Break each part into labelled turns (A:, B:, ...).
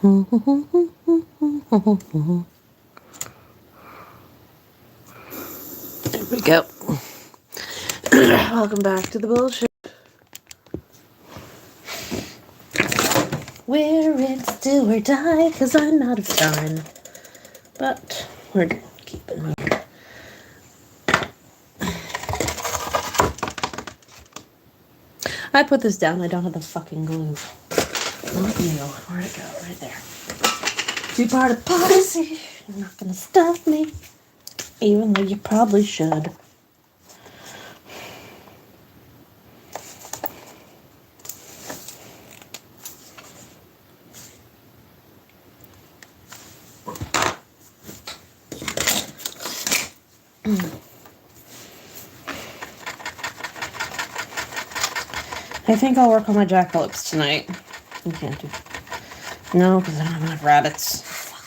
A: There we go. Welcome back to the bullshit. Where it's do or die, cause I'm not a fan. But we're keeping moving. I put this down, I don't have the fucking glue. Not you. Where'd it go? Right there. Two-part policy. You're not gonna stop me. Even though you probably should. I think I'll work on my jackalopes tonight. You can't do. No, because I don't have enough rabbits. Fuck.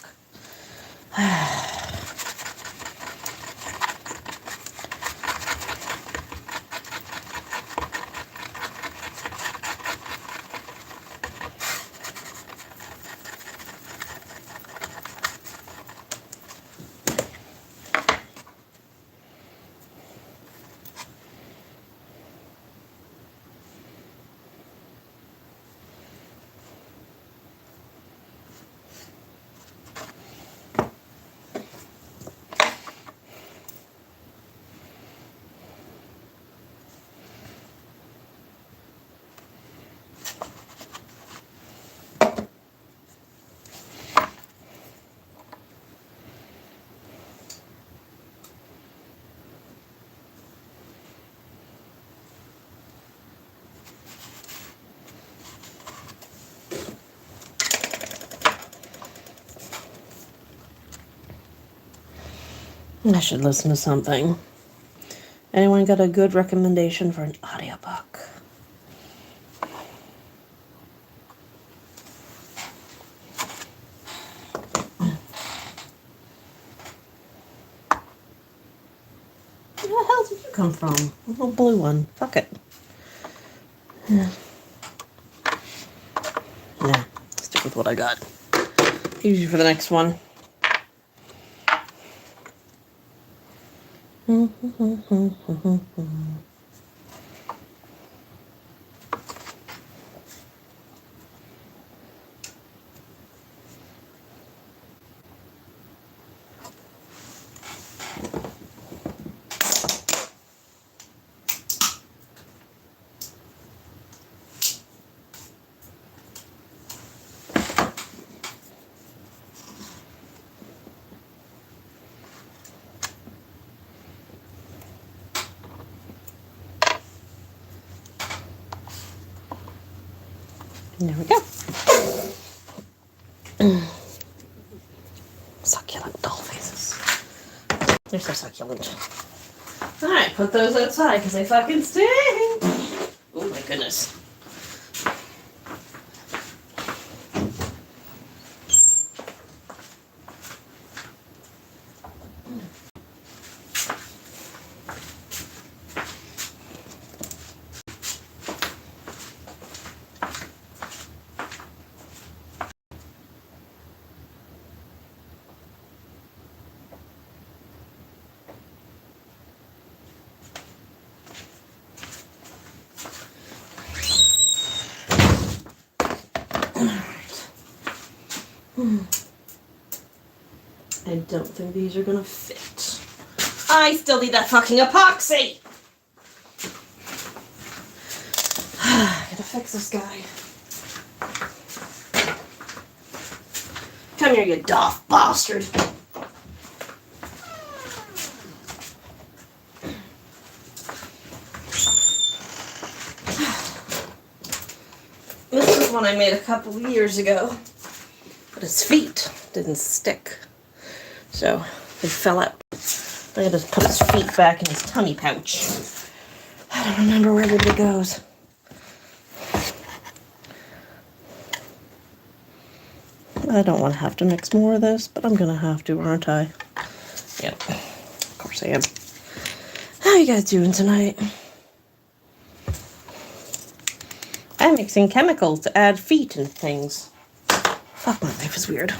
A: I should listen to something. Anyone got a good recommendation for an audiobook? Where the hell did you come from? A little blue one. Fuck it. Yeah. Nah, stick with what I got. Usually for the next one. There we go. Succulent doll faces. They're so succulent. Alright, put those outside because they fucking stink. Oh my goodness. I don't think these are gonna fit. I still need that fucking epoxy! Gotta fix this guy. Come here, you daft bastard. This is one I made a couple of years ago. But his feet didn't stick. So they fell out. I had to put his feet back in his tummy pouch. I don't remember where everybody goes. I don't want to have to mix more of this, but I'm going to have to, aren't I? Yep. Of course I am. How you guys doing tonight? I'm mixing chemicals to add feet and things. Fuck, my life is weird.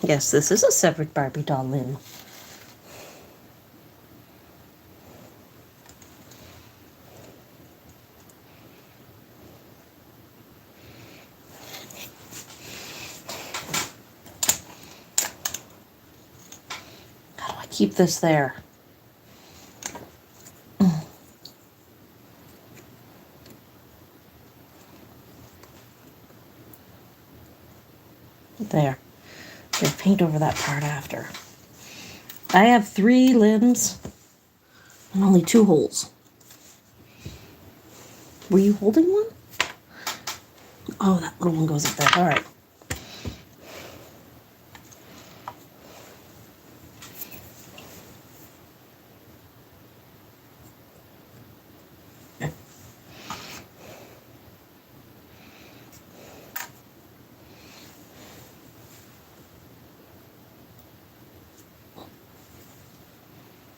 A: Yes, this is a severed Barbie doll limb. How do I keep this there? There. I'll paint over that part after. I have 3 limbs and only 2 holes. Were you holding one? Oh, that little one goes up there. All right.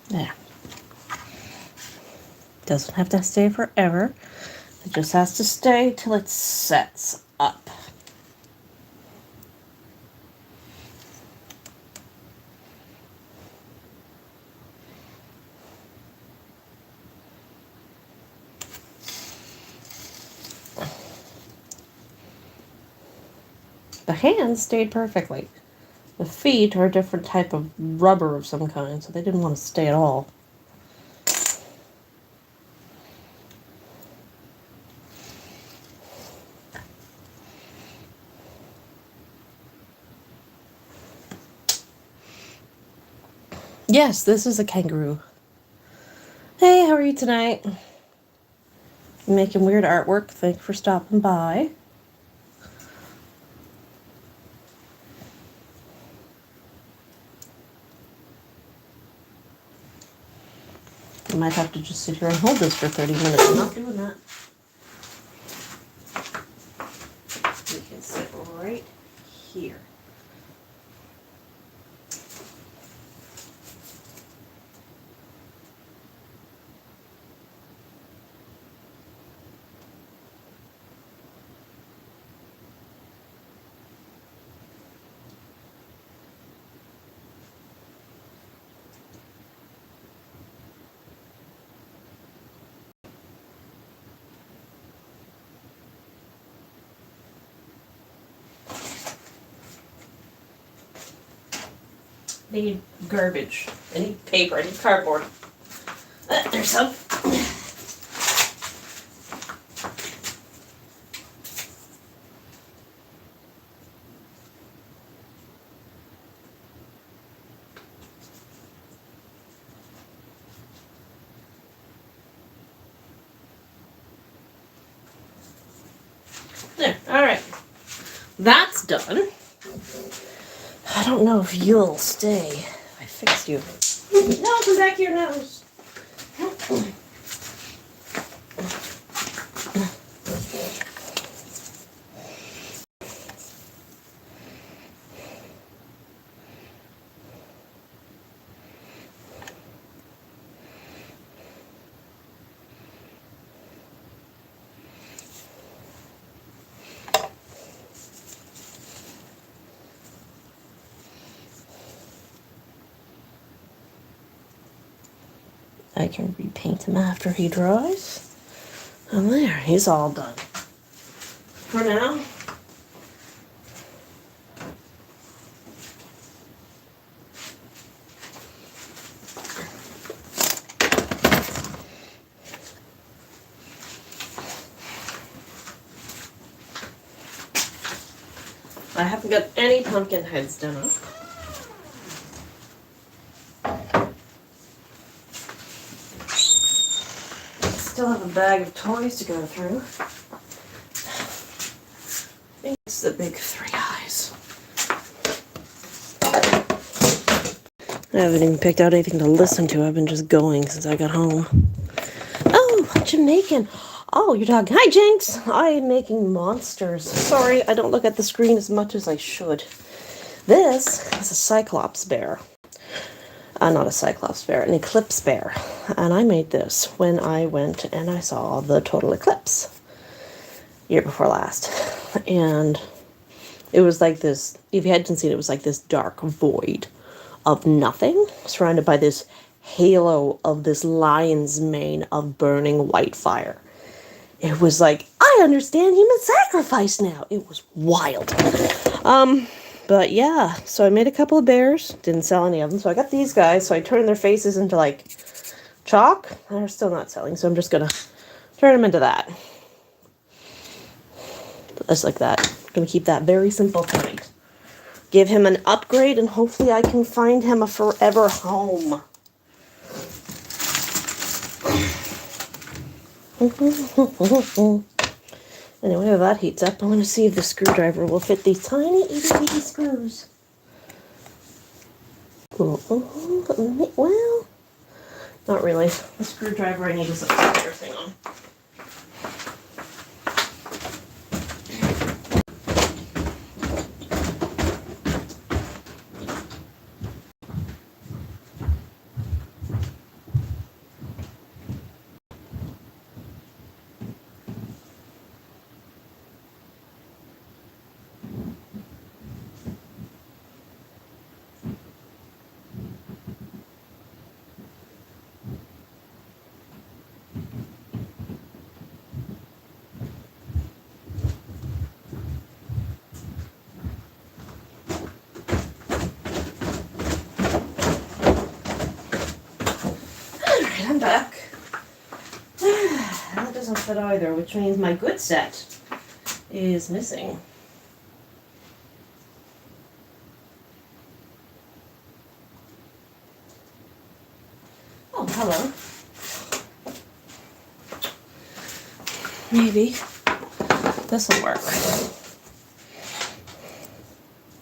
A: There. Doesn't have to stay forever. It just has to stay till it sets up. The hands stayed perfectly. The feet are a different type of rubber of some kind, so they didn't want to stay at all. Yes, this is a kangaroo. Hey, how are you tonight? Making weird artwork. Thanks for stopping by. I might have to just sit here and hold this for 30 minutes. I'm not doing that. We can sit right here. I need garbage. I need paper. I need cardboard. There's some. There. All right. That's done. I don't know if you'll stay. I fixed you. No, come back here now. I can repaint him after he dries. And there, he's all done. For now. I haven't got any pumpkin heads done up. Still have a bag of toys to go through. I think it's the big 3 eyes. I haven't even picked out anything to listen to. I've been just going since I got home. Oh, what you making? Oh, you're talking. Hi, Jinx. I am making monsters. Sorry, I don't look at the screen as much as I should. This is a Cyclops bear. Not a Cyclops bear, an eclipse bear. And I made this when I went and I saw the total eclipse year before last. And it was like this, if you hadn't seen it, it was like this dark void of nothing, surrounded by this halo of this lion's mane of burning white fire. It was like, I understand human sacrifice now. It was wild. But yeah, so I made a couple of bears. Didn't sell any of them. So I got these guys. So I turned their faces into like chalk. They're still not selling. So I'm just going to turn them into that. Just like that. I'm going to keep that very simple tonight. Give him an upgrade and hopefully I can find him a forever home. Anyway, while that heats up, I want to see if the screwdriver will fit these tiny itty-bitty screws. Well, not really. The screwdriver I need is upstairs. Hang on. I'm back. That doesn't fit either, which means my good set is missing. Oh, hello. Maybe this will work.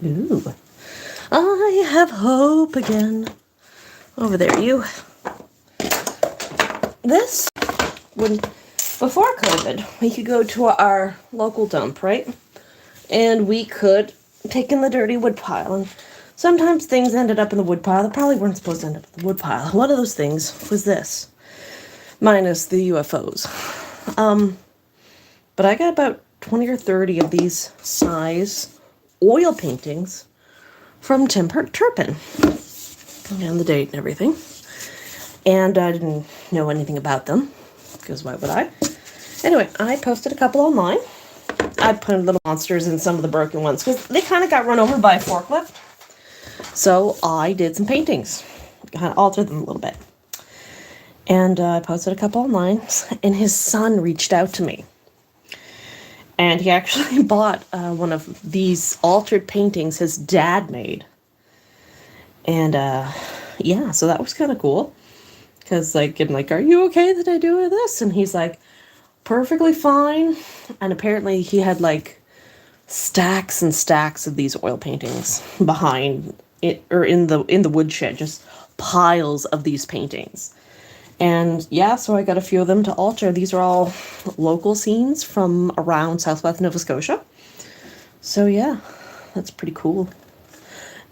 A: Ooh. I have hope again. Over there, you. This, before COVID, we could go to our local dump, right? And we could pick in the dirty wood pile. And sometimes things ended up in the wood pile that probably weren't supposed to end up in the wood pile. One of those things was this, minus the UFOs. But I got about 20 or 30 of these size oil paintings from Tim Turpin. And the date and everything. And I didn't know anything about them, because why would I? Anyway, I posted a couple online. I put little monsters in some of the broken ones, because they kind of got run over by a forklift. So I did some paintings, kind of altered them a little bit. And I posted a couple online, and his son reached out to me. And he actually bought one of these altered paintings his dad made. And yeah, so that was kind of cool. Because, like, I'm like, are you okay that I do this? And he's like, perfectly fine. And apparently he had, like, stacks and stacks of these oil paintings behind it, or in the woodshed, just piles of these paintings. And, yeah, so I got a few of them to alter. These are all local scenes from around southwest Nova Scotia. So, yeah, that's pretty cool.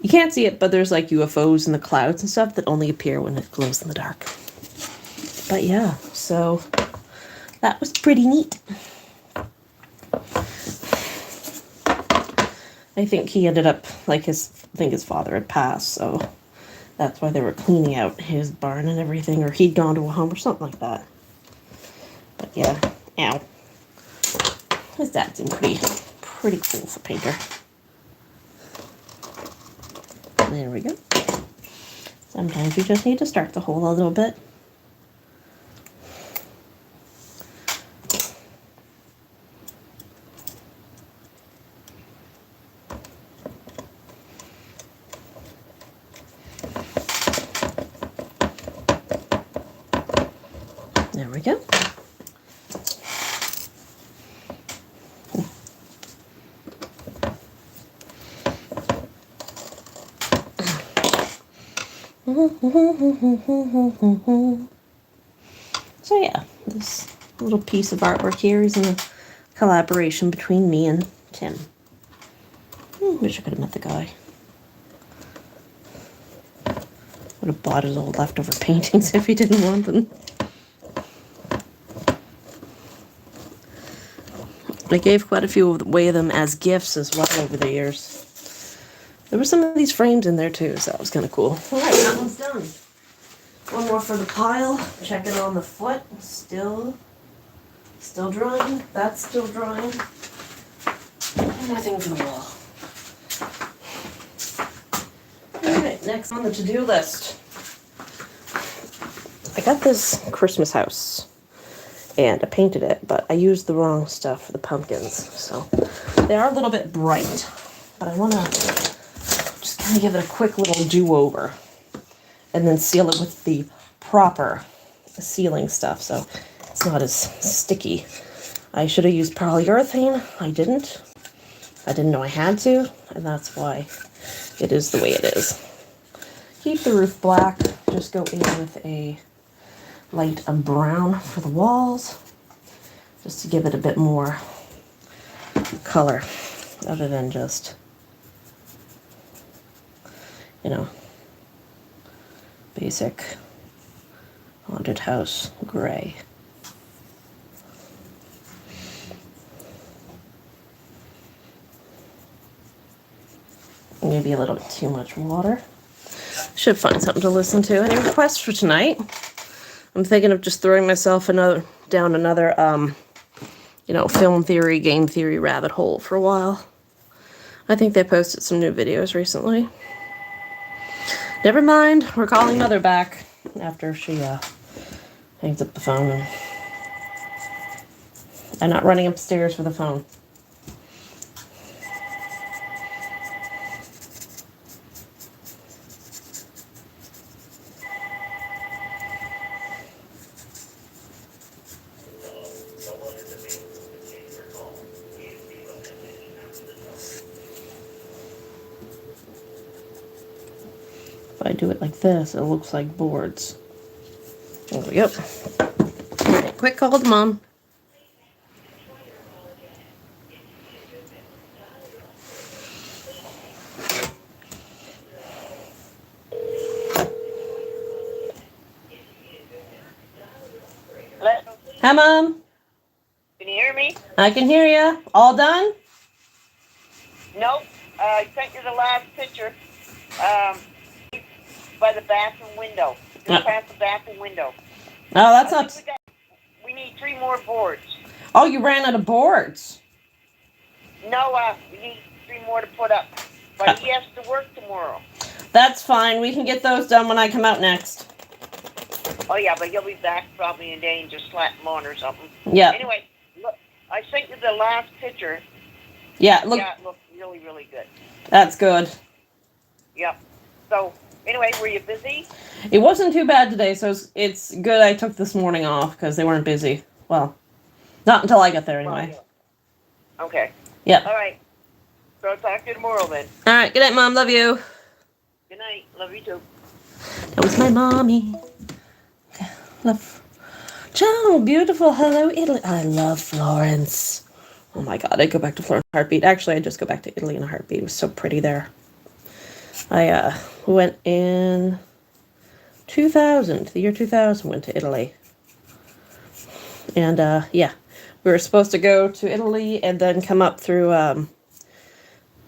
A: You can't see it, but there's, like, UFOs in the clouds and stuff that only appear when it glows in the dark. But yeah, so that was pretty neat. I think he ended up, like, I think his father had passed, so that's why they were cleaning out his barn and everything, or he'd gone to a home or something like that. But yeah, ow. His dad seemed pretty cool as a painter. There we go. Sometimes you just need to start the hole a little bit. There we go. So yeah, this little piece of artwork here is a collaboration between me and Tim. Wish I could have met the guy. Would have bought his old leftover paintings if he didn't want them. I gave quite a few away of them as gifts as well over the years. There were some of these frames in there too, so that was kind of cool. Alright, that one's done. One more for the pile. Checking on the foot. Still drying. That's still drying. One more thing for the wall. Alright, next on the to-do list. I got this Christmas house. And I painted it, but I used the wrong stuff for the pumpkins. So they are a little bit bright. But I want to just kind of give it a quick little do-over. And then seal it with the proper sealing stuff so it's not as sticky. I should have used polyurethane. I didn't. I didn't know I had to. And that's why it is the way it is. Keep the roof black. Just go in with a light of brown for the walls, just to give it a bit more color, other than just, you know, basic haunted house gray. Maybe a little bit too much water. Should find something to listen to. Any requests for tonight? I'm thinking of just throwing myself down another, you know, film theory, game theory rabbit hole for a while. I think they posted some new videos recently. Never mind, we're calling Mother back after she hangs up the phone. I'm not running upstairs for the phone. If I do it like this, it looks like boards. There we go. All right, quick call to Mom.
B: Hello?
A: Hi, Mom.
B: Can you hear me?
A: I can hear you. All done?
B: Nope. I sent you the last picture by the bathroom window. Just past the bathroom window.
A: Oh, that's not...
B: We need 3 more boards.
A: Oh, you ran out of boards.
B: No, we need 3 more to put up. But he has to work tomorrow.
A: That's fine. We can get those done when I come out next.
B: Oh, yeah, but he'll be back probably in a day and just slap him on or something.
A: Yeah.
B: Anyway, look, I sent you the last picture.
A: Yeah, look.
B: Yeah, it looks really, really good.
A: That's good.
B: Yep. So, anyway, were you busy?
A: It wasn't too bad today, so it's good I took this morning off because they weren't busy. Well, not until I got there anyway.
B: Oh, yeah. Okay.
A: Yeah.
B: All right. So I'll talk to you tomorrow then.
A: All right. Good night, Mom. Love you.
B: Good night. Love you too.
A: That was my mommy. Love. Ciao, beautiful. Hello, Italy. I love Florence. Oh my God, I'd go back to Florence in a heartbeat. Actually, I'd just go back to Italy in a heartbeat. It was so pretty there. I went in 2000, the year 2000, went to Italy. And yeah, we were supposed to go to Italy and then come up through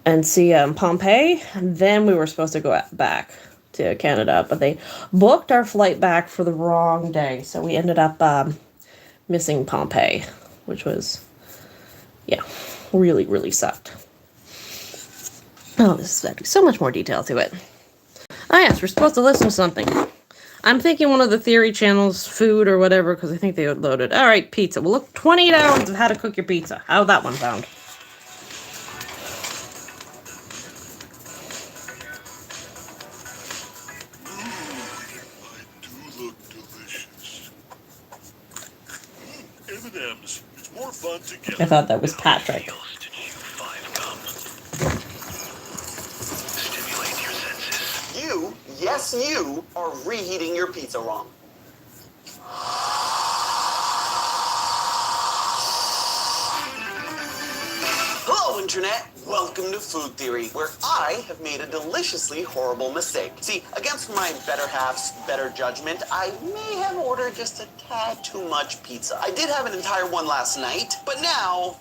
A: and see Pompeii. And then we were supposed to go back to Canada, but they booked our flight back for the wrong day. So we ended up missing Pompeii, which was, yeah, really, really sucked. Oh, this is so much more detail to it. Oh, yes, we're supposed to listen to something. I'm thinking one of the theory channels, food or whatever, because I think they loaded. All right, pizza. Well, look, 28 hours of how to cook your pizza. How'd that one sound?
C: M&M's. It's more fun together.
A: I thought that was Patrick.
D: You, yes you, are reheating your pizza wrong. Internet. Welcome to Food Theory, where I have made a deliciously horrible mistake. See, against my better half's better judgment, I may have ordered just a tad too much pizza. I did have an entire one last night, but now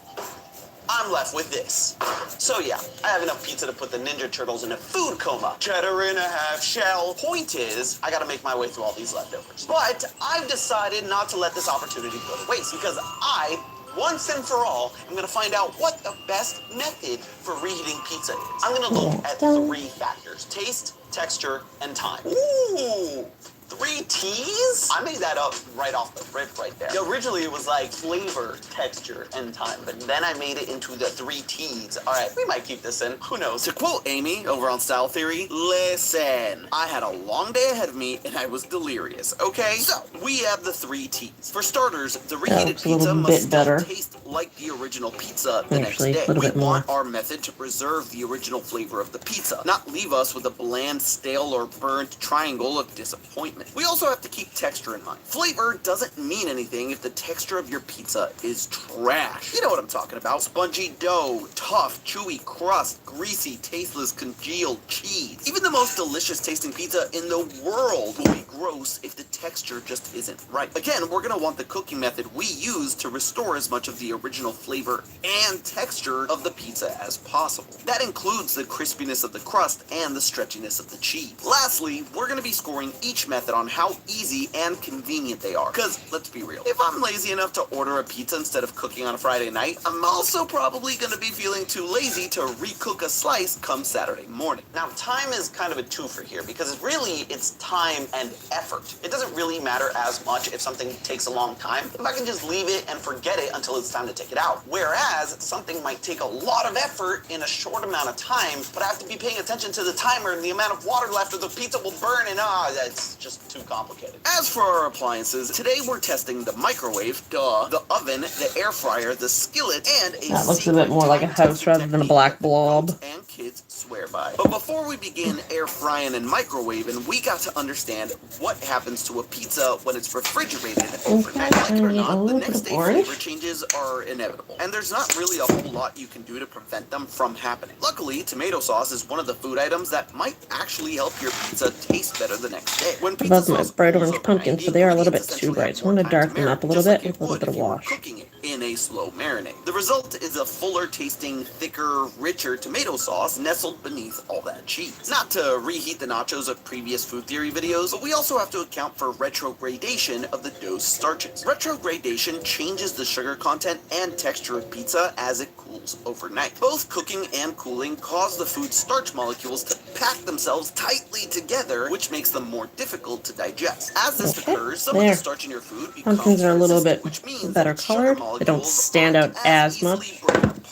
D: I'm left with this. So yeah, I have enough pizza to put the Ninja Turtles in a food coma. Cheddar in a half shell. Point is, I gotta make my way through all these leftovers. But I've decided not to let this opportunity go to waste because I, once and for all, I'm gonna find out what the best method for reheating pizza is. I'm gonna look at 3 factors: taste, texture, and time. Ooh! 3 T's? I made that up right off the rip right there. Originally, it was like flavor, texture, and time, but then I made it into the 3 T's. All right, we might keep this in. Who knows? To quote Amy over on Style Theory, listen, I had a long day ahead of me and I was delirious, okay? So, we have the 3 T's. For starters, the reheated pizza must still taste like the original pizza the next day. We want our method to preserve the original flavor of the pizza, not leave us with a bland, stale, or burnt triangle of disappointment. We also have to keep texture in mind. Flavor doesn't mean anything if the texture of your pizza is trash. You know what I'm talking about. Spongy dough, tough, chewy crust, greasy, tasteless, congealed cheese. Even the most delicious tasting pizza in the world will be gross if the texture just isn't right. Again, we're going to want the cooking method we use to restore as much of the original flavor and texture of the pizza as possible. That includes the crispiness of the crust and the stretchiness of the cheese. Lastly, we're going to be scoring each method on how easy and convenient they are. Because, let's be real, if I'm lazy enough to order a pizza instead of cooking on a Friday night, I'm also probably going to be feeling too lazy to recook a slice come Saturday morning. Now, time is kind of a twofer here, because really, it's time and effort. It doesn't really matter as much if something takes a long time, if I can just leave it and forget it until it's time to take it out. Whereas, something might take a lot of effort in a short amount of time, but I have to be paying attention to the timer and the amount of water left or the pizza will burn, and that's just too complicated. As for our appliances, today we're testing the microwave, the oven, the air fryer, the skillet, and
A: that looks a bit more like a house rather than a black blob.
D: And kids swear by. But before we begin air frying and microwaving, we got to understand what happens to a pizza when it's refrigerated overnight. Like it or not, the next day flavor changes are inevitable, and there's not really a whole lot you can do to prevent them from happening. Luckily, tomato sauce is one of the food items that might actually help your pizza taste better the next day. When pizza sauce
A: bright orange pumpkins, but they are a little bit too bright, so I'm going to darken them up a little bit with a little bit of wash.
D: Cooking it in a slow marinade. The result is a fuller tasting, thicker, richer tomato sauce nestled beneath all that cheese. Not to reheat the nachos of previous food theory videos, but we also have to account for retrogradation of the dough's starches. Retrogradation changes the sugar content and texture of pizza as it cools overnight. Both cooking and cooling cause the food's starch molecules to pack themselves tightly together, which makes them more difficult to digest. As this occurs, some of the starch in your food becomes
A: pumpkins are a little bit
D: which means
A: better colored. They don't stand out as much.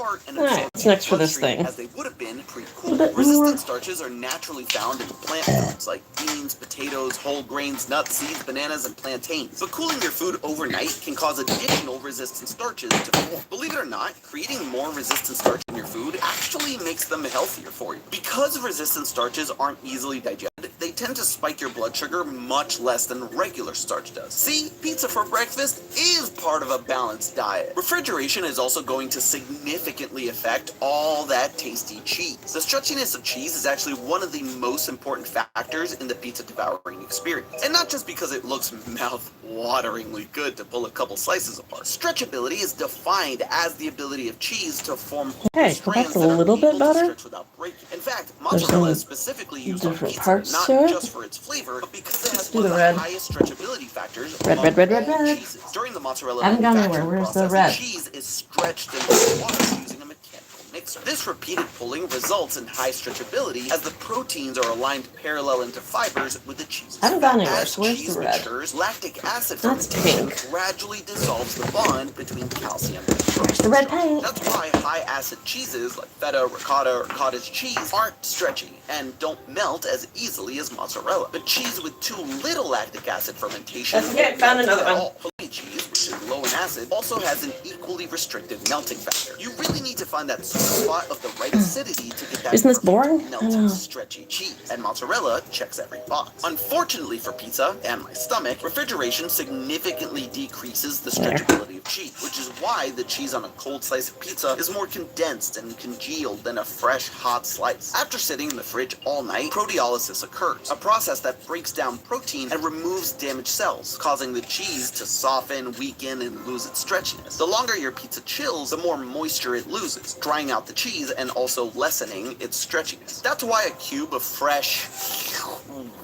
A: Alright, what's next for this thing?
D: As they would have been pre-cooled. Resistant starches are naturally found in plant foods like beans, potatoes, whole grains, nuts, seeds, bananas, and plantains. But cooling your food overnight can cause additional resistant starches to form. Believe it or not, creating more resistant starch in your food actually makes them healthier for you. Because resistant starches aren't easily digested, they tend to spike your blood sugar much less than regular starch does. See, pizza for breakfast is part of a balanced diet. Refrigeration is also going to significantly affect all that tasty cheese. The stretchiness of cheese is actually one of the most important factors in the pizza devouring experience. And not just because it looks mouth-wateringly good to pull a couple slices apart. Stretchability is defined as the ability of cheese to form whole strands that are able to stretch without breaking. In fact, mozzarella is specifically used on pizza, not just for its flavor, but because it has one of the highest stretchability factors among all cheeses. During the mozzarella manufacturing process, the cheese is stretched into water using a mechanical mixer. This repeated pulling results in high stretchability as the proteins are aligned parallel into fibers with the cheese.
A: I haven't gone anywhere,
D: As
A: so where's
D: cheese
A: the red?
D: matures, lactic acid
A: That's
D: fermentation
A: pink.
D: gradually dissolves the bond between calcium and protein.
A: The red paint.
D: That's why high acid cheeses like feta, ricotta, or cottage cheese aren't stretchy and don't melt as easily as mozzarella. But cheese with too little lactic acid fermentation
A: Found another one.
D: cheese, which is low in acid, acid also has an equally restricted melting factor. You really need to find that sweet spot of the right acidity to get that
A: Isn't this boring?
D: melting, stretchy cheese. And mozzarella checks every box. Unfortunately for pizza and my stomach, refrigeration significantly decreases the stretchability of cheese, which is why the cheese on a cold slice of pizza is more condensed and congealed than a fresh, hot slice. After sitting in the fridge all night, proteolysis occurs, a process that breaks down protein and removes damaged cells, causing the cheese to soften, weaken, and lose its stretchiness. The longer your pizza chills, the more moisture it loses, drying out the cheese and also lessening its stretchiness. That's why a cube of fresh,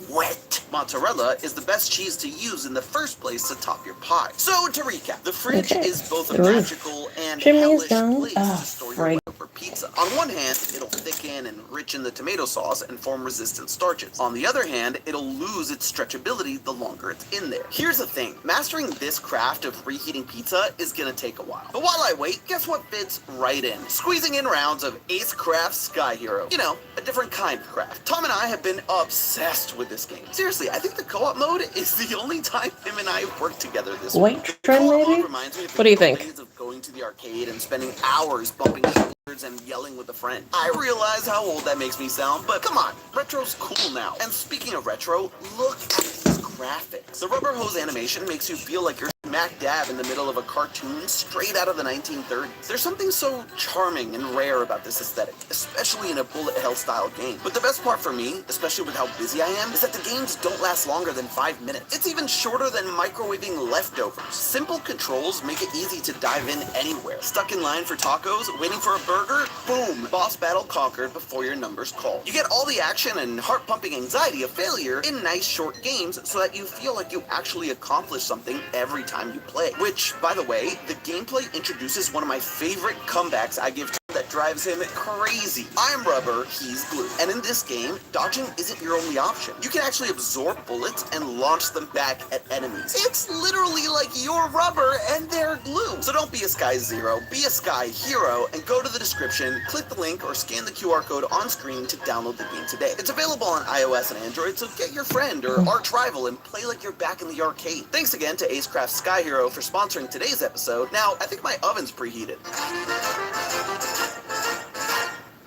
D: wet mozzarella is the best cheese to use in the first place to top your pie. So to recap, the fridge is both a magical and hellish place to store your leftover pizza. On one hand, it'll thicken and enrichen the tomato sauce and form resistant starches. On the other hand, it'll lose its stretchability the longer it's in there. Here's the thing, mastering this craft of reheating pizza is gonna take a while. But while I wait, guess what fits right in? Squeezing in rounds of Ace Craft's Sky Hero. You know, a different kind of craft. Tom and I have been obsessed with this game. Seriously, I think the co-op mode is the only time him and I have worked together this week.
A: White trend, maybe? What do you think?
D: Of going to the arcade and spending hours bumping shoulders and yelling with a friend. I realize how old that makes me sound, but come on, retro's cool now. And speaking of retro, look at these graphics. The rubber hose animation makes you feel like you're smack dab in the middle of a cartoon straight out of the 1930s. There's something so charming and rare about this aesthetic, especially in a bullet hell style game. But the best part for me, especially with how busy I am, is that the games don't last longer than 5 minutes. It's even shorter than microwaving leftovers. Simple controls make it easy to dive in anywhere. Stuck in line for tacos, waiting for a burger, boom, boss battle conquered before your number's called. You get all the action and heart-pumping anxiety of failure in nice short games so that you feel like you actually accomplished something every time you play. Which, by the way, the gameplay introduces one of my favorite comebacks I give to that drives him crazy. I'm rubber, he's glue. And in this game, dodging isn't your only option. You can actually absorb bullets and launch them back at enemies. It's literally like you're rubber and they're glue. So don't be a Sky Zero, be a Sky Hero, and go to the description, click the link, or scan the QR code on screen to download the game today. It's available on iOS and Android, so get your friend or arch rival and play like you're back in the arcade. Thanks again to Ace Craft Sky Hero for sponsoring today's episode. Now, I think my oven's preheated.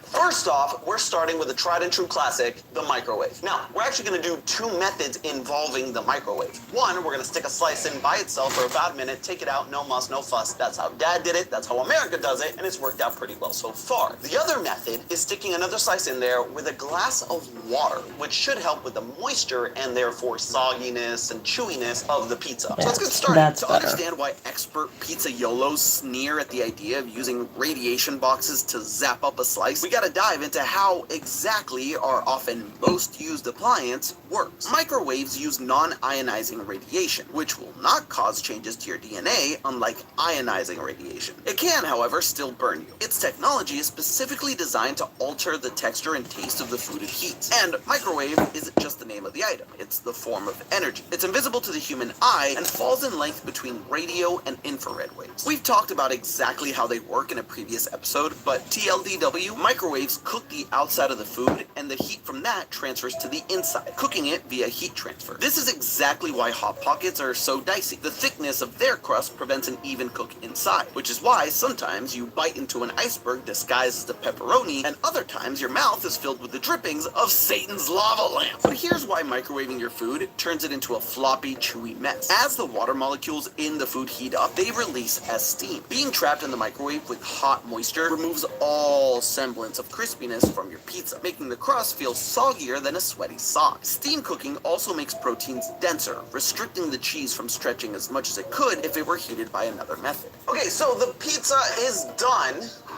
D: First off, we're starting with a tried and true classic, the microwave. Now, we're actually gonna do 2 methods involving the microwave. One, we're gonna stick a slice in by itself for about a minute, take it out, no muss, no fuss. That's how Dad did it, that's how America does it, and it's worked out pretty well so far. The other method is sticking another slice in there with a glass of water, which should help with the moisture and therefore sogginess and chewiness of the pizza. So let's get started. To understand why expert pizza YOLOs sneer at the idea of using radiation boxes to zap up a slice, we gotta dive into how exactly our often most used appliance works. Microwaves use non-ionizing radiation, which will not cause changes to your DNA, unlike ionizing radiation. It can, however, still burn you. Its technology is specifically designed to alter the texture and taste of the food it heats. And microwave isn't just the name of the item, it's the form of energy. It's invisible to the human eye and falls in length between radio and infrared waves. We've talked about exactly how they work in a previous episode, but TLDW, microwaves cook the outside of the food, and the heat from that transfers to the inside, cooking it via heat transfer. This is exactly why Hot Pockets are so dicey. The thickness of their crust prevents an even cook inside, which is why sometimes you bite into an iceberg disguised as the pepperoni, and other times your mouth is filled with the drippings of Satan's lava lamp. But here's why microwaving your food turns it into a floppy, chewy mess. As the water molecules in the food heat up, they release as steam. Being trapped in the microwave with hot moisture removes all semblance of crispiness from your pizza, making the crust feel soggier than a sweaty sock. Steam cooking also makes proteins denser, restricting the cheese from stretching as much as it could if it were heated by another method. Okay, so the pizza is done.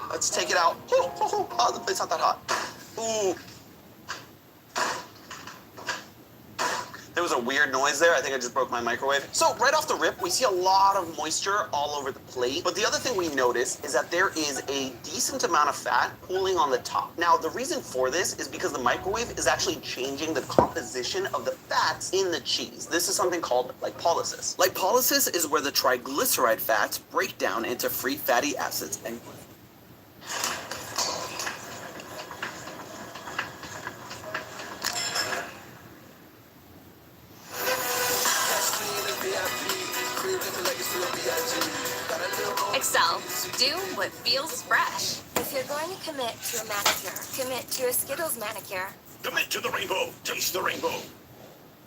D: Let's take it out. Oh, it's not that hot. Ooh. There was a weird noise there. I think I just broke my microwave. So right off the rip, we see a lot of moisture all over the plate. But the other thing we notice is that there is a decent amount of fat pooling on the top. Now, the reason for this is because the microwave is actually changing the composition of the fats in the cheese. This is something called lipolysis. Lipolysis is where the triglyceride fats break down into free fatty acids and gluten.
E: what feels fresh. If you're going to commit to a manicure, commit to a Skittles manicure.
C: Commit to the rainbow. Taste the rainbow.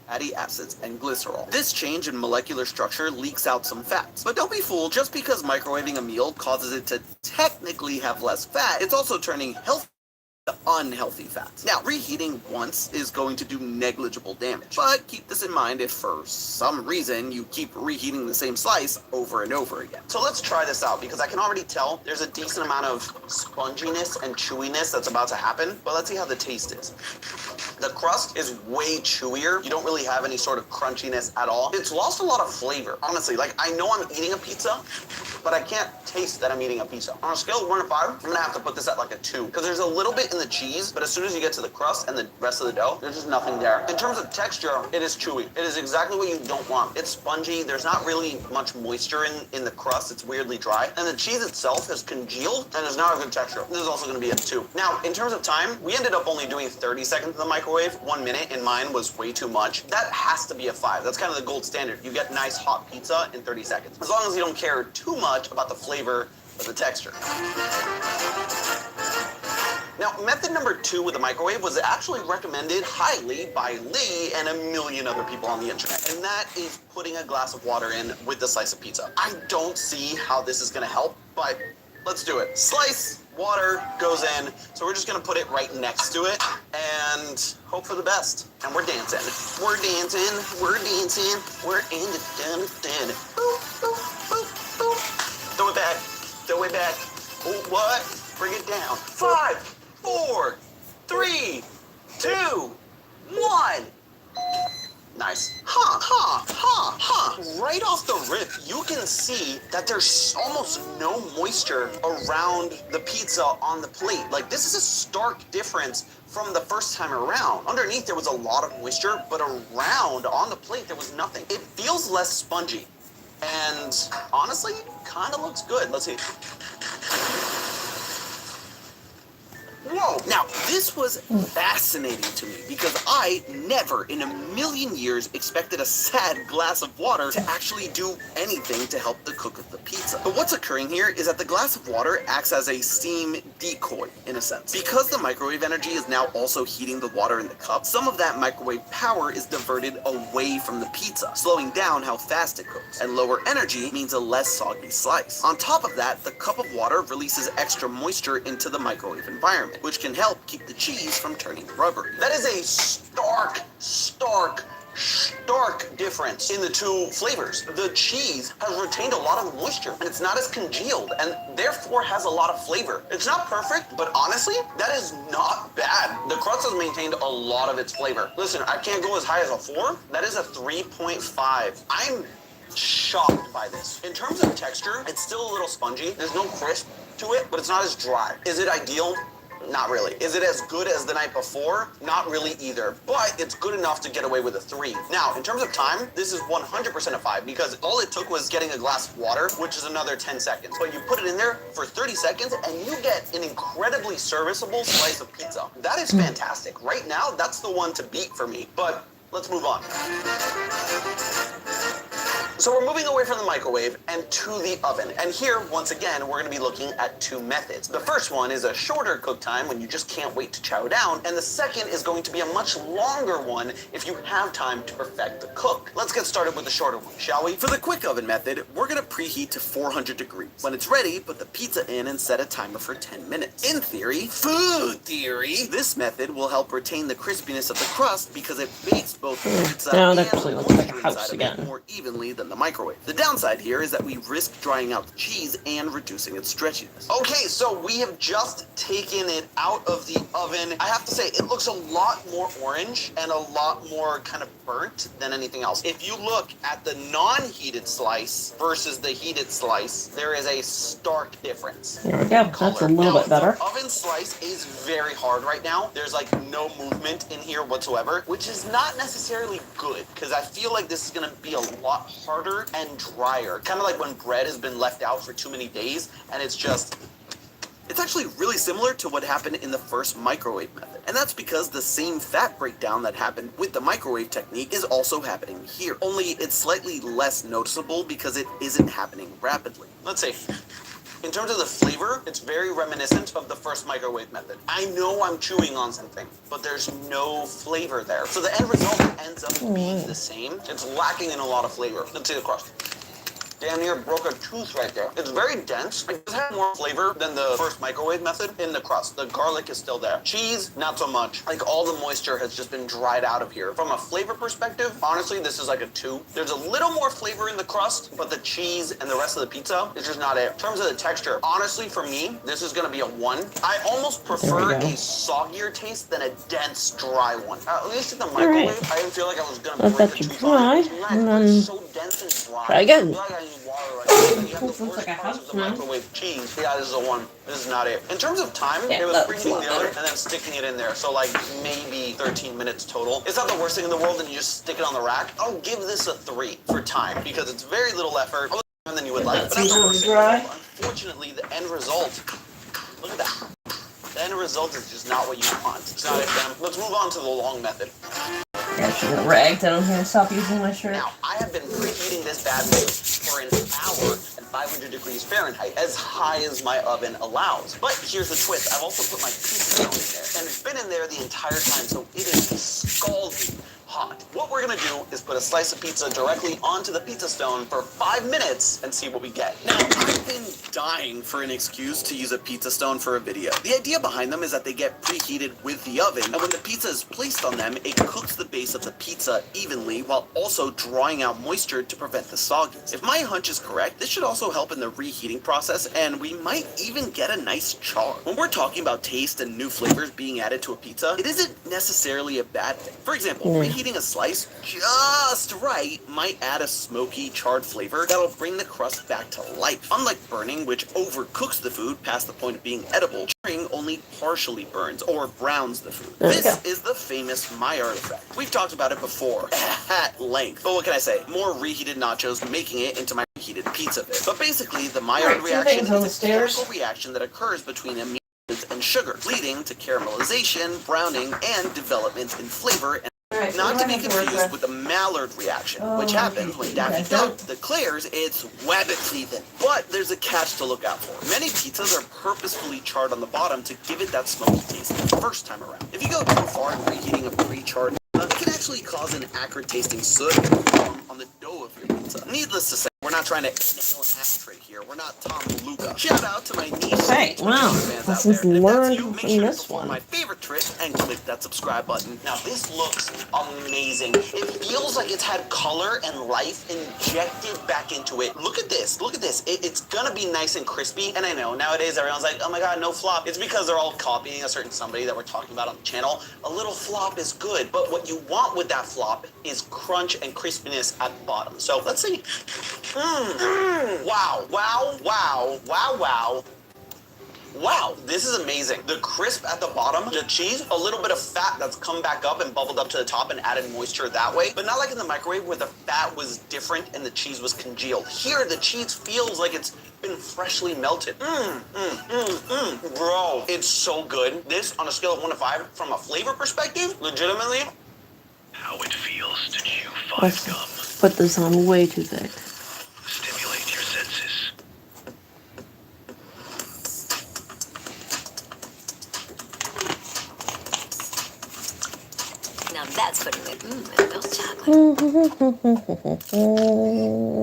D: Fatty acids and glycerol. This change in molecular structure leaks out some fats. But don't be fooled, just because microwaving a meal causes it to technically have less fat, it's also turning healthy to unhealthy fats. Now, reheating once is going to do negligible damage, but keep this in mind if for some reason you keep reheating the same slice over and over again. So let's try this out, because I can already tell there's a decent amount of sponginess and chewiness that's about to happen, but let's see how the taste is. The crust is way chewier. You don't really have any sort of crunchiness at all. It's lost a lot of flavor, honestly. Like, I know I'm eating a pizza, but I can't taste that I'm eating a pizza. On a scale of 1 to 5, I'm gonna have to put this at like a 2, because there's a little bit in the cheese, but as soon as you get to the crust and the rest of the dough, there's just nothing there. In terms of texture, it is chewy. It is exactly what you don't want. It's spongy. There's not really much moisture in the crust. It's weirdly dry. And the cheese itself has congealed and is not a good texture. This is also gonna be a 2. Now, in terms of time, we ended up only doing 30 seconds in the microwave. 1 minute in mine was way too much. That has to be a 5. That's kind of the gold standard. You get nice hot pizza in 30 seconds. As long as you don't care too much about the flavor or the texture. Now, method number 2 with the microwave was actually recommended highly by Lee and a million other people on the internet, and that is putting a glass of water in with the slice of pizza. I don't see how this is gonna help, but let's do it. Slice, water goes in, so we're just gonna put it right next to it and hope for the best. And we're dancing. We're dancing, we're dancing, we're in the dun. Boop, boop, boop, boop. Throw it back, throw it back. Oh, what? Bring it down. 5, 4, 3, 2, 1. Nice. Right off the rip, you can see that there's almost no moisture around the pizza on the plate. Like, this is a stark difference from the first time around. Underneath, there was a lot of moisture, but around on the plate, there was nothing. It feels less spongy. And honestly, kind of looks good. Let's see. Whoa! Now, this was fascinating to me because I never in a million years expected a sad glass of water to actually do anything to help the cook of the pizza. But what's occurring here is that the glass of water acts as a steam decoy, in a sense. Because the microwave energy is now also heating the water in the cup, some of that microwave power is diverted away from the pizza, slowing down how fast it cooks. And lower energy means a less soggy slice. On top of that, the cup of water releases extra moisture into the microwave environment, which can help keep the cheese from turning rubbery. That is a stark difference in the two flavors. The cheese has retained a lot of moisture and it's not as congealed and therefore has a lot of flavor. It's not perfect, but honestly, that is not bad. The crust has maintained a lot of its flavor. Listen, I can't go as high as a 4. That is a 3.5. I'm shocked by this. In terms of texture, it's still a little spongy. There's no crisp to it, but it's not as dry. Is it ideal? Not really. Is it as good as the night before? Not really either, but it's good enough to get away with a 3. Now, in terms of time, this is 100% a 5 because all it took was getting a glass of water, which is another 10 seconds. But you put it in there for 30 seconds and you get an incredibly serviceable slice of pizza. That is fantastic. Right now, that's the one to beat for me, but let's move on. So we're moving away from the microwave and to the oven. And here, once again, we're going to be looking at 2 methods. The first one is a shorter cook time when you just can't wait to chow down. And the second is going to be a much longer one if you have time to perfect the cook. Let's get started with the shorter one, shall we? For the quick oven method, we're going to preheat to 400 degrees. When it's ready, put the pizza in and set a timer for 10 minutes. In theory, food theory, this method will help retain the crispiness of the crust because it bakes both the pizza
A: Now
D: and
A: that actually looks like a house
D: inside of
A: again.
D: it more evenly than the microwave. The downside here is that we risk drying out the cheese and reducing its stretchiness. Okay, so we have just taken it out of the oven. I have to say, it looks a lot more orange and a lot more kind of burnt than anything else. If you look at the non-heated slice versus the heated slice, there is a stark difference.
A: There we go. That's a little bit better.
D: The oven slice is very hard right now. There's like no movement in here whatsoever, which is not necessarily good because I feel like this is going to be a lot harder and drier. Kind of like when bread has been left out for too many days and it's actually really similar to what happened in the first microwave method. And that's because the same fat breakdown that happened with the microwave technique is also happening here. Only it's slightly less noticeable because it isn't happening rapidly. Let's see. In terms of the flavor, it's very reminiscent of the first microwave method. I know I'm chewing on something, but there's no flavor there. So the end result ends up being the same. It's lacking in a lot of flavor. Let's see the crust. Damn near broke a tooth right there. It's very dense. It does have more flavor than the first microwave method in the crust. The garlic is still there. Cheese, not so much. Like all the moisture has just been dried out of here. From a flavor perspective, honestly, this is like a 2. There's a little more flavor in the crust, but the cheese and the rest of the pizza is just not it. In terms of the texture, honestly, for me, this is gonna be a 1. I almost prefer a soggier taste than a dense, dry one. At least in the microwave, I didn't feel like I was gonna break the tooth on it. It's so dense and dry.
A: Try again.
D: Water right now. You have the worst parts of the microwave cheese. Yeah, this is a 1. This is not it. In terms of time, it was preheating the oven and then sticking it in there. So like maybe 13 minutes total. It's not the worst thing in the world, and you just stick it on the rack. I'll give this a 3 for time because it's very little effort. A little more than you would like, but not the worst thing in the world. Unfortunately, the end result. Look at that. The end result is just not what you want. It's not it, fam. Let's move on to the long method.
A: Yeah, she's gonna rag down here. Stop using my shirt.
D: Now, I have been preheating this bad boy for an hour at 500 degrees Fahrenheit, as high as my oven allows. But here's the twist. I've also put my pizza stone in there, and it's been in there the entire time, so it is scalding hot. What we're gonna do is put a slice of pizza directly onto the pizza stone for 5 minutes and see what we get. Now, I've been dying for an excuse to use a pizza stone for a video. The idea behind them is that they get preheated with the oven, and when the pizza is placed on them, it cooks the base of the pizza evenly while also drawing out moisture to prevent the sogginess. If my hunch is correct, this should also help in the reheating process, and we might even get a nice char. When we're talking about taste and new flavors being added to a pizza, it isn't necessarily a bad thing. For example, reheating a slice just right might add a smoky, charred flavor that'll bring the crust back to life. Unlike burning, which overcooks the food past the point of being edible, charring only partially burns or browns the food. This is the famous Maillard effect. We've talked about it before at length, but what can I say? More reheated nachos making it into my reheated pizza bit. But basically, the Maillard reaction is a chemical reaction that occurs between amino and sugar, leading to caramelization, browning, and development in flavor. Not to be confused with the Maillard reaction, which happens when Daffy Duck declares it's rabbit-season. But there's a catch to look out for. Many pizzas are purposefully charred on the bottom to give it that smoky taste the first time around. If you go too far in reheating a pre-charred pizza, it can actually cause an acrid-tasting soot on the dough of your pizza. Needless to say, we're not trying to nail an ashtray here. We're not Tom Luca. Shout out to my niece.
A: Hey, wow. Lessons learned from this one.
D: My favorite trick and click that subscribe button. Now this looks amazing. It feels like it's had color and life injected back into it. Look at this. Look at this. It's gonna be nice and crispy. And I know nowadays everyone's like, oh my god, no flop. It's because they're all copying a certain somebody that we're talking about on the channel. A little flop is good, but what you want with that flop is crunch and crispiness at the bottom. So let's see. Wow, wow, wow, wow, wow. Wow, this is amazing. The crisp at the bottom, the cheese, a little bit of fat that's come back up and bubbled up to the top and added moisture that way, but not like in the microwave where the fat was different and the cheese was congealed. Here, the cheese feels like it's been freshly melted. Bro, it's so good. This, on a scale of 1 to 5, from a flavor perspective, legitimately,
C: How it feels to chew 5 gum.
A: Put this on way too thick.
C: Stimulate your senses.
E: Now that's putting it in milk chocolate.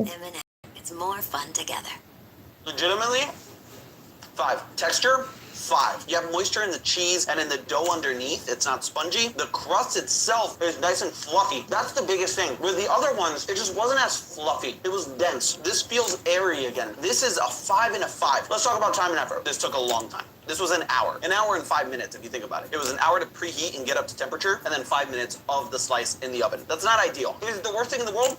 E: M&M. It's more fun together.
D: legitimately, 5. Texture, 5. You have moisture in the cheese and in the dough underneath. It's not spongy. The crust itself is nice and fluffy. That's the biggest thing. With the other ones, it just wasn't as fluffy. It was dense. This feels airy again. This is a 5 and a 5. Let's talk about time and effort. This took a long time. This was an hour. An hour and 5 minutes, if you think about it. It was an hour to preheat and get up to temperature, and then 5 minutes of the slice in the oven. That's not ideal. Is it the worst thing in the world?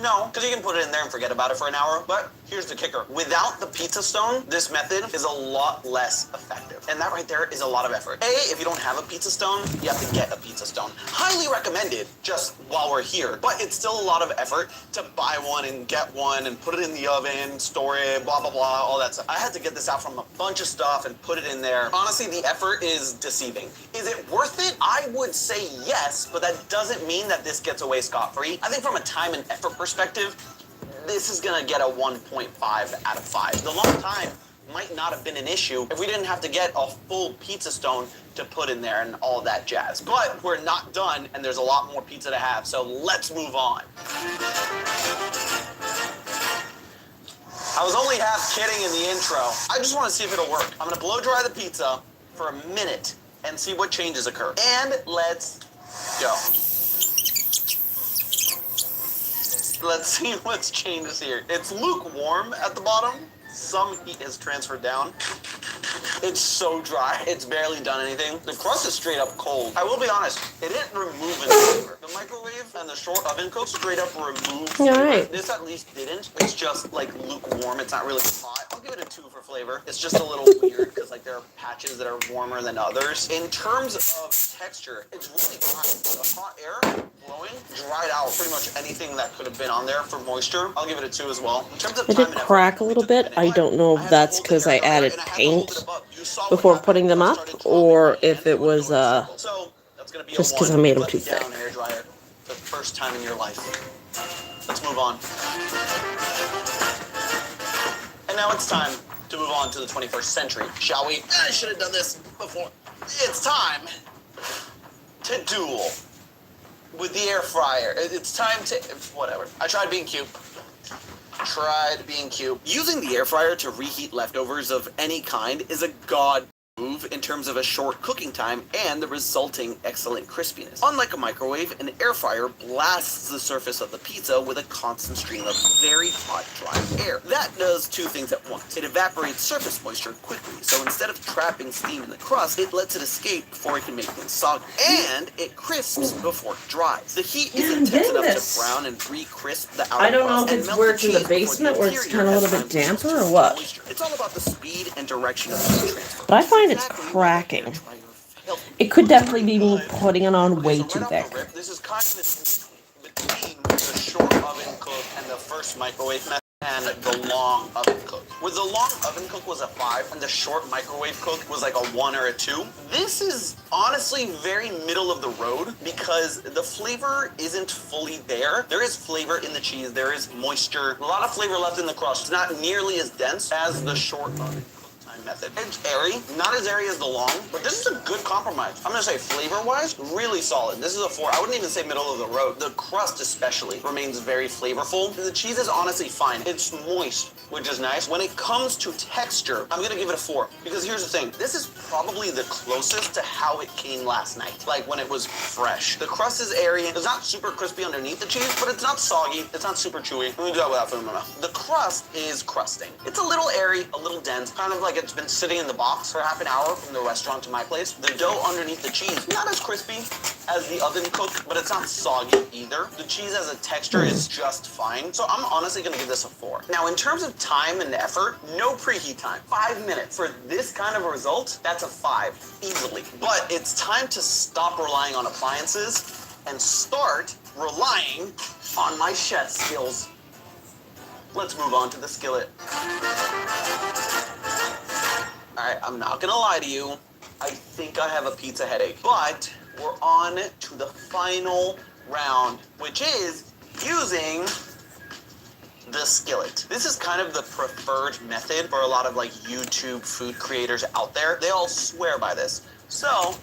D: No, because you can put it in there and forget about it for an hour. But here's the kicker. Without the pizza stone, this method is a lot less effective. And that right there is a lot of effort. A, if you don't have a pizza stone, you have to get a pizza stone. Highly recommended just while we're here. But it's still a lot of effort to buy one and get one and put it in the oven, store it, blah, blah, blah, all that stuff. I had to get this out from a bunch of stuff and put it in there. Honestly, the effort is deceiving. Is it worth it? I would say yes, but that doesn't mean that this gets away scot-free. I think from a time and effort perspective, this is gonna get a 1.5 out of 5. The long time might not have been an issue if we didn't have to get a full pizza stone to put in there and all that jazz. But we're not done, and there's a lot more pizza to have, so let's move on. I was only half kidding in the intro. I just want to see if it'll work. I'm going to blow dry the pizza for a minute and see what changes occur. And let's go. Let's see what's changes here. It's lukewarm at the bottom. Some heat has transferred down. It's so dry. It's barely done anything. The crust is straight up cold. I will be honest, it didn't remove any flavor. The microwave and the short oven cook straight up removed flavor.
A: Right.
D: This at least didn't. It's just like lukewarm. It's not really hot. I'll give it a 2 for flavor. It's just a little weird because like there are patches that are warmer than others. In terms of texture, it's really dry. The hot air blowing dried out pretty much anything that could have been on there for moisture. I'll give it a 2 as well. In terms of
A: It
D: time
A: did
D: and effort,
A: crack a little bit. I don't know if that's because I added paint before putting them up, or if it was just because I made them too thick.
D: Hair dryer for the first time in your life. Let's move on. And now it's time to move on to the 21st century, shall we? I should have done this before. It's time to duel with the air fryer. It's time to whatever. I tried being cute. Using the air fryer to reheat leftovers of any kind is a god move in terms of a short cooking time and the resulting excellent crispiness. Unlike a microwave, an air fryer blasts the surface of the pizza with a constant stream of very hot, dry air. That does 2 things at once. It evaporates surface moisture quickly, so instead of trapping steam in the crust, it lets it escape before it can make things soggy. And it crisps before it dries. The heat is intense enough to brown and re-crisp the outer
A: I don't know
D: crust
A: if
D: and
A: it's
D: melt
A: where
D: the
A: it's in the
D: cheese before
A: basement where it's
D: interior
A: kind of a
D: has
A: little bit
D: time to
A: damper or
D: absorb
A: what.
D: moisture. It's all about the speed and direction of heat transfer.
A: But I find it's cracking. It could definitely be me putting it on way too thick.
D: This is kind of between the short oven cook and the first microwave method and the long oven cook. Where the long oven cook was a 5 and the short microwave cook was like a 1 or a 2. This is honestly very middle of the road because the flavor isn't fully there. There is flavor in the cheese. There is moisture. A lot of flavor left in the crust. It's not nearly as dense as the short oven method. It's airy, not as airy as the long, but this is a good compromise. I'm gonna say flavor-wise, really solid. This is a 4. I wouldn't even say middle of the road. The crust especially remains very flavorful. The cheese is honestly fine. It's moist, which is nice. When it comes to texture, I'm gonna give it a 4 because here's the thing. This is probably the closest to how it came last night, like when it was fresh. The crust is airy. It's not super crispy underneath the cheese, but it's not soggy. It's not super chewy. Let me do that without food in my mouth. The crust is crusting. It's a little airy, a little dense, kind of like it's been sitting in the box for half an hour from the restaurant to my place. The dough underneath the cheese, not as crispy as the oven cooked, but it's not soggy either. The cheese as a texture is just fine. So I'm honestly gonna give this a 4. Now, in terms of time and effort, no preheat time. 5 minutes for this kind of a result, that's a 5, easily. But it's time to stop relying on appliances and start relying on my chef skills. Let's move on to the skillet. Alright, I'm not gonna lie to you. I think I have a pizza headache. But we're on to the final round, which is using the skillet. This is kind of the preferred method for a lot of like YouTube food creators out there. They all swear by this. So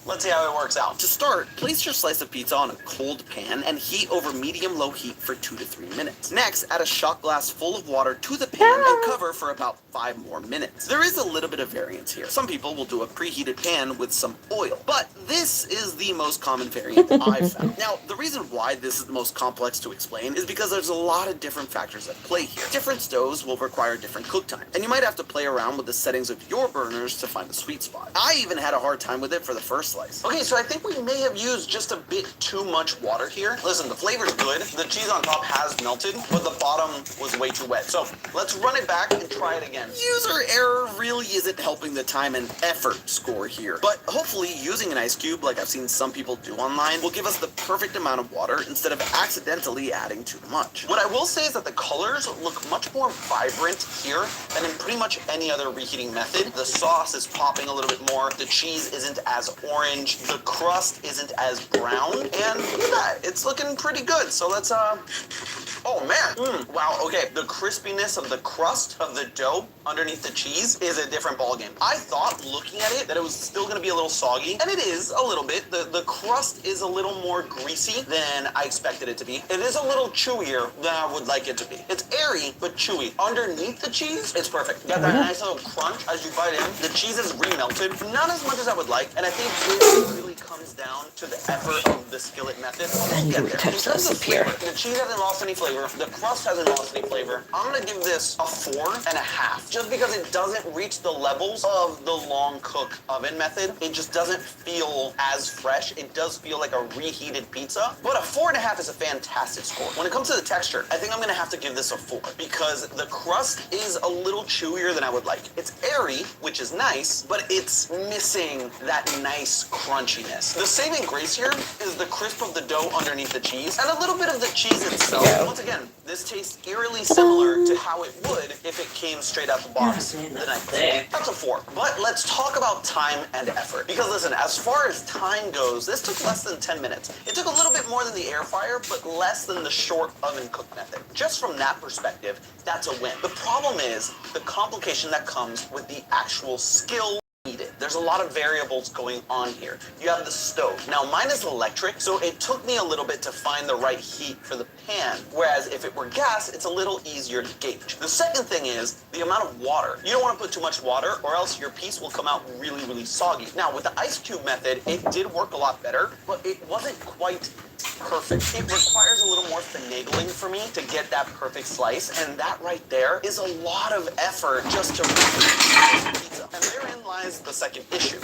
D: let's see how it works out. To start, place your slice of pizza on a cold pan and heat over medium-low heat for 2 to 3 minutes. Next, add a shot glass full of water to the pan and cover for about 5 more minutes. There is a little bit of variance here. Some people will do a preheated pan with some oil, but this is the most common variant I've found. Now, the reason why this is the most complex to explain is because there's a lot of different factors at play here. Different stoves will require different cook time, and you might have to play around with the settings of your burners to find the sweet spot. I even had a hard time with it for the first slice. Okay, so I think we may have used just a bit too much water here. Listen, the flavor's good. The cheese on top has melted, but the bottom was way too wet. So let's run it back and try it again. User error really isn't helping the time and effort score here. But hopefully using an ice cube, like I've seen some people do online, will give us the perfect amount of water instead of accidentally adding too much. What I will say is that the colors look much more vibrant here than in pretty much any other reheating method. The sauce is popping a little bit more. The cheese isn't as orange orange. The crust isn't as brown. And look at that. It's looking pretty good. So let's, oh man. Wow, okay. The crispiness of the crust of the dough underneath the cheese is a different ballgame. I thought, looking at it, that it was still gonna be a little soggy. And it is a little bit. The crust is a little more greasy than I expected it to be. It is a little chewier than I would like it to be. It's airy, but chewy. Underneath the cheese, it's perfect. You got that nice little crunch as you bite in. The cheese is remelted. Not as much as I would like. And I think this really comes down to the effort of the skillet method.
A: I need to retouch this up here.
D: The cheese hasn't lost any flavor. The crust hasn't lost any flavor. I'm gonna give this a 4.5, just because it doesn't reach the levels of the long cook oven method. It just doesn't feel as fresh. It does feel like a reheated pizza, but a 4.5 is a fantastic score. When it comes to the texture, I think I'm gonna have to give this a 4 because the crust is a little chewier than I would like. It's airy, which is nice, but it's missing that nice crunchiness. The saving grace here is the crisp of the dough underneath the cheese and a little bit of the cheese itself.
A: Yeah.
D: Once again, this tastes eerily similar to how it would if it came straight out the box the night before. That's a 4. But let's talk about time and effort. Because listen, as far as time goes, this took less than 10 minutes. It took a little bit more than the air fryer, but less than the short oven cook method. Just from that perspective, that's a win. The problem is the complication that comes with the actual skill needed. There's a lot of variables going on here. You have the stove. Now mine is electric, so it took me a little bit to find the right heat for the pan, whereas if it were gas, it's a little easier to gauge. The second thing is the amount of water. You don't want to put too much water or else your piece will come out really, really soggy. Now with the ice cube method, it did work a lot better, but it wasn't quite perfect. It requires a little more finagling for me to get that perfect slice, and that right there is a lot of effort just to reheat pizza. And therein lies the second issue.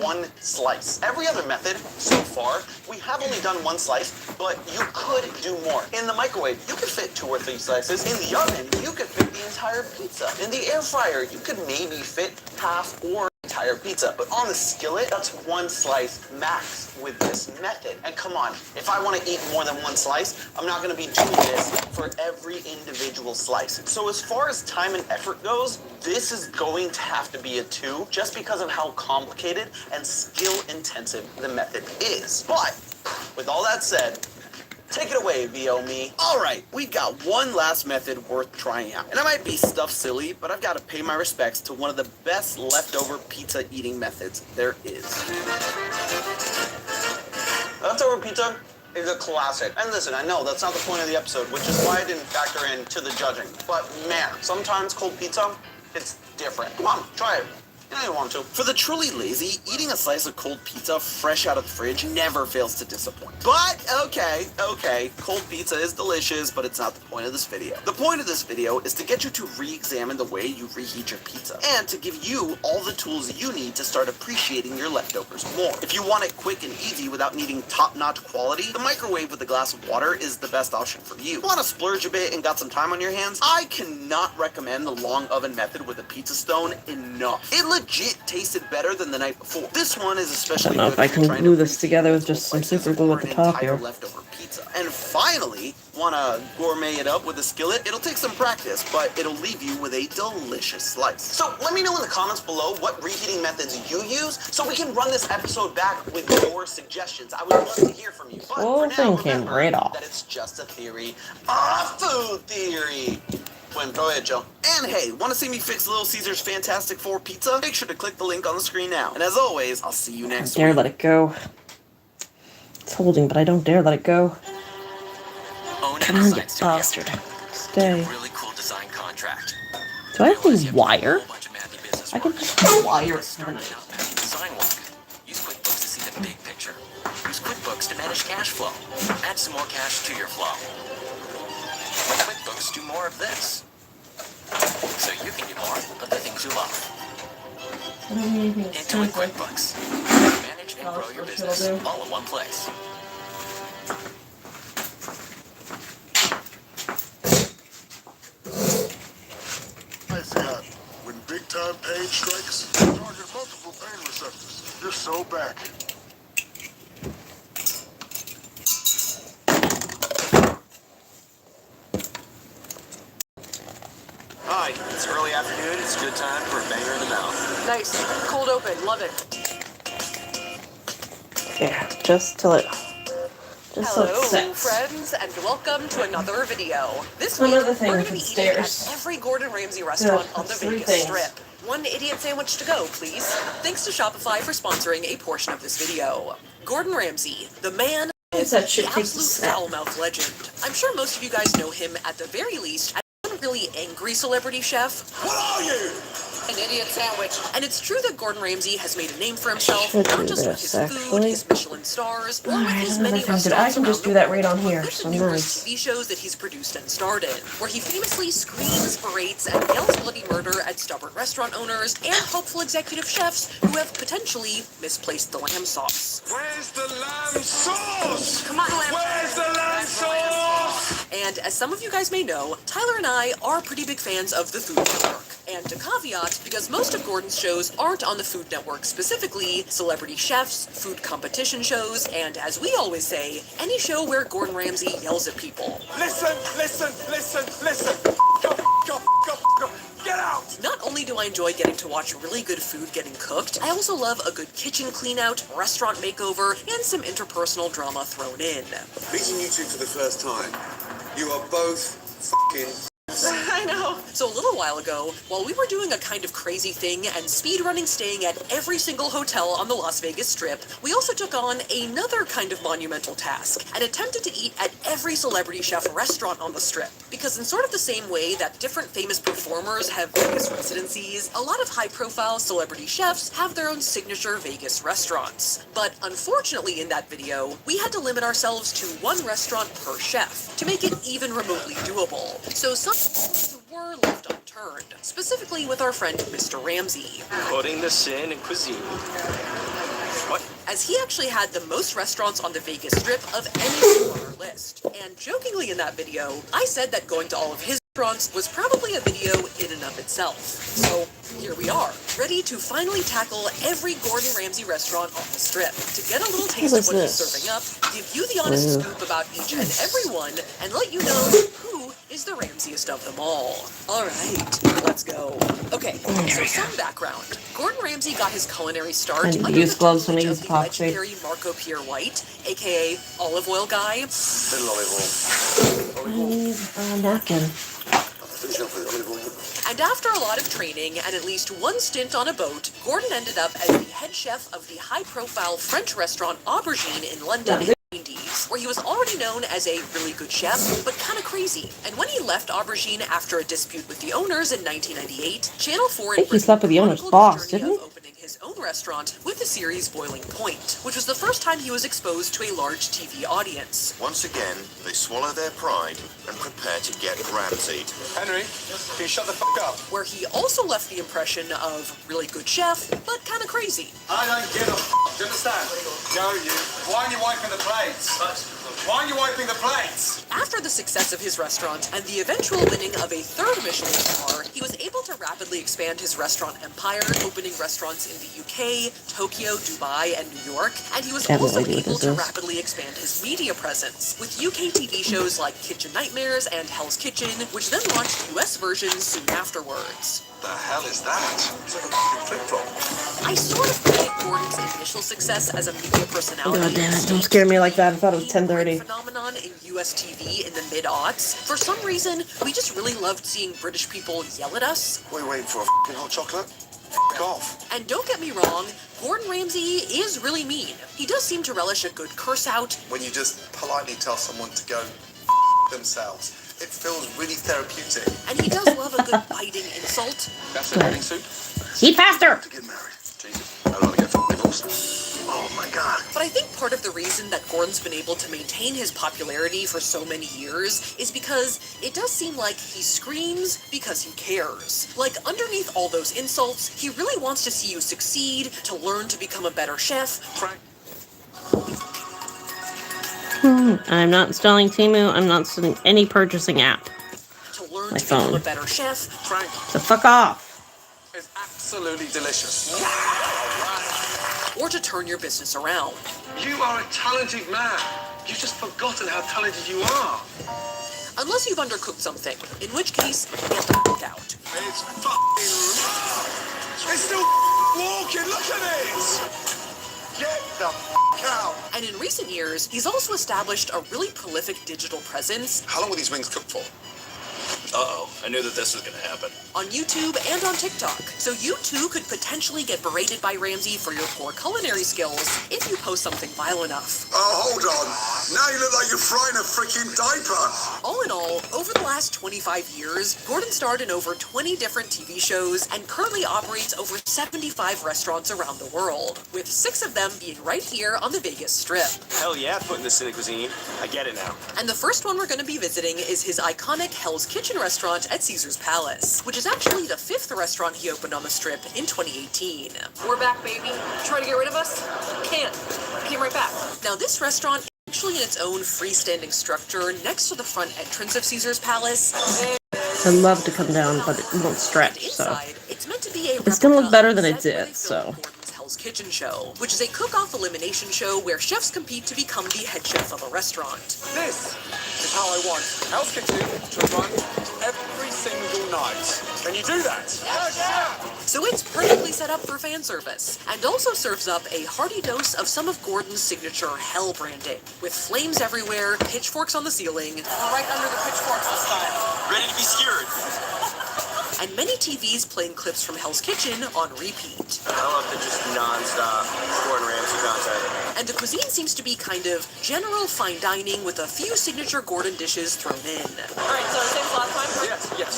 D: One slice. Every other method so far, we have only done one slice, but you could do more. In the microwave, you could fit 2 or 3 slices. In the oven, you could fit the entire pizza. In the air fryer, you could maybe fit half or entire pizza. But on the skillet, that's 1 slice max with this method. And come on, if I want to eat more than 1 slice, I'm not going to be doing this for every individual slice. So as far as time and effort goes, this is going to have to be a 2 just because of how complicated and skill intensive the method is. But with all that said, take it away, VO me. All right, we've got one last method worth trying out. And I might be stuffed silly, but I've got to pay my respects to one of the best leftover pizza eating methods there is. Leftover pizza is a classic. And listen, I know that's not the point of the episode, which is why I didn't factor into the judging. But man, sometimes cold pizza, it's different. Come on, try it. You know you want to. For the truly lazy, eating a slice of cold pizza fresh out of the fridge never fails to disappoint. But, okay, cold pizza is delicious, but it's not the point of this video. The point of this video is to get you to re-examine the way you reheat your pizza, and to give you all the tools you need to start appreciating your leftovers more. If you want it quick and easy without needing top-notch quality, the microwave with a glass of water is the best option for you. Want to splurge a bit and got some time on your hands? I cannot recommend the long oven method with a pizza stone enough. It legit tasted better than the night before. This one is especially
A: I don't know if I can glue this together with just some super glue at the top here.
D: Leftover pizza. And finally, want to gourmet it up with a skillet? It'll take some practice, but it'll leave you with a delicious slice. So let me know in the comments below what reheating methods you use so we can run this episode back with your suggestions. I would love to hear from you. But
A: Whole
D: for now,
A: thing came
D: remember
A: right off.
D: that it's just a theory. A food theory. Buen provecho. And hey, want to see me fix Little Caesar's Fantastic Four pizza? Make sure to click the link on the screen now. And as always, I'll see you next
A: I dare
D: week.
A: let it go. It's holding, but I don't dare let it go. Come on, you bastard. Stay.
C: Really cool design contract.
A: Do I have to wire?
C: Whole bunch of mathy business
A: I can
C: work.
A: just wire.
C: Start it out past the design work. Use QuickBooks to see the big picture. Use QuickBooks to manage cash flow. Add some more cash to your flow. Let QuickBooks do more of this, so you can do more of the things you love. Intuit QuickBooks. Manage and grow your business all in one place.
F: When big-time pain strikes, target multiple pain receptors. You're so back.
D: Hi, it's early afternoon. It's a good time for a banger in the mouth.
G: Nice. Cold open. Love it.
A: Yeah, just till it. Just so it
G: Hello,
A: sets.
G: friends, and welcome to another video. This
A: Another
G: week,
A: thing
G: we're
A: with
G: going
A: the
G: to be eating
A: stairs.
G: at every Gordon Ramsay restaurant on the
A: that's 3
G: Vegas
A: things.
G: Strip. One idiot sandwich to go, please. Thanks to Shopify for sponsoring a portion of this video. Gordon Ramsay, the man,
A: Is that shit
G: the
A: takes a
G: absolute
A: snap.
G: foul-mouthed legend. I'm sure most of you guys know him at the very least as one really angry celebrity chef.
F: What are you?
G: An idiot sandwich. And it's true that Gordon Ramsay has made a name for himself,
A: Should
G: not
A: do
G: just with
A: this,
G: his food,
A: actually.
G: his Michelin stars, or with
A: Alright,
G: his
A: another
G: many
A: thing that
G: restaurants
A: I can just
G: around
A: do that
G: the
A: right on
G: world,
A: here,
G: with the
A: so
G: numerous
A: nice.
G: TV shows that he's produced and starred in, where he famously screams, berates, and yells bloody murder at stubborn restaurant owners and hopeful executive chefs who have potentially misplaced the lamb sauce.
F: Where's the lamb sauce?
G: Come on, lamb.
F: Where's the lamb sauce?
G: And as some of you guys may know, Tyler and I are pretty big fans of the Food Network. And to caveat, because most of Gordon's shows aren't on the Food Network specifically, celebrity chefs, food competition shows, and as we always say, any show where Gordon Ramsay yells at people.
F: Listen, listen, listen, listen. Go, go, go, go. Get out!
G: Not only do I enjoy getting to watch really good food getting cooked, I also love a good kitchen clean-out, restaurant makeover, and some interpersonal drama thrown in.
F: Meeting you two for the first time. You are both fucking...
G: I know. So a little while ago, while we were doing a kind of crazy thing and speedrunning staying at every single hotel on the Las Vegas Strip, we also took on another kind of monumental task and attempted to eat at every celebrity chef restaurant on the Strip. Because in sort of the same way that different famous performers have Vegas residencies, a lot of high-profile celebrity chefs have their own signature Vegas restaurants. But unfortunately in that video, we had to limit ourselves to one restaurant per chef to make it even remotely doable. So some were left unturned, specifically with our friend Mr. Ramsay.
C: Putting the sin in cuisine. What?
G: As he actually had the most restaurants on the Vegas Strip of any on our list. And jokingly in that video, I said that going to all of his restaurants was probably a video in and of itself. So here we are, ready to finally tackle every Gordon Ramsay restaurant on the Strip, to get a little taste of what he's serving up, give you the honest scoop about each and every one, and let you know who is the Ramsiest of them all. Alright, let's go. Okay, so some background. Gordon Ramsay got his culinary start
A: I need to
G: under
A: use
G: the
A: gloves when I
G: tutelage
A: use
G: of the
A: epoxy.
G: legendary Marco Pierre White, aka Olive Oil Guy.
F: Little olive oil.
A: I need a napkin.
F: Finish up with olive oil.
G: And after a lot of training and at least one stint on a boat, Gordon ended up as the head chef of the high-profile French restaurant Aubergine in London in the 90s, where he was already known as a really good chef, but kind of crazy. And when he left Aubergine after a dispute with the owners in 1998, Channel 4
A: I think he slept with the owner's boss, didn't he?
G: opening his own restaurant with the series Boiling Point, which was the first time he was exposed to a large TV audience.
F: Once again, they swallow their pride and prepare to get Ramsay'd. Henry, can you shut the fuck up?
G: Where he also left the impression of really good chef, but kind of crazy.
F: I don't give a f***. Do you understand? Go, you. Why aren't you wiping the plates? Why aren't you wiping the plates?
G: After the success of his restaurant and the eventual winning of a third Michelin star, he was able to rapidly expand his restaurant empire, opening restaurants in the UK, Tokyo, Dubai, and New York, and he was also able to rapidly expand his media presence, with UK TV shows like Kitchen Nightmares and Hell's Kitchen, which then launched US versions soon afterwards.
F: The hell is that? It's like a f***ing flip-flop.
G: I sort of credit Gordon's initial success as a media personality.
A: God damn it, don't scare me like that. I thought it was 10:30.
G: Phenomenon in US TV in the mid-aughts. For some reason, we just really loved seeing British people yell at us.
F: What are you waiting for, a f***ing hot chocolate? F*** off.
G: And don't get me wrong, Gordon Ramsay is really mean. He does seem to relish a good curse out.
F: When you just politely tell someone to go themselves, it feels really therapeutic.
G: And he does love a good biting insult.
F: That's a wedding suit?
A: Eat faster!
F: To get married. Jesus. I don't want to get f***ing divorced. Oh my god.
G: But I think part of the reason that Gordon's been able to maintain his popularity for so many years is because it does seem like he screams because he cares. Like, underneath all those insults, he really wants to see you succeed, to learn to become a better chef.
F: Frank.
A: I'm not installing Temu. I'm not installing any purchasing app.
G: To learn
A: My
G: to become
A: phone.
G: a better chef.
F: Frank
A: So fuck off.
F: is absolutely delicious.
G: Or to turn your business around.
F: You are a talented man. You've just forgotten how talented you are.
G: Unless you've undercooked something, in which case, get the f*** out.
F: It's fucking raw. It's still walking. Look at it. Get the cow.
G: And in recent years, he's also established a really prolific digital presence.
F: How long will these wings cook for?
C: Uh-oh, I knew that this was gonna happen.
G: On YouTube and on TikTok. So you too could potentially get berated by Ramsay for your poor culinary skills if you post something vile enough.
F: Oh, hold on. Now you look like you're frying a freaking diaper.
G: All in all, over the last 25 years, Gordon starred in over 20 different TV shows and currently operates over 75 restaurants around the world, with 6 of them being right here on the Vegas Strip.
C: Hell yeah, putting this in the cuisine. I get it now.
G: And the first one we're going to be visiting is his iconic Hell's Kitchen restaurant at Caesar's Palace, which is actually the 5th restaurant he opened on the Strip in 2018.
H: We're back, baby. Trying to get rid of us? Can't. Came right back.
G: Now, this restaurant is actually in its own freestanding structure next to the front entrance of Caesar's Palace.
A: I'd love to come down, but it won't stretch, so.
G: Inside, it's meant to be a
A: It's gonna look better than
G: replica
A: it
G: of the
A: did,
G: set where they
A: so.
G: filmed Gordon's Hell's Kitchen show, which is a cook-off elimination show where chefs compete to become the head chef of a restaurant.
F: This is how I want Hell's Kitchen to run every single night. Can you do that?
G: So it's perfectly set up for fan service, and also serves up a hearty dose of some of Gordon's signature hell branding, with flames everywhere, pitchforks on the ceiling,
H: Right under the pitchforks this time.
C: Ready to be skewered.
G: and many TVs playing clips from Hell's Kitchen on repeat.
C: I love the just non-stop Gordon Ramsay content.
G: And the cuisine seems to be kind of general fine dining with a few signature Gordon dishes thrown in.
H: All right, so same as last time?
C: Yes.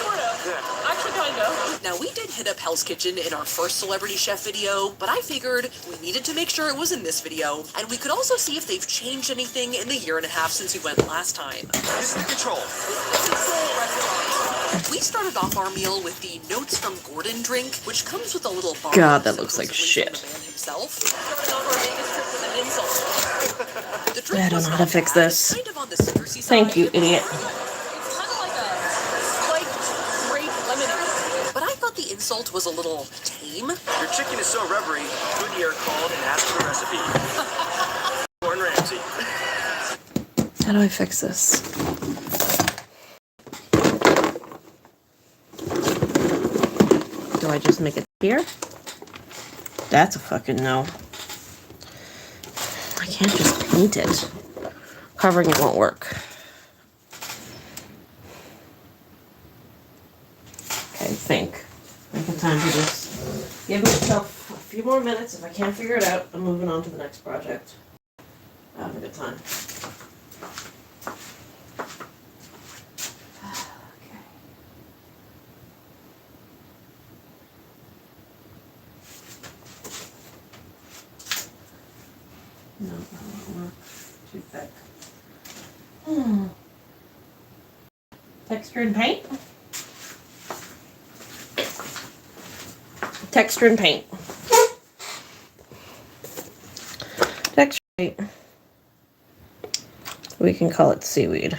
H: Sort of.
C: Yeah.
H: Actually, kind of.
G: Now, we did hit up Hell's Kitchen in our first Celebrity Chef video, but I figured we needed to make sure it was in this video, and we could also see if they've changed anything in the year and a half since we went last time.
C: This is the control.
G: We started off our meal with the Notes from Gordon drink, which comes with a little bar.
A: God, that looks like
G: supposedly from
A: shit.
G: the man himself.
H: Starting off our Vegas trip with an insult.
G: The drink
A: I don't
G: was
A: know how to
G: not
A: fix
G: bad.
A: this.
G: It's kind of on the citrusy side.
A: Thank you, idiot.
H: It's kind of like a spiked grape lemonade.
G: But I thought the insult was a little tame.
C: Your chicken is so rubbery, Goodyear called and asked for the recipe. Gordon Ramsay.
A: How do I fix this? Do I just make it here? That's a fucking no. I can't just paint it. Covering it won't work. Okay, think. Make the time to just give myself a few more minutes. If I can't figure it out, I'm moving on to the next project. I'll have a good time. No, that won't work. Too thick. Texture and paint? Texture and paint. Texture and paint. We can call it seaweed.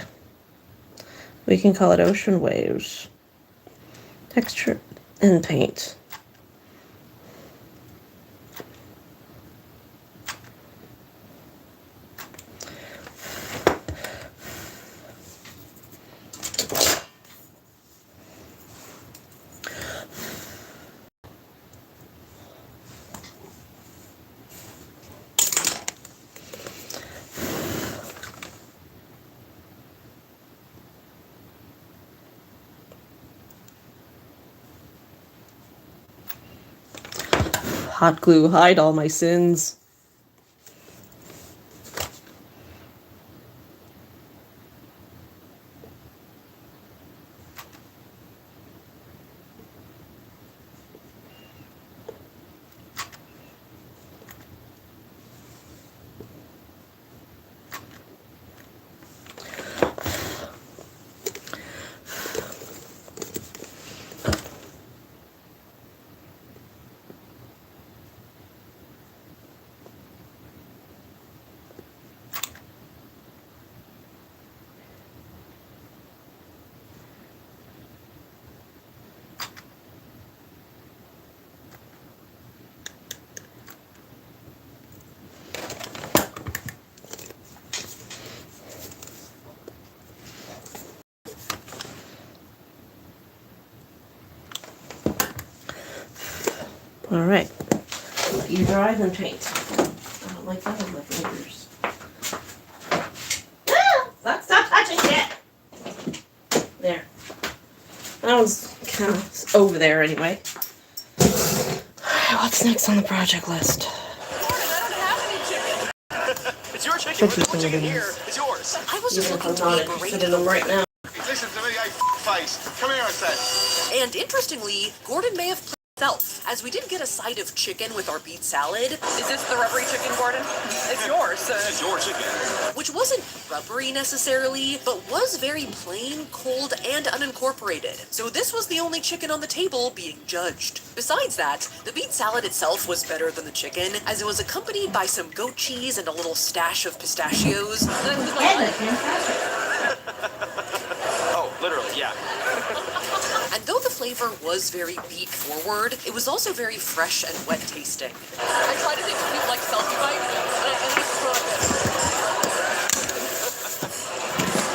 A: We can call it ocean waves. Texture and paint. Hot glue, hide all my sins. All right. You dry, then paint. don't like that with my fingers. Ah! Stop touching shit! There. That one's kind of over there anyway. What's next on the project list?
F: It's your chicken. What chicken here is yours.
G: I was just looking
A: I'm
G: to
A: not
G: be a
A: interested
G: great
A: in them right now.
F: Listen to me, face. Come here, I said.
G: And interestingly, Gordon may have played himself, as we did get a side of chicken with our beet salad.
H: Is this the rubbery chicken, Gordon? It's yours.
F: This is your chicken.
G: Which wasn't rubbery necessarily, but was very plain, cold, and unincorporated. So this was the only chicken on the table being judged. Besides that, the beet salad itself was better than the chicken, as it was accompanied by some goat cheese and a little stash of pistachios.
F: Oh, literally, yeah.
G: And though the flavor was very beet forward, it was also very fresh and wet tasting.
H: I tried to take a few like selfie bites, and it's really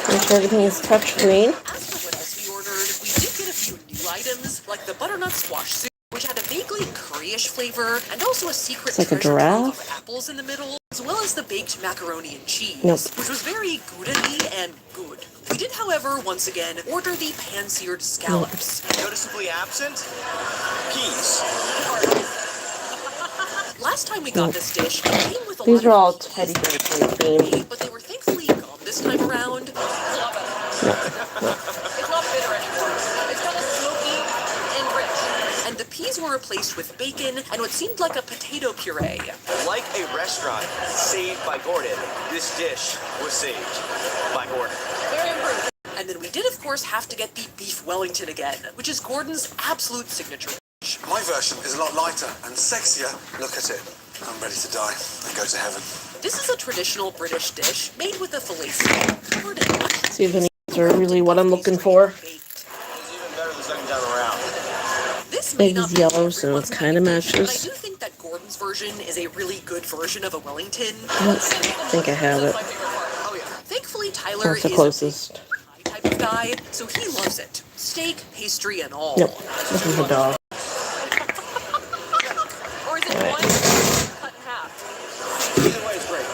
H: good.
A: Make sure everything is touchscreen.
G: As for what else we ordered, we did get a few new items, like the butternut squash soup, which had a vaguely curryish flavor, and also a secret
A: It's like a
G: treasure trove
A: giraffe.
G: of apples in the middle, as well as the baked macaroni and cheese,
A: Nope.
G: which was very gouda-y and good. We did, however, once again, order the pan-seared scallops.
F: Noticeably absent? Peas.
G: Last time we got this dish, it came with a
A: These
G: lot
A: are all
G: of peas
A: Teddy
G: and
A: Bear themed.
G: but they were thankfully gone this time around.
H: Love it. It's not bitter anymore. It's kind of smoky and rich.
G: And the peas were replaced with bacon and what seemed like a potato puree.
F: Like a restaurant saved by Gordon, this dish was saved by Gordon.
H: Very improved.
G: And then we did, of course, have to get the beef Wellington again, which is Gordon's absolute signature dish.
F: My version is a lot lighter and sexier. Look at it. I'm ready to die and go to heaven.
G: This is a traditional British dish made with a filet steak covered in onions.
A: See if any are really what I'm looking for.
F: It's even better the second time around.
G: This may not
A: Eggs
G: be
A: yellow, so
G: everyone's
A: it kind of
G: dish, but I
A: matches.
G: do think that Gordon's version is a really good version of a Wellington.
A: I don't think I have it.
H: My favorite part.
F: Oh, yeah.
G: Thankfully, Tyler
A: That's the
G: is
A: closest.
G: a pie type of guy, so he loves it. Steak, pastry, and all.
A: Nope. This is a dog.
H: Or is it one cut in half?
F: Either way is great.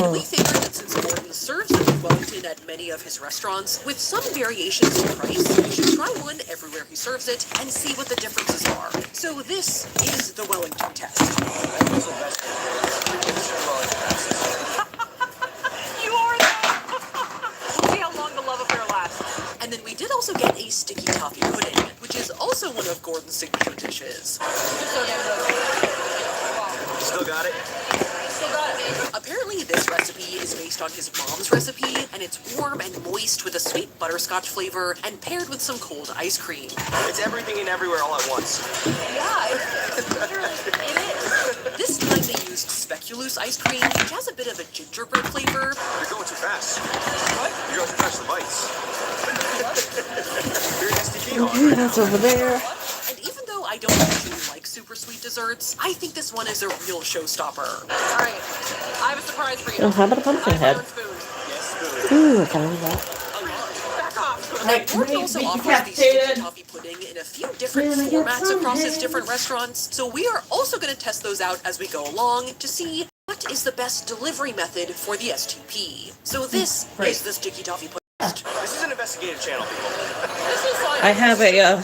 G: And we figured that since Gordon serves the beef Wellington at many of his restaurants, with some variations in price, we should try one everywhere he serves it and see what the differences are. So this is the Wellington test.
H: You are that. We'll see how long the love affair lasts.
G: And then we did also get a sticky toffee pudding, which is also one of Gordon's signature dishes.
H: So damn good.
F: Still got it?
H: Still got it.
G: Apparently this recipe is based on his mom's recipe, and it's warm and moist with a sweet butterscotch flavor and paired with some cold ice cream.
F: It's everything and everywhere all at once.
H: Yeah, it's literally, it is.
G: This time they used speculoos ice cream, which has a bit of a gingerbread flavor.
F: You're going too fast.
H: What?
F: You're going too fast for bites. You're an STD hog
A: Okay,
F: right now.
A: that's over there.
G: And even though I don't usually like super sweet desserts, I think this one is a real showstopper.
H: All right. I have a surprise for you.
A: Oh, how about a pumpkin head?
H: Iron spoon.
F: Yes,
A: Ooh, I kind of like that.
H: Back off.
G: And Gordon also offers the sticky toffee pudding in a few different
A: Can I get
G: formats
A: some
G: across his
A: heads?
G: different restaurants, so we are also going to test those out as we go along to see what is the best delivery method for the STP. So this
A: Great.
G: is the sticky toffee pudding.
F: This is an investigative channel, people.
H: This is like.
A: I have a,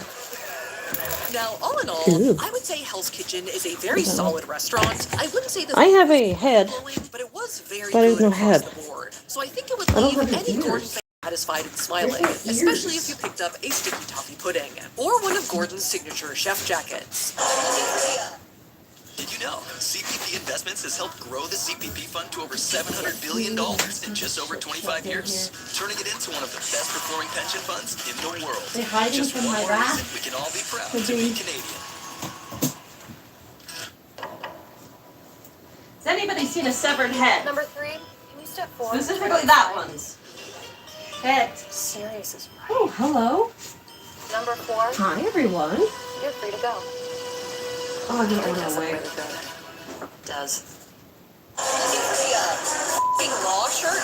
G: Now, all in all,
A: Ooh.
G: I would say Hell's Kitchen is a very solid restaurant. I wouldn't say this
A: I have a head.
G: but it was very
A: But there's
G: good
A: no
G: across
A: head.
G: the board. So I think it would
A: I don't
G: leave
A: have
G: any
A: ears.
G: Gordon fan satisfied and smiling,
A: There's no
G: especially
A: ears.
G: if you picked up a sticky toffee pudding or one of Gordon's signature chef jackets.
C: Did you know CPP Investments has helped grow the CPP fund to over $700 billion in just over 25 years, turning it into one of the best performing pension funds in the world.
A: They're hiding
C: Just
A: from
C: one
A: my
C: more
A: wrath.
C: reason we can all be proud
A: Could
C: to be
A: be.
C: Canadian.
A: Has anybody seen a severed head?
E: Number 3, can you step forward?
A: Specifically that one's head.
E: Serious is right.
A: Oh, hello.
E: Number 4,
A: Hi, everyone.
E: you're free to go.
A: Oh, I didn't
E: It
A: order
E: doesn't
A: away.
E: really good. Does.
H: Fucking law shirt.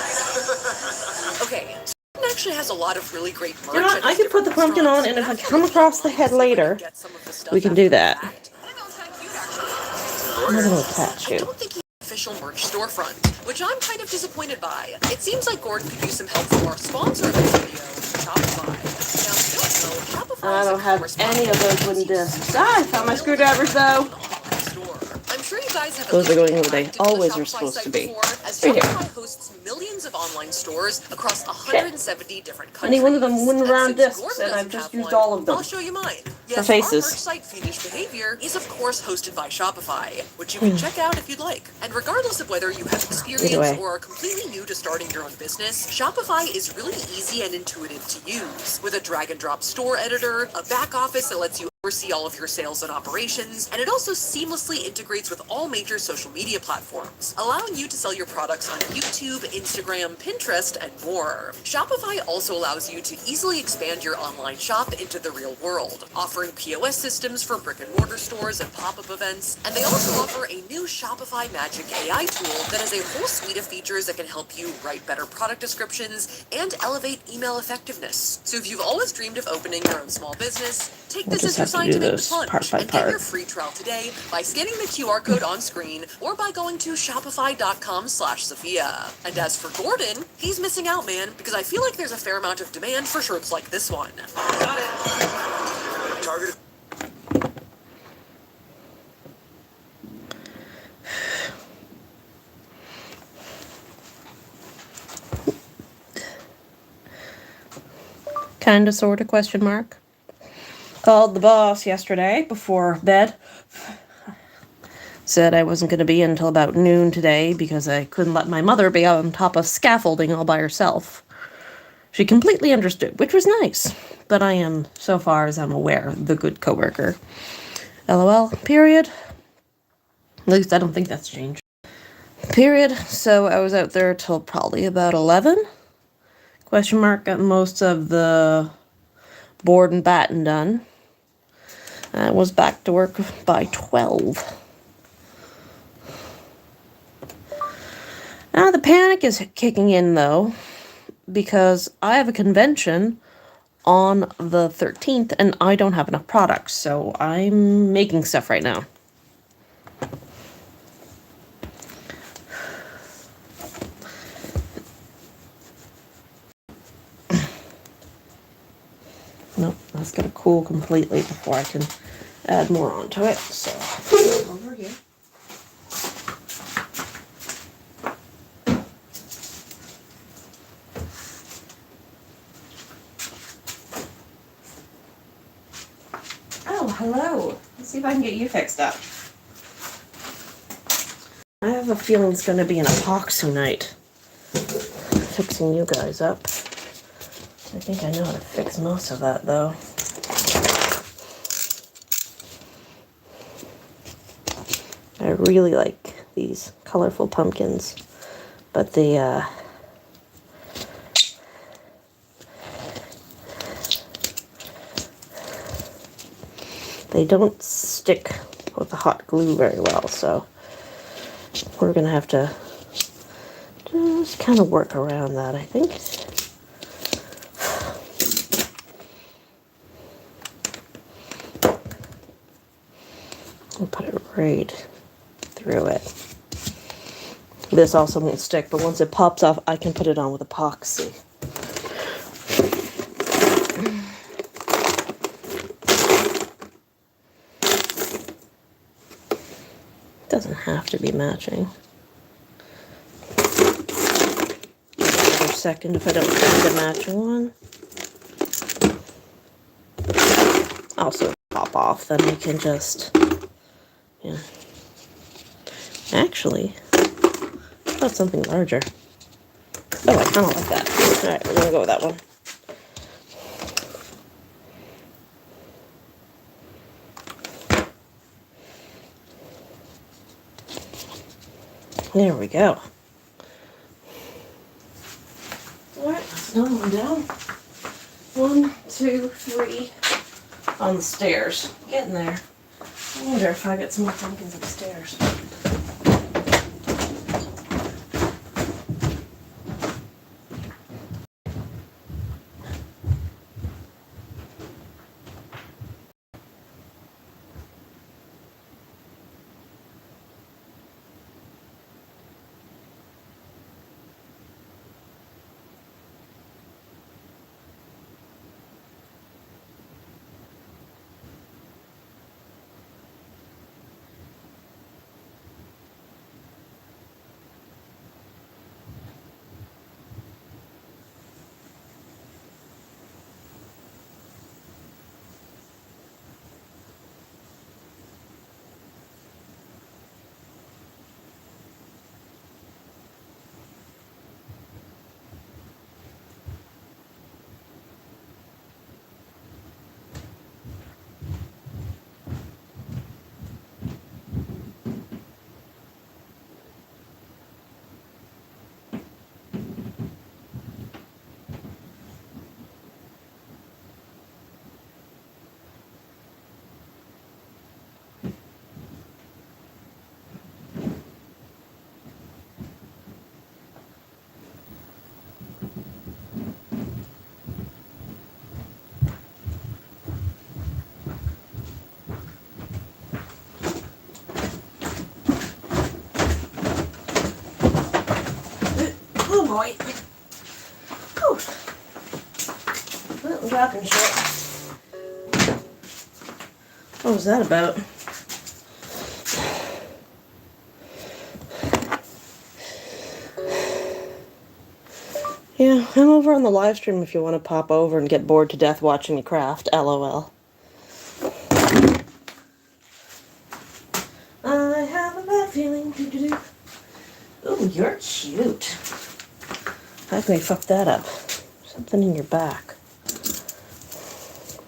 G: Okay, so Gordon actually has a lot of really great merch.
A: You know what,
G: at
A: I
G: his
A: could put the
G: different
A: pumpkin on,
G: restaurants,
A: and if I
G: after
A: come
G: we
A: across the
G: go
A: head
G: along, see if we
A: later,
G: get some of the stuff
A: we can
G: after
A: do
G: the
A: that.
G: fact.
H: I think that was kind of cute, actually.
A: I'm not gonna attach
G: I
A: you.
G: don't think he official merch storefront, which I'm kind of disappointed by. It seems like Gordon could use some help from our sponsor of this video, Shopify. Now, if you don't know, Shopify
A: I
G: is a
A: don't have
G: commerce
A: any of
G: platform
A: those wooden
G: that lets you
A: discs. Ah, I found my screwdrivers though.
G: online store. I'm sure you guys have
A: Those are going where they
G: interacted with the
A: always are
G: Shopify
A: supposed
G: site
A: to be.
G: before, as
A: Right here.
G: Shopify hosts millions of online stores across 170 different countries.
A: Any one of them wooden
G: And
A: round
G: since
A: discs,
G: Gordon
A: and I've
G: doesn't
A: just
G: have
A: used
G: one,
A: all of them.
G: I'll show you mine.
A: For
G: Yes,
A: faces.
G: our merch site Fiendish Behavior is of course hosted by Shopify, which you can check out if you'd like. And regardless of whether you have experience or are completely new to starting your own business, Shopify is really easy and intuitive to use, with a drag and drop store editor, a back office that lets you oversee all of your sales and operations, and it also seamlessly integrates with all major social media platforms, allowing you to sell your products on YouTube, Instagram, Pinterest, and more. Shopify also allows you to easily expand your online shop into the real world, offering POS systems for brick and mortar stores and pop-up events, and they also offer a new Shopify Magic AI tool that has a whole suite of features that can help you write better product descriptions and elevate email effectiveness. So if you've always dreamed of opening your own small business, take this as your sign to make the plunge and get your free trial today by scanning the QR code on screen or by going to shopify.com/Sophia. And as for Gordon, he's missing out, man, because I feel like there's a fair amount of demand for shirts like this one.
F: Got it. Target.
A: Kinda, sorta, question mark. Called the boss yesterday before bed. Said I wasn't going to be in until about noon today because I couldn't let my mother be on top of scaffolding all by herself. She completely understood, which was nice. But I am, so far as I'm aware, the good coworker. LOL, period. At least I don't think that's changed. Period. So I was out there till probably about 11. Question mark, got most of the board and batten done. I was back to work by 12. Now the panic is kicking in though, because I have a convention on the 13th and I don't have enough products, so I'm making stuff right now. Nope, that's gonna cool completely before I can add more onto it, so over here. Oh, hello. Let's see if I can get you fixed up. I have a feeling it's gonna be an epoxy night. Fixing you guys up. I think I know how to fix most of that though. I really like these colorful pumpkins, but the they don't stick with the hot glue very well, so we're gonna have to just kind of work around that, I think. I'll put it right through it. This also won't stick, but once it pops off, I can put it on with epoxy. Doesn't have to be matching. Another second if I don't find a matching one. Also pop off, then we can just, yeah. Actually, how about something larger? Oh, I kind of like that. Alright, we're gonna go with that one. There we go. Alright, that's another one down. 1, 2, 3 on the stairs. Getting there. I wonder if I get some more pumpkins upstairs. boy. Whew. Well, I'm talking shit. What was that about? Yeah, I'm over on the live stream if you want to pop over and get bored to death watching me craft. LOL. I have a bad feeling. Ooh, you're cute. How can we fuck that up? Something in your back.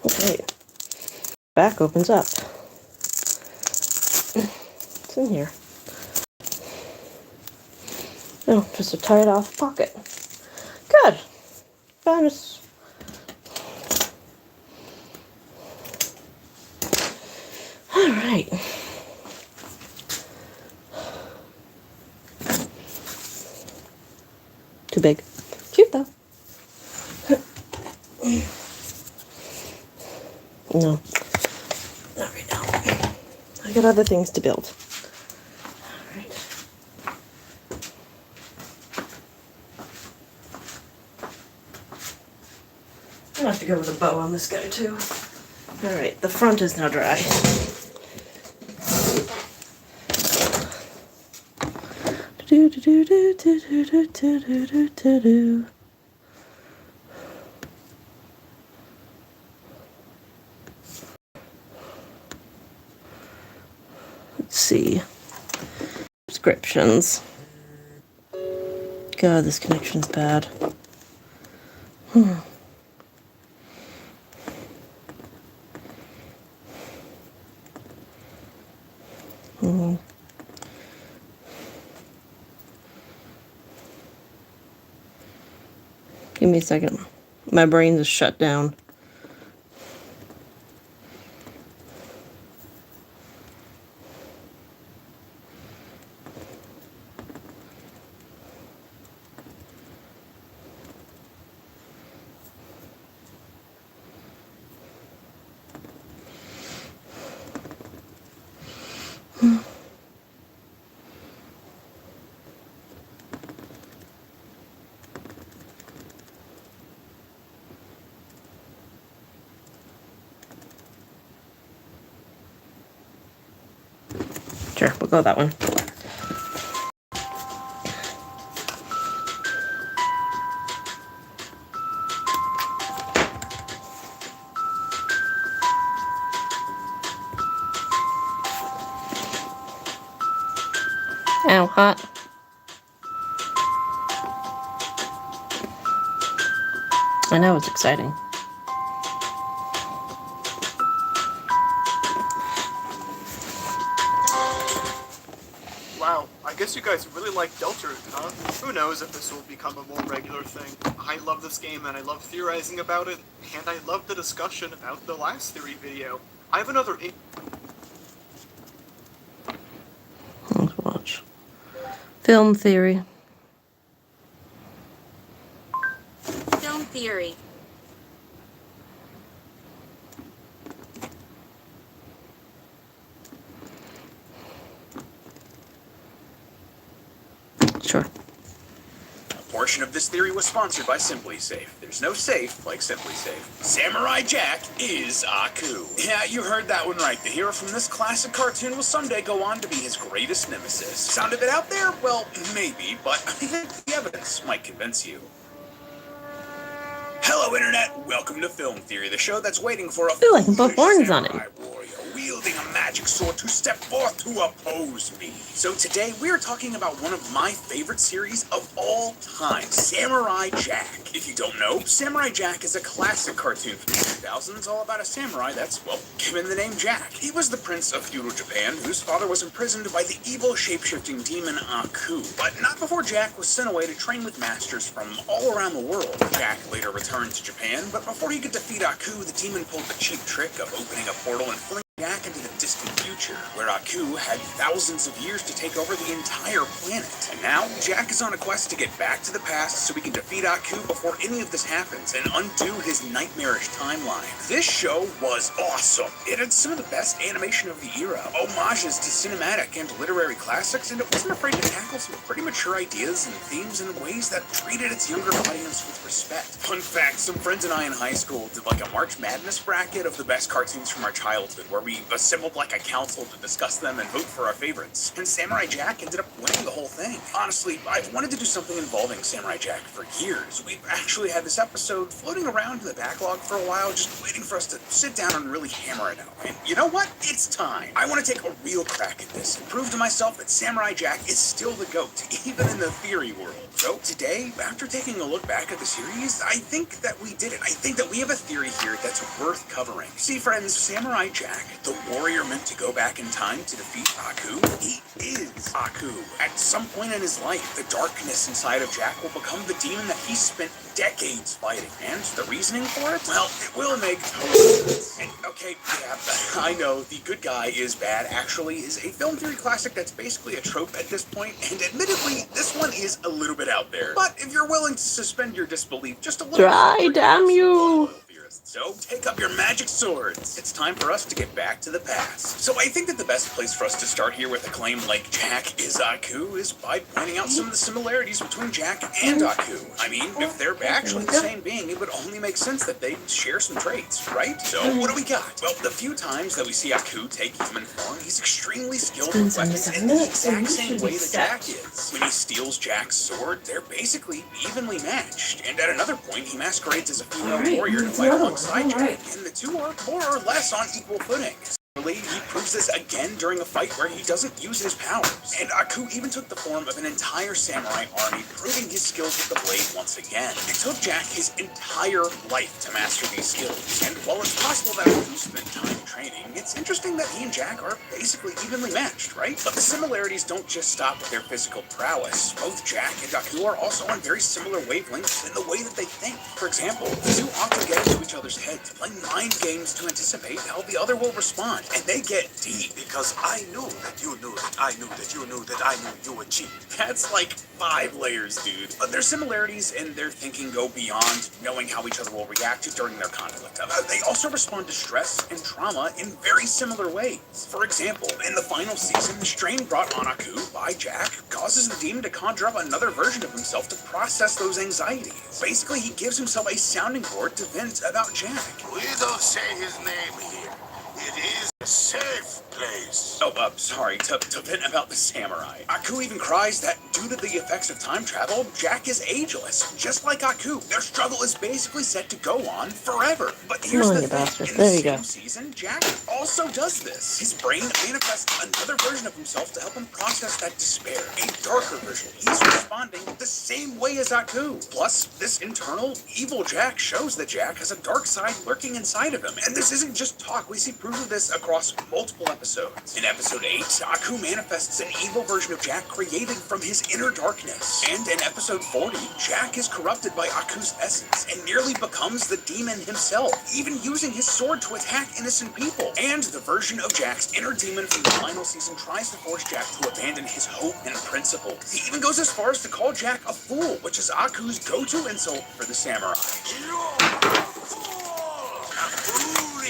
A: Okay. Back opens up. What's in here? Oh, just a tied off pocket. Good. Found us. All right. Too big. Cute though. No. Not right now. I got other things to build. Alright. I'm gonna have to go with a bow on this guy too. Alright, the front is now dry. Let's see. Subscriptions. God, this connection's bad. Give me a second. My brain is shut down. Sure, we'll go with that one. Ow, hot. I know, it's exciting.
I: Wow, I guess you guys really like Deltarune, huh? Who knows if this will become a more regular thing. I love this game and I love theorizing about it, and I love the discussion about the last theory video. I have another
A: Let's watch. Film theory.
E: Film theory.
A: Sure.
J: A portion of this theory was sponsored by Simply Safe. There's no safe like Simply Safe. Samurai Jack is Aku. Yeah, you heard that one right. The hero from this classic cartoon will someday go on to be his greatest nemesis. Sound a bit out there? Well, maybe, but I think the evidence might convince you. Hello, Internet. Welcome to Film Theory, the show that's waiting for a
A: Ooh, I can put horns on it.
J: samurai warrior wielding a magic sword to step forth to oppose me. So today we're talking about one of my favorite series of all time, Samurai Jack. If you don't know, Samurai Jack is a classic cartoon from the 2000s all about a samurai that's, well, given the name Jack. He was the prince of feudal Japan whose father was imprisoned by the evil shape-shifting demon Aku. But not before Jack was sent away to train with masters from all around the world. Jack later returned to Japan, but before he could defeat Aku, the demon pulled the cheap trick of opening a portal and flinging Jack into the distant future, where Aku had thousands of years to take over the entire planet. And now, Jack is on a quest to get back to the past so he can defeat Aku before any of this happens and undo his nightmarish timeline. This show was awesome. It had some of the best animation of the era, homages to cinematic and literary classics, and it wasn't afraid to tackle some pretty mature mature ideas and themes in ways that treated its younger audience with respect. Fun fact, some friends and I in high school did like a March Madness bracket of the best cartoons from our childhood, where we assembled like a council to discuss them and vote for our favorites. And Samurai Jack ended up winning the whole thing. Honestly, I've wanted to do something involving Samurai Jack for years. We've actually had this episode floating around in the backlog for a while, just waiting for us to sit down and really hammer it out. And you know what? It's time. I want to take a real crack at this and prove to myself that Samurai Jack is still the GOAT, even in the theory world. So today, after taking a look back at the series, I think that we did it. I think that we have a theory here that's worth covering. See, friends, Samurai Jack, the warrior meant to go back in time to defeat Aku, he is Aku. At some point in his life, the darkness inside of Jack will become the demon that he spent decades fighting. And the reasoning for it? Well, it will make total sense. And okay, yeah, I know the good guy is bad actually is a film theory classic that's basically a trope at this point, and admittedly, this one is a little bit out there. But if you're willing to suspend your disbelief just a little bit,
A: Damn you!
J: So take up your magic swords. It's time for us to get back to the past. So I think that the best place for us to start here with a claim like Jack is Aku is by pointing out some of the similarities between Jack and Aku. I mean, if they're actually the same being, it would only make sense that they share some traits, right? So what do we got? Well, the few times that we see Aku take human form, he's extremely skilled with weapons in the exact same way that Jack is. When he steals Jack's sword, they're basically evenly matched. And at another point, he masquerades as a female warrior to fight alongside Jack, and the two are more or less on equal footing. He proves this again during a fight where he doesn't use his powers. And Aku even took the form of an entire samurai army, proving his skills with the blade once again. It took Jack his entire life to master these skills. And while it's possible that Aku spent time training, it's interesting that he and Jack are basically evenly matched, right? But the similarities don't just stop with their physical prowess. Both Jack and Aku are also on very similar wavelengths in the way that they think. For example, the two often get into each other's heads, playing mind games to anticipate how the other will respond. And they get deep.
F: Because I knew that you knew that I knew that you knew that I knew you would cheat.
J: That's like 5 layers, dude. But their similarities in their thinking go beyond knowing how each other will react during their conflict. They also respond to stress and trauma in very similar ways. For example, in the final season, the strain brought on Aku by Jack causes the demon to conjure up another version of himself to process those anxieties. Basically, he gives himself a sounding board to vent about Jack.
F: We don't say his name here. It is a safe place.
J: Oh, sorry, to vent about the samurai. Aku even cries that due to the effects of time travel, Jack is ageless. Just like Aku, their struggle is basically set to go on forever. But here's the thing, in the same season, Jack also does this. His brain manifests another version of himself to help him process that despair. A darker version. He's responding the same way as Aku. Plus, this internal, evil Jack shows that Jack has a dark side lurking inside of him. And this isn't just talk, we see proof of this across multiple episodes. In episode 8, Aku manifests an evil version of Jack created from his inner darkness. And in episode 40, Jack is corrupted by Aku's essence and nearly becomes the demon himself, even using his sword to attack innocent people. And the version of Jack's inner demon from the final season tries to force Jack to abandon his hope and principles. He even goes as far as to call Jack a fool, which is Aku's go-to insult for the samurai.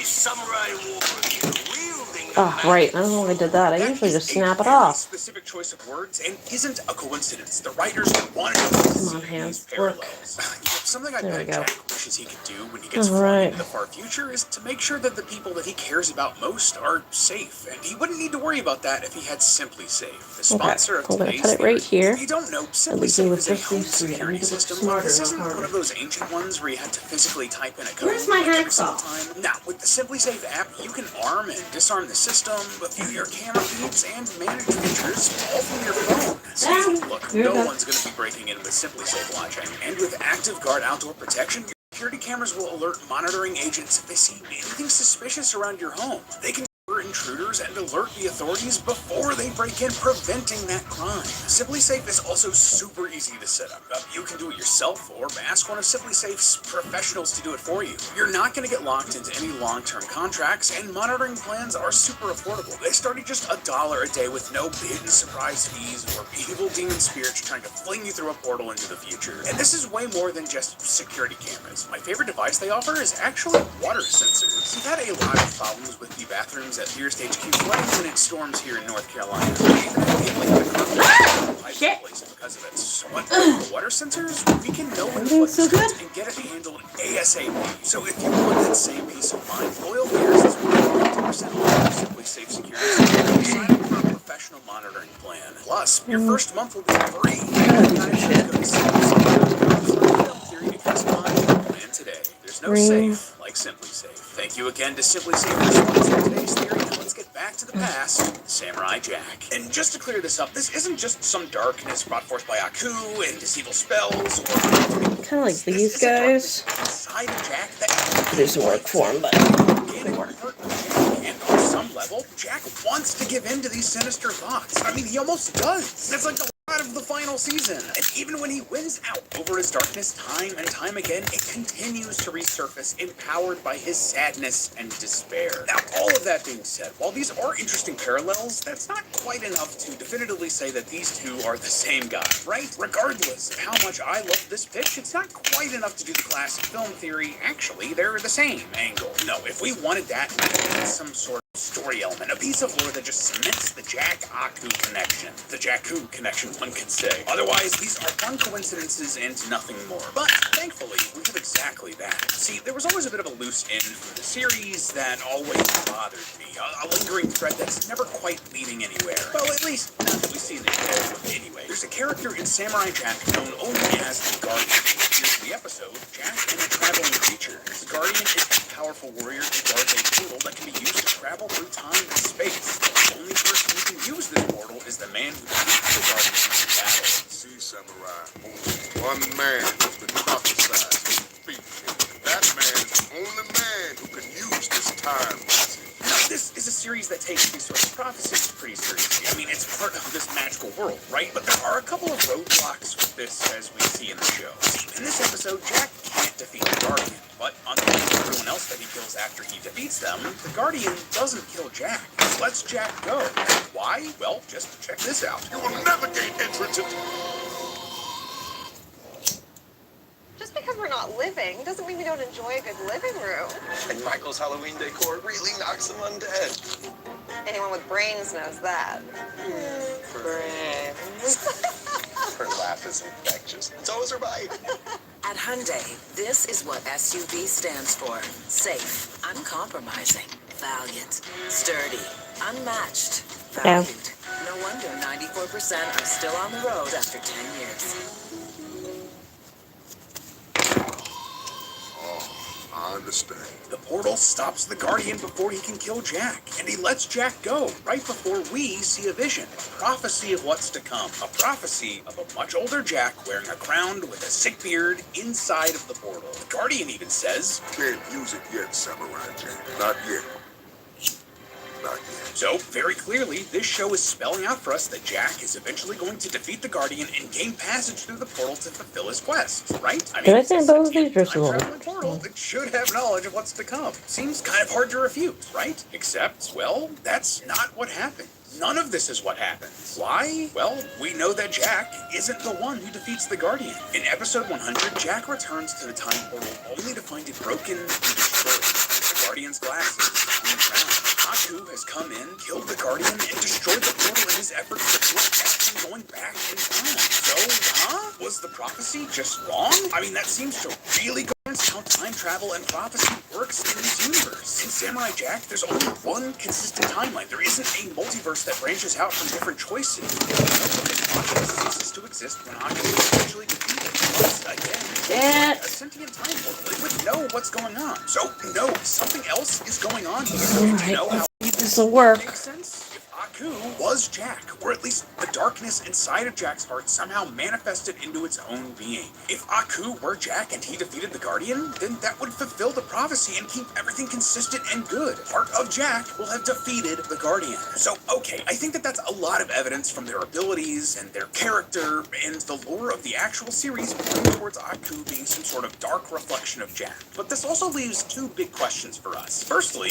F: Samurai warrior wielding
A: Oh, right. I don't know why I did that. I usually just snap it off.
J: Specific choice of words and isn't a coincidence. The writers wanted to
A: Come on, hands. Work.
J: Something I
A: There
J: bet
A: we go.
J: Jack wishes he could do when he gets
A: All
J: flung
A: right.
J: into the far future is to make sure that the people that he cares about most are safe. And he wouldn't need to worry about that if he had Simply Safe, the sponsor of
A: I'm gonna
J: today's
A: cut it right
J: theory.
A: here.
J: If you don't know, Simply
A: least me
J: Safe
A: with
J: is a
A: this
J: home
A: thing, so I
J: security
A: need to look
J: system.
A: smarter,
J: This
A: not
J: isn't
A: harder.
J: one of those ancient ones where you had to physically type in a code.
A: Where's my
J: like every
A: hacksaw?
J: single time. Now, with the Simply Safe app, you can arm and disarm the system, view your camera feeds, and manage features all from your phone. So, look, no one's going to be breaking in with Simply Safe watching. And with Active Guard outdoor protection, your security cameras will alert monitoring agents if they see anything suspicious around your home. They can intruders and alert the authorities before they break in, preventing that crime. Simply Safe is also super easy to set up. You can do it yourself or ask one of Simply Safe's professionals to do it for you. You're not going to get locked into any long-term contracts, and monitoring plans are super affordable. They start at just $1 a day with no hidden surprise fees or evil demon spirits trying to fling you through a portal into the future. And this is way more than just security cameras. My favorite device they offer is actually water sensors. We've had a lot of problems with the bathrooms at Pierce HQ flooding when it storms here in North Carolina. Even handling the
A: Shit.
J: Because of it. So what the water sensors? We can know when the
A: So good.
J: and get it handled ASAP. So if you want that same peace of mind, Loyal Gears is 50% off Simply Safe Security. Sign up for a professional monitoring plan. Plus, your first month will be free. Plan today. There's no safe like Simply Safe. Thank you again to Simply Safe for sponsoring today's theory. Now let's get back to the past. Samurai Jack. And just to clear this up, this isn't just some darkness brought forth by Aku and his evil spells, or
A: kind of like these guys.
J: Inside of Jack that
A: Do some work for him, but
J: and on some level, Jack wants to give in to these sinister thoughts. I mean, he almost does. That's like the plot of the final season. And even when he wins out over his darkness time and time again, it continues to resurface, empowered by his sadness and despair. Now, all of that being said, while these are interesting parallels, that's not quite enough to definitively say that these two are the same guy, right? Regardless of how much I love this pitch, it's not quite enough to do the classic film theory, actually, they're the same angle. No, if we wanted that, we need some sort of story element, a piece of lore that just cements the Jack-Aku connection. The Jakku connection, one could say. Otherwise, these are fun coincidences and nothing more. But, thankfully, we have exactly that. See, there was always a bit of a loose end from the series that always bothered me. A lingering thread that's never quite leading anywhere. Well, at least, not that we see the anyway. There's a character in Samurai Jack known only as the Guardian. Here's the episode, Jack and a Traveling Creature. The Guardian is a powerful warrior who guards a portal that can be used to travel through time and space. The only person who can use this portal is the man who defeats the Guardian in battle.
K: See, Samurai, only one man has been prophesied to defeat him. That man is the only man who can use this time.
J: Now, this is a series that takes these sorts of prophecies pretty seriously. I mean, it's part of this magical world, right? But there are a couple of roadblocks with this, as we see in the show. See, in this episode, Jack can't defeat the Guardian. But unlike everyone else that he kills after he defeats them, the Guardian doesn't kill Jack. He lets Jack go. Why? Well, just check this out.
K: You will never gain entrance into...
H: Just because we're not living doesn't mean we don't enjoy a good living room.
L: And Michael's Halloween decor really knocks him undead.
H: Anyone with brains knows that.
L: Brains. Her laugh is infectious. So is her bite.
M: At Hyundai, this is what SUV stands for. Safe, uncompromising, valiant, sturdy, unmatched, valued. No wonder 94% are still on the road after 10 years.
K: I understand.
J: The portal stops the Guardian before he can kill Jack, and he lets Jack go right before we see a vision, a prophecy of what's to come, a prophecy of a much older Jack wearing a crown with a sick beard inside of the portal. The Guardian even says,
K: "Can't use it yet, Samurai Jack. Not yet. Not yet."
J: So, very clearly, this show is spelling out for us that Jack is eventually going to defeat the Guardian and gain passage through the portal to fulfill his quest, right? I mean,
A: did I say both of these or one?
J: Portal, it should have knowledge of what's to come. Seems kind of hard to refute, right? Except, well, that's not what happened. None of this is what happens. Why? Well, we know that Jack isn't the one who defeats the Guardian. In episode 100, Jack returns to the time portal only to find it broken and destroyed. The Guardian's glasses on the ground. Aku has come in, killed the Guardian, and destroyed the portal in his efforts to prevent Jack from going back in time. So, was the prophecy just wrong? I mean, that seems to really go against how time travel and prophecy works in this universe. In Samurai Jack, there's only one consistent timeline. There isn't a multiverse that branches out from different choices. Consciousness ceases to exist when Aku is eventually defeated. Once again, a sentient time portal. It would know what's going on. So, no, something else is going on here.
A: Alright,
J: You know how
A: this will work.
J: makes sense? If Aku was Jack, or at least the darkness inside of Jack's heart somehow manifested into its own being. If Aku were Jack and he defeated the Guardian, then that would fulfill the prophecy and keep everything consistent and good. Part of Jack will have defeated the Guardian. So, okay, I think that that's a lot of evidence from their abilities and their character and the lore of the actual series pointing towards Aku being some sort of dark reflection of Jack. But this also leaves two big questions for us. Firstly,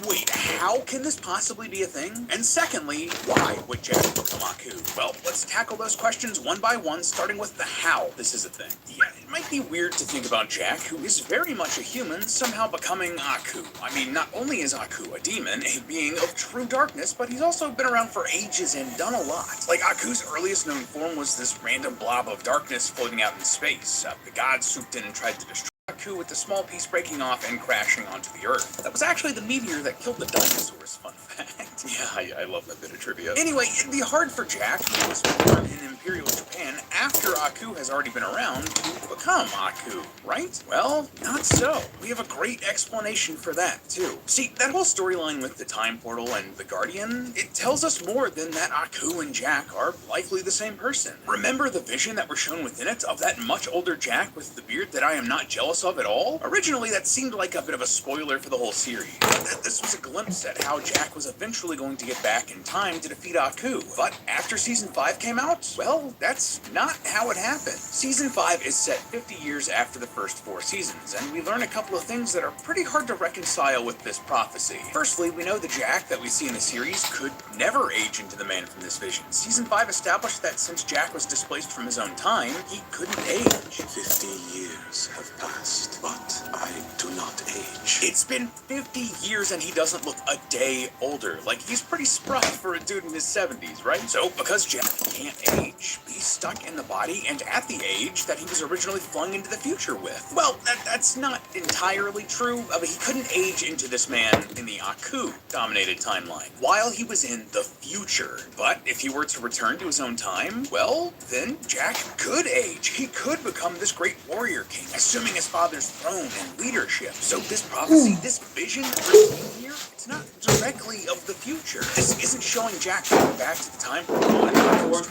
J: wait, how can this possibly be a thing? And secondly, why would Jack become Aku? Well, let's tackle those questions one by one, starting with the how this is a thing. Yeah, might be weird to think about Jack, who is very much a human, somehow becoming Aku. I mean, not only is Aku a demon, a being of true darkness, but he's also been around for ages and done a lot. Like, Aku's earliest known form was this random blob of darkness floating out in space. The gods swooped in and tried to destroy Aku, with the small piece breaking off and crashing onto the Earth. That was actually the meteor that killed the dinosaurs, fun fact. Yeah, I love that bit of trivia. Anyway, it'd be hard for Jack, who was born in Imperial Japan after Aku has already been around, to become Aku, right? Well, not so. We have a great explanation for that, too. See, that whole storyline with the time portal and the Guardian, it tells us more than that Aku and Jack are likely the same person. Remember the vision that were shown within it of that much older Jack with the beard that I am not jealous of at all? Originally, that seemed like a bit of a spoiler for the whole series. This was a glimpse at how Jack was eventually going to get back in time to defeat Aku. But after Season 5 came out, well, that's not how it happened. Season 5 is set 50 years after the first 4 seasons, and we learn a couple of things that are pretty hard to reconcile with this prophecy. Firstly, we know the Jack that we see in the series could never age into the man from this vision. Season 5 established that since Jack was displaced from his own time, he couldn't age.
N: 50 years have passed, but I do not age.
J: It's been 50 years and he doesn't look a day older. Like, he's pretty spry for a dude in his 70s, right? So, because Jack can't age, he's stuck in the body and at the age that he was originally flung into the future with. Well, that's not entirely true, but he couldn't age into this man in the Aku-dominated timeline while he was in the future. But if he were to return to his own time, well, then Jack could age. He could become this great warrior king, assuming his father's throne and leadership. So this prophecy, this vision that we're seeing here, it's not directly of the future. This isn't showing Jack going back to the time for older and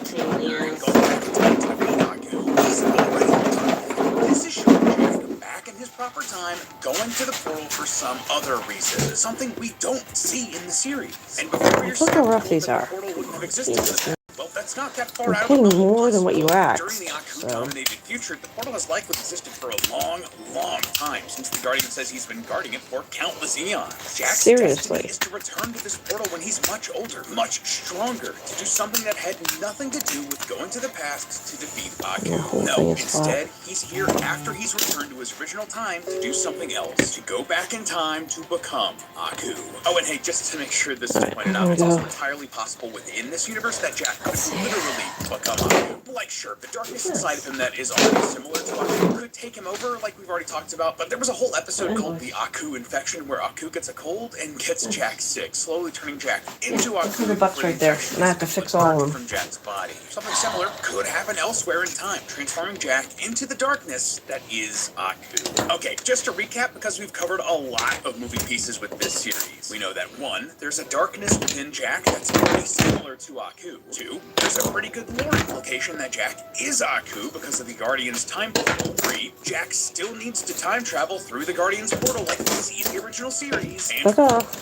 J: stronger and going back in time to defeat Aku. He's already done. This is showing Jack back in his proper time, going to the portal for some other reason. Something we don't see in the series. And before you're
A: Look how rough these are.
J: the portal wouldn't have existed. Well, that's not that far out of the
A: More than what you asked.
J: During the Aku-dominated future, the portal has likely existed for a long, long time, since the Guardian says he's been guarding it for countless eons. Jack's destiny is to return to this portal when he's much older, much stronger, to do something that had nothing to do with going to the past to defeat Aku. No, instead, he's here after he's returned to his original time to do something else, to go back in time to become Aku. Oh, and hey, just to make sure this is pointed out, it's also entirely possible within this universe that Jack could literally become Aku. Like, sure, the darkness inside of him that is already similar to Aku could take him over, like we've already talked about, but there was a whole episode called the Aku Infection where Aku gets a cold and gets Jack sick, slowly turning Jack into Aku.
A: $100 right there, and I have to fix all of them.
J: From Jack's body. Something similar could happen elsewhere in time, transforming Jack into the darkness that is Aku. Okay, just to recap, because we've covered a lot of moving pieces with this series. We know that 1, there's a darkness within Jack that's pretty similar to Aku. 2, there's a pretty good lore implication that Jack is Aku because of the Guardian's time portal. 3, Jack still needs to time travel through the Guardian's portal like we see in the original series. And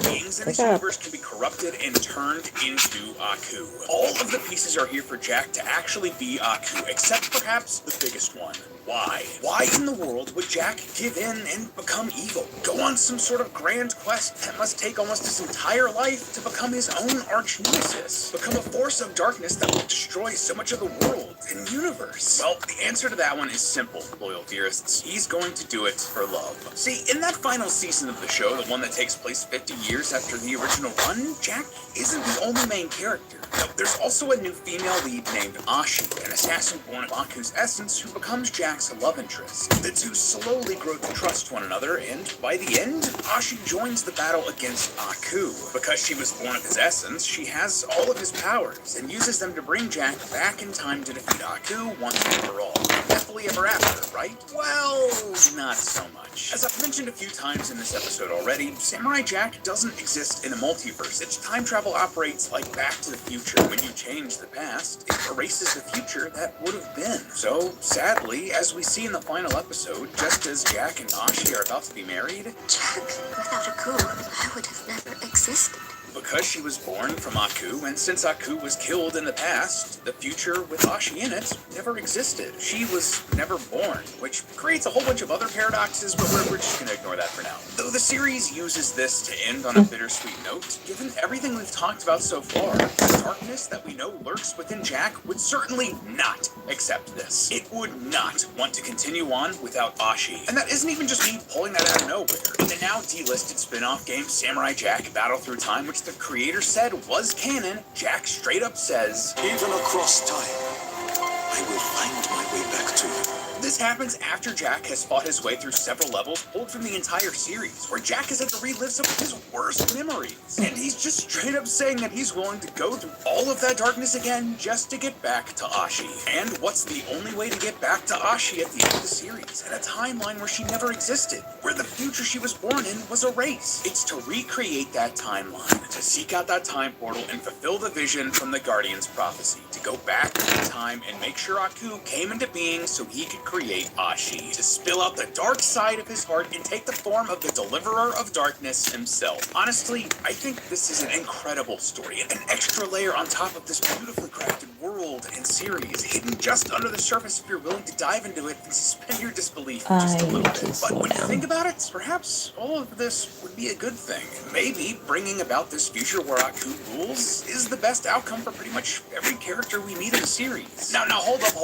J: beings in this universe can be corrupted and turned into Aku. All of the pieces are here for Jack to actually be Aku, except perhaps the biggest one. Why? Why in the world would Jack give in and become evil? Go on some sort of grand quest that must take almost his entire life to become his own arch nemesis? Become a force of darkness that will destroy so much of the world and universe? Well, the answer to that one is simple, loyal theorists. He's going to do it for love. See, in that final season of the show, the one that takes place 50 years after the original run, Jack isn't the only main character. No, there's also a new female lead named Ashi, an assassin born of Aku's essence who becomes Jack's love interest. The two slowly grow to trust one another, and by the end, Ashi joins the battle against Aku. Because she was born of his essence, she has all of his powers, and uses them to bring Jack back in time to defeat Aku once and for all. Happily ever after, right? Well, not so much. As I've mentioned a few times in this episode already, Samurai Jack doesn't exist in a multiverse. Its time travel operates like Back to the Future. When you change the past, it erases the future that would have been. So, sadly, as we see in the final episode, just as Jack and Ashi are about to be married,
E: Jack, without Aku, I would have never existed.
J: Because she was born from Aku, and since Aku was killed in the past, the future with Ashi in it never existed. She was never born, which creates a whole bunch of other paradoxes, but we're just going to ignore that for now. Though the series uses this to end on a bittersweet note, given everything we've talked about so far, the darkness that we know lurks within Jack would certainly not accept this. It would not want to continue on without Ashi. And that isn't even just me pulling that out of nowhere. In the now delisted spin-off game Samurai Jack Battle Through Time, which the creator said was canon, Jack straight up says,
N: "Even across time, I will find my way back to you."
J: This happens after Jack has fought his way through several levels pulled from the entire series, where Jack has had to relive some of his worst memories. And he's just straight up saying that he's willing to go through all of that darkness again just to get back to Ashi. And what's the only way to get back to Ashi at the end of the series? In a timeline where she never existed, where the future she was born in was erased. It's to recreate that timeline, to seek out that time portal and fulfill the vision from the Guardian's prophecy, to go back in time and make sure Aku came into being so he could create Ashi, to spill out the dark side of his heart and take the form of the deliverer of darkness himself. Honestly, I think this is an incredible story, an extra layer on top of this beautifully crafted world and series, hidden just under the surface if you're willing to dive into it and suspend your disbelief just a little bit. But when you think about it, perhaps all of this would be a good thing. Maybe bringing about this future where Aku rules is the best outcome for pretty much every character we meet in the series. Now hold up,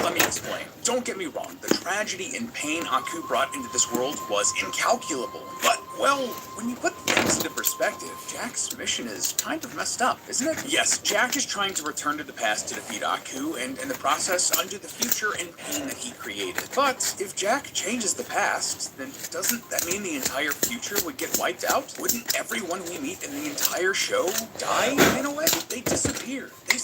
J: let me explain. Don't get me wrong, the tragedy and pain Aku brought into this world was incalculable. But, well, when you put things into perspective, Jack's mission is kind of messed up, isn't it? Yes, Jack is trying to return to the past to defeat Aku, and in the process undo the future and pain that he created. But if Jack changes the past, then doesn't that mean the entire future would get wiped out? Wouldn't everyone we meet in the entire show die in a way? They disappear. They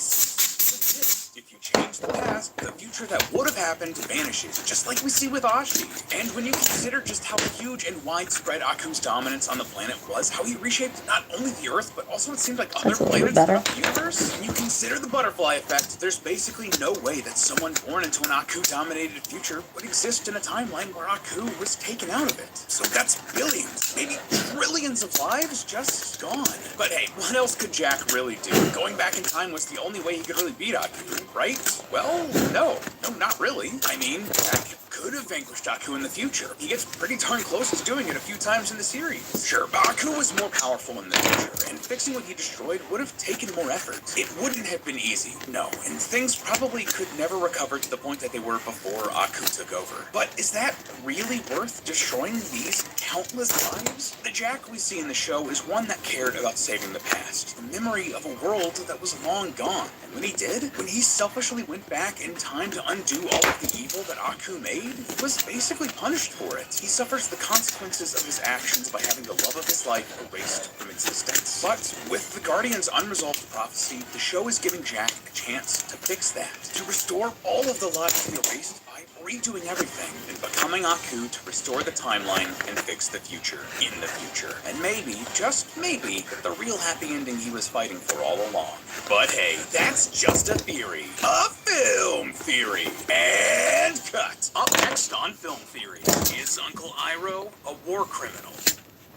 J: if you change the past, the future that would have happened vanishes, just like we see with Ashi. And when you consider just how huge and widespread Aku's dominance on the planet was, how he reshaped not only the Earth, but also it seemed like other planets throughout the universe, and you consider the butterfly effect, there's basically no way that someone born into an Aku-dominated future would exist in a timeline where Aku was taken out of it. So that's billions, maybe trillions of lives just gone. But hey, what else could Jack really do? Going back in time was the only way he could really beat Aku, right? Well, no, not really. I mean, Jack could have vanquished Aku in the future. He gets pretty darn close to doing it a few times in the series. Sure, but Aku was more powerful in the future, and fixing what he destroyed would have taken more effort. It wouldn't have been easy, no, and things probably could never recover to the point that they were before Aku took over. But is that really worth destroying these countless lives? The Jack we see in the show is one that cared about saving the past, the memory of a world that was long gone. And when he did, when he selfishly went back in time to undo all of the evil that Aku made, he was basically punished for it. He suffers the consequences of his actions by having the love of his life erased from existence. But with the Guardian's unresolved prophecy, the show is giving Jack a chance to fix that, to restore all of the lives he erased by redoing everything and becoming Aku to restore the timeline and fix the future in the future. And maybe, just maybe, get the real happy ending he was fighting for all along. But hey, that's just a theory. A film theory. And cut. Up next on Film Theory, is Uncle Iroh a war criminal?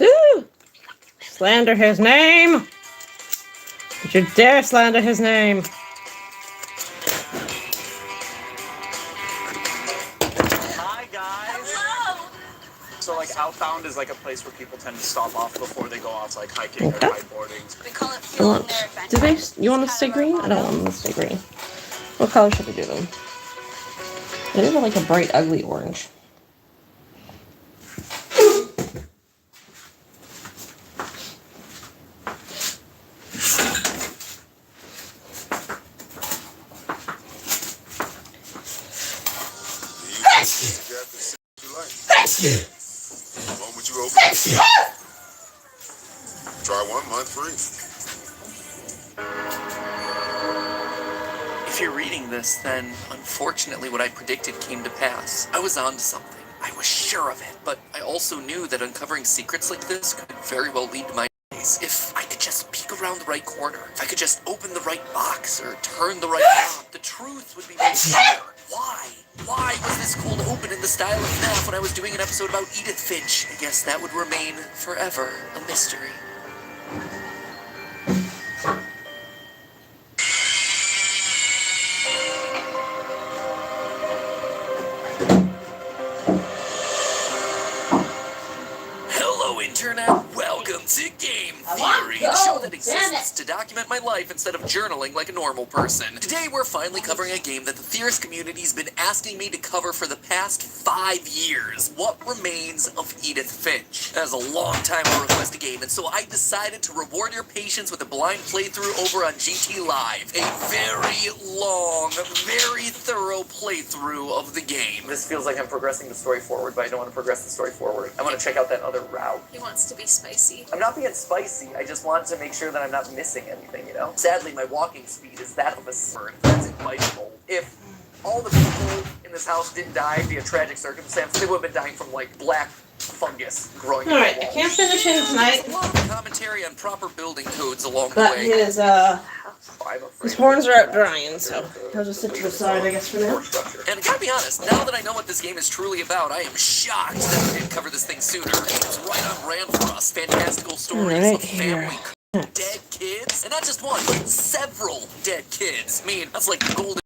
A: Ooh! Slander his name! Don't you dare slander his name!
I: Hi, guys. Hello. So, like, Outbound is like a place where people tend to stop off before they go off, like, hiking or kiteboarding.
H: We call it fueling their adventure.
A: Do they? You want to stay green? I don't want them to stay green. What color should we do them? It is like a bright, ugly orange.
K: The moment you open it, try 1 month free.
C: If you're reading this, then unfortunately what I predicted came to pass. I was onto something. I was sure of it. But I also knew that uncovering secrets like this could very well lead to my days. If I could just peek around the right corner, if I could just open the right box or turn the right knob, the truth would be made clear. Why? Why was this cold open in the style of FNAF when I was doing an episode about Edith Finch? I guess that would remain forever a mystery. Hello, Internet. Welcome to Game Theory, the show that exists to document my life instead of journaling like a normal person. Today we're finally covering a game that the theorist community's been asking me to cover for the past 5 years. What Remains of Edith Finch. That was a long time to request a game, and so I decided to reward your patience with a blind playthrough over on GT Live. A very long, very thorough playthrough of the game.
O: This feels like I'm progressing the story forward, but I don't want to progress the story forward. I want to check out that other route.
P: He wants to be spicy.
O: I'm not being spicy, I just want to make sure that I'm not missing anything, you know? Sadly, my walking speed is that of a bird. That's invitable. If all the people in this house didn't die via tragic circumstance, they would have been dying from, like, black fungus growing in the
A: Alright, I
O: walls.
A: can't finish him tonight.
C: A lot of commentary on proper building codes along the
A: But
C: way.
A: his horns are out drying, so he'll just sit to the side, I guess, for now.
C: And I gotta be honest, now that I know what this game is truly about, I am shocked that we didn't cover this thing sooner. It's right on brand for us. Fantastical stories of family, dead kids, and not just one, but several dead kids. I mean, that's like the golden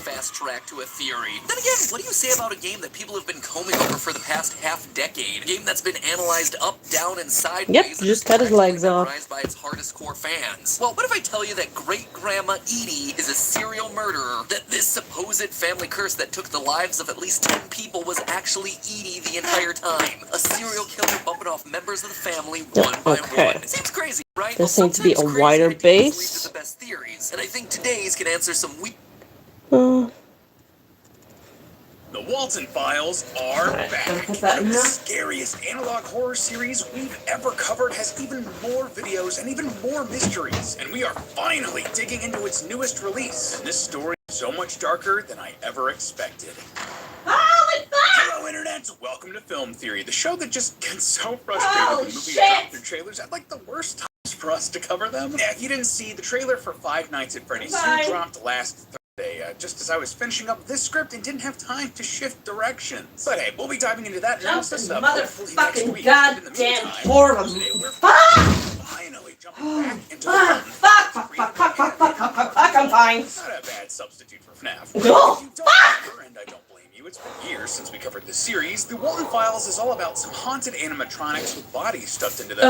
C: fast track to a theory. Then again, what do you say about a game that people have been combing over for the past half decade? A game that's been analyzed up, down, and sideways.
A: Yep, just cut his legs off.
C: By its hardest core fans. Well, what if I tell you that great-grandma Edie is a serial murderer? That this supposed family curse that took the lives of at least 10 people was actually Edie the entire time? A serial killer bumping off members of the family one by one. It seems crazy, right?
A: This needs to be a wider base.
C: The best theories, and I think today's can answer some weak.
J: The Walton Files are back. One of the scariest analog horror series we've ever covered has even more videos and even more mysteries. And we are finally digging into its newest release. And this story is so much darker than I ever expected. Hello, Internet! Welcome to Film Theory, the show that just gets so frustrated when movies drop their trailers at like the worst times for us to cover them. Yeah, if you didn't see, the trailer for Five Nights at Freddy's 2 dropped last Thursday. Just as I was finishing up this script and didn't have time to shift directions. But hey, we'll be diving into that analysis
A: Motherfucking goddamn four of them.
J: Finally jumping back into
A: Fuck, I'm fine.
J: Not a bad substitute for FNAF.
A: No,
J: If you don't remember, and I don't blame you, it's been years since we covered this series, The Walton Files is all about some haunted animatronics with bodies stuffed into them.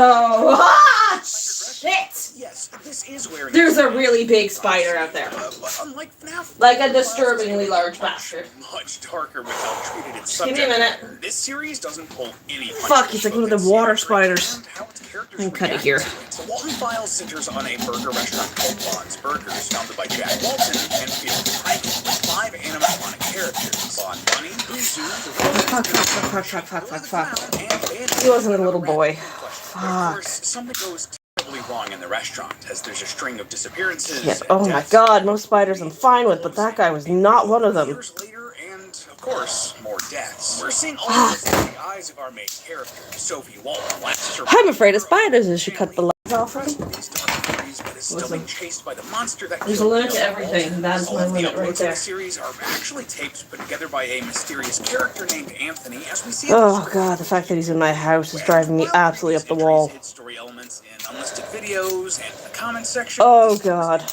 A: Shit!
J: Yes, this is where
A: There's a really big spider out there.
J: But unlike FNAF,
A: Like a disturbingly large bastard.
J: much darker with how treated its
A: Give me
J: subject
A: a minute.
J: matter. This series doesn't pull any
A: Fuck, he's like one of the water spiders. I'm cut it here.
J: The Walton Files centers on a burger restaurant called Bond's Burgers, founded by Jack Walton and Felix Pike, with 5 animatronic characters: Bond Bunny, Buzu,
A: Fuck. He wasn't a little boy.
J: Of course, something goes terribly wrong in the restaurant, as there's a string of disappearances.
A: Yeah, oh my god, most spiders I'm fine with, but that guy was not one of them.
J: Years later, and of course, more deaths. We're seeing all of this through the eyes of our main character, Sophie Walton.
A: I'm afraid of spiders as she cut the legs off of him.
J: Still being chased by the monster that
A: There's a limit to everything. That's my limit right there.
J: The series are actually tapes put together by a mysterious character named Anthony, as we see.
A: Oh god, the fact that he's in my house is driving me absolutely up the wall.
J: Story elements in unlisted videos and the comment section.
A: Oh god.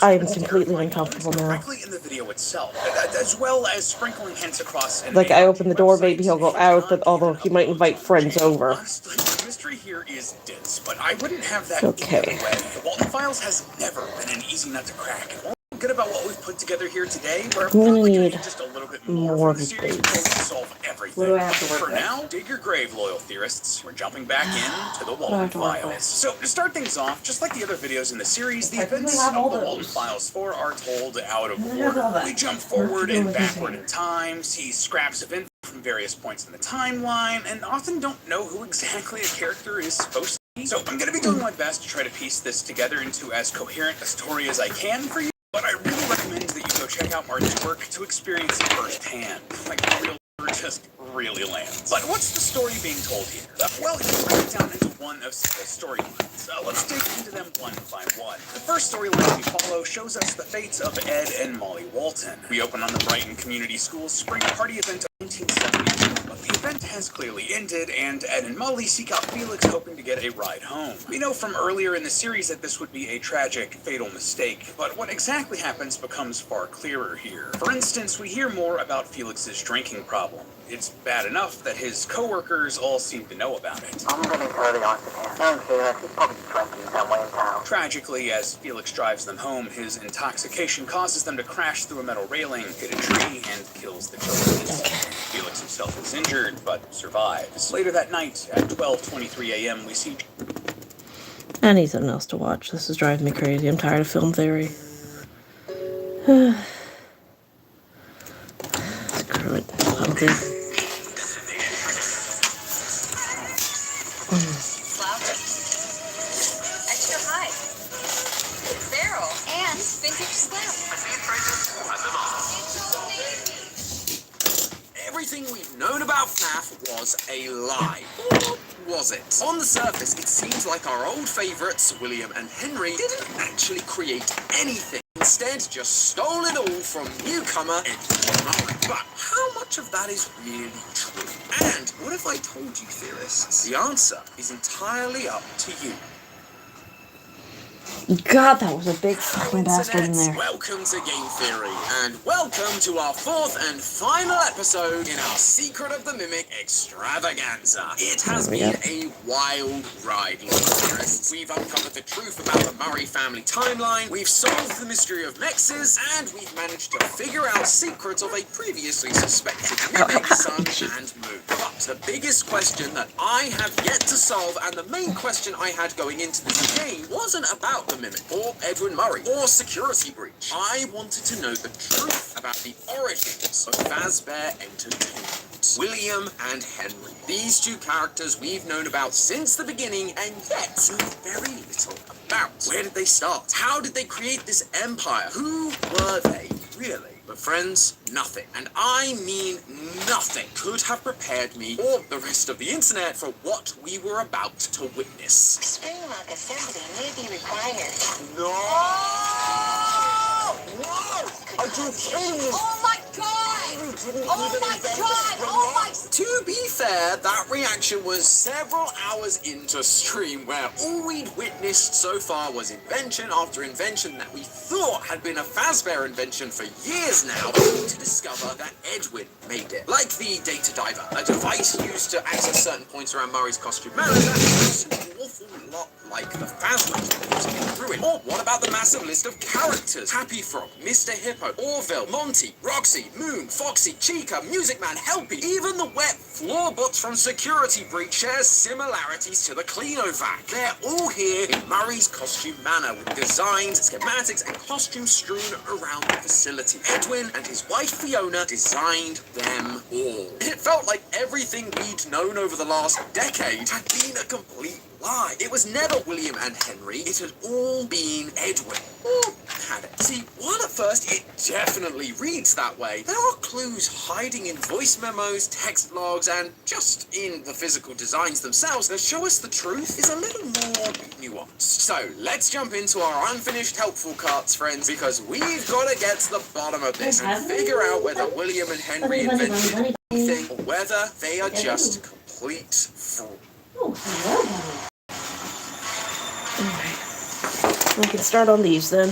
A: I am completely uncomfortable now.
J: Directly in the video itself, as well as sprinkling hints across.
A: Like I open the door, maybe he'll go out, but although he might invite friends over.
J: Honestly, the mystery here is dense, but I wouldn't have that
A: Okay.
J: either way. The Walton Files has never been an easy nut to crack. And we're good about what we've put together here today. We're probably going to need just a little bit more from the series before we can solve everything.
A: What do I have to work
J: For
A: with?
J: now, dig your grave, loyal theorists. We're jumping back into the Walton Files. So, to start things off, just like the other videos in the series, the events of the Walton Files 4 are told out of order. We jump forward and backward in time, see scraps of info from various points in the timeline, and often don't know who exactly a character is supposed to be. So I'm going to be doing my best to try to piece this together into as coherent a story as I can for you, but I really recommend that you go check out Martin's work to experience it firsthand. Like, real just really lands. But what's the story being told here? Well, you can break it down into one of several storylines. Let's dig into them one by one. The first storyline we follow shows us the fates of Ed and Molly Walton. We open on the Brighton Community School's spring party event of 1972, but the event has clearly ended, and Ed and Molly seek out Felix hoping to get a ride home. We know from earlier in the series that this would be a tragic, fatal mistake, but what exactly happens becomes far clearer here. For instance, we hear more about Felix's drinking problem. It's bad enough that his co-workers all seem to know about it.
O: I'm getting totally honest with you. Knowing Felix, he's probably drinking somewhere in town.
J: Tragically, as Felix drives them home, his intoxication causes them to crash through a metal railing, hit a tree, and kills the children. Felix himself is injured, but survives. Later that night, at 12:23 a.m., we see...
A: I need something else to watch. This is driving me crazy. I'm tired of film theory. Screw it.
H: Extra high. Barrel and vintage slim.
C: Everything we've known about FNAF was a lie. Or was it? On the surface, it seems like our old favourites, William and Henry, didn't actually create anything. Instead, just stole it all from newcomer Edwin Murray. But how much of that is really true? And what if I told you, theorists? The answer is entirely up to you.
A: God, that was a big fucking bastard in there.
C: Welcome to Game Theory, and welcome to our fourth and final episode in our Secret of the Mimic extravaganza. It has been a wild ride, Lord theorists. We've uncovered the truth about the Murray family timeline, we've solved the mystery of mexes, and we've managed to figure out secrets of a previously suspected mimic, sun, and moon. But the biggest question that I have yet to solve, and the main question I had going into this game, wasn't about the Mimic, or Edwin Murray, or Security Breach. I wanted to know the truth about the origins of Fazbear Entertainment. William and Henry. These two characters we've known about since the beginning, and yet know very little about. Where did they start? How did they create this empire? Who were they, really? But friends, nothing, and I mean nothing, could have prepared me or the rest of the internet for what we were about to witness.
E: Spring lock assembly may be required.
C: No! Whoa! Are you kidding me?
H: Oh my god! Oh my god! Oh my...
C: To be fair, that reaction was several hours into stream, where all we'd witnessed so far was invention after invention that we thought had been a Fazbear invention for years now, only to discover that Edwin made it. Like the Data Diver, a device used to access certain points around Murray's costume manor that looks an awful lot like the Phasmos in Ruin. Or what about the massive list of characters? Happy Frog, Mr. Hippo, Orville, Monty, Roxy, Moon, Foxy, Chica, Music Man, Helpy, even the wet floorbots from Security Breach share similarities to the Cleanovac. They're all here in Murray's costume manor with designs, schematics, and costumes strewn around the facility. Edwin and his wife Fiona designed them all. It felt like everything we'd known over the last decade had been a complete lie. It was never William and Henry, it had all been Edwin. Or had it? See, while at first it definitely reads that way, there are clues hiding in voice memos, text logs, and just in the physical designs themselves that show us the truth is a little more nuanced. So let's jump into our unfinished helpful carts, friends, because we've got to get to the bottom of this and figure out whether William and Henry invented anything or whether they are just complete frauds.
A: Alright. We can start on these then.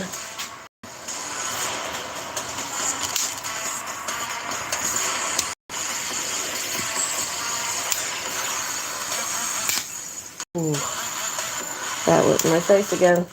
A: Ooh. That was in my face again.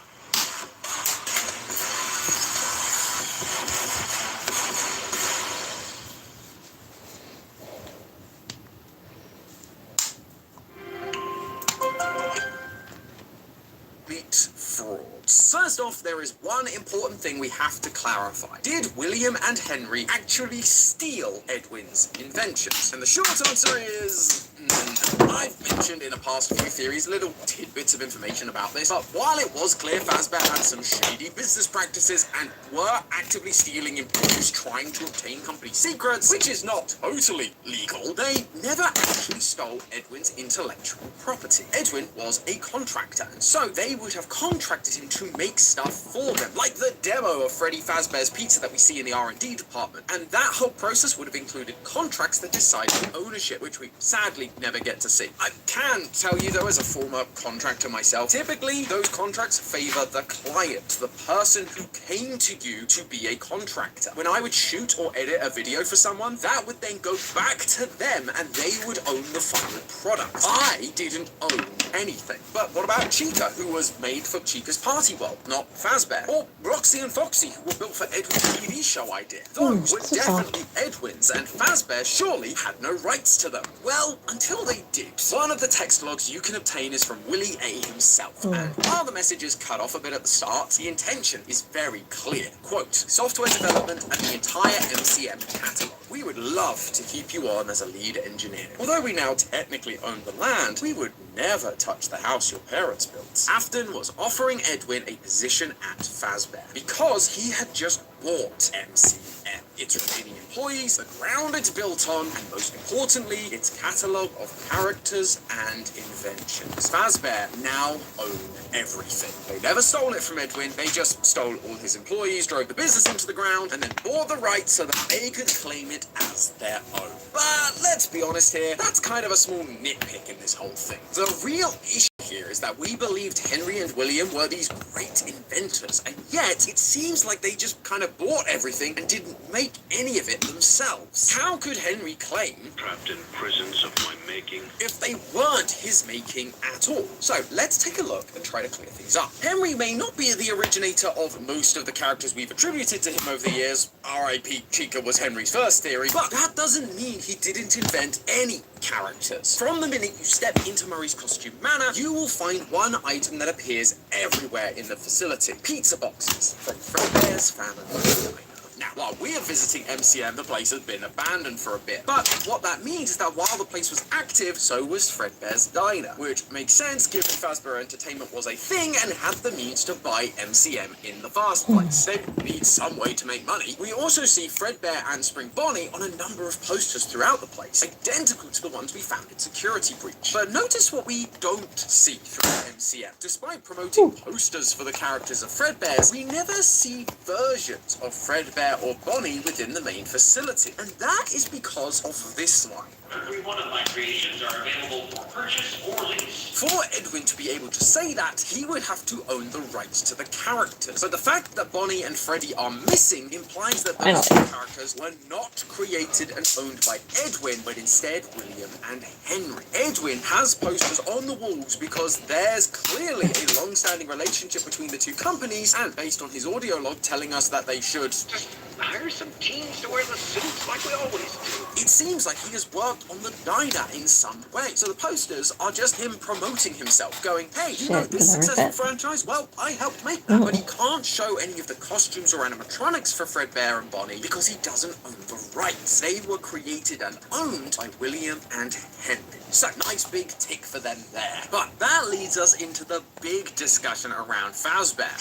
C: First off, there is one important thing we have to clarify. Did William and Henry actually steal Edwin's inventions? And the short answer is
J: I've mentioned in a past few theories little tidbits of information about this, but while it was clear Fazbear had some shady business practices and were actively stealing employees trying to obtain company secrets, which is not totally legal, they never actually stole Edwin's intellectual property. Edwin was a contractor, and so they would have contracted him to make stuff for them, like the demo of Freddy Fazbear's Pizza that we see in the R&D department. And that whole process would have included contracts that decided ownership, which we sadly never get to see. I can tell you, though, as a former contractor myself, typically those contracts favor the client, the person who came to you to be a contractor. When I would shoot or edit a video for someone, that would then go back to them and they would own the final product. I didn't own anything. But what about Chica, who was made for Chica's Party World, not Fazbear? Or Roxy and Foxy, who were built for Edwin's TV show idea? Those were definitely Edwin's, and Fazbear surely had no rights to them. Well, until they did. One of the text logs you can obtain is from Willie A himself, and while the message is cut off a bit at the start, the intention is very clear. Quote, software development and the entire MCM catalog. We would love to keep you on as a lead engineer. Although we now technically own the land, we would never touch the house your parents built. Afton was offering Edwin a position at Fazbear because he had just bought MCM, its remaining employees, the ground it's built on, and most importantly, its catalogue of characters and inventions. Fazbear now owned everything. They never stole it from Edwin, they just stole all his employees, drove the business into the ground, and then bought the rights so that they could claim it as their own. But let's be honest here, that's kind of a small nitpick in this whole thing. The real issue here is that we believed Henry and William were these great inventors, and yet it seems like they just kind of bought everything and didn't make any of it themselves. How could Henry claim
N: Trapped in prisons of my making
J: if they weren't his making at all? So let's take a look and try to clear things up. Henry may not be the originator of most of the characters we've attributed to him over the years. R.I.P. Chica was Henry's first theory, but that doesn't mean he didn't invent any characters. From the minute you step into Murray's Costume Manor, you will find one item that appears everywhere in the facility. Pizza boxes from Fredbear's family. Now, while we're visiting MCM, the place has been abandoned for a bit. But what that means is that while the place was active, so was Fredbear's Diner, which makes sense given Fazbear Entertainment was a thing and had the means to buy MCM in the first place. They need some way to make money. We also see Fredbear and Spring Bonnie on a number of posters throughout the place, identical to the ones we found in Security Breach. But notice what we don't see throughout MCM. Despite promoting posters for the characters of Fredbear's, we never see versions of Fredbear or Bonnie within the main facility. And that is because of this line.
P: Every one of my creations are available for purchase or lease.
J: For Edwin to be able to say that, he would have to own the rights to the characters. But the fact that Bonnie and Freddy are missing implies that those two characters were not created and owned by Edwin, but instead William and Henry. Edwin has posters on the walls because there's clearly a long-standing relationship between the two companies, and based on his audio log telling us that they should
P: just hire some teams to wear the suits like we always do.
J: It seems like he has worked on the diner in some way. So the posters are just him promoting himself, going, hey, you know this successful franchise? Well, I helped make that. But he can't show any of the costumes or animatronics for Fredbear and Bonnie because he doesn't own the rights. They were created and owned by William and Henry. So nice big tick for them there. But that leads us into the big discussion around Fazbear.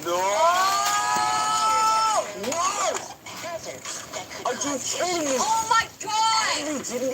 D: No! Whoa! Are you kidding me?
H: Oh my god!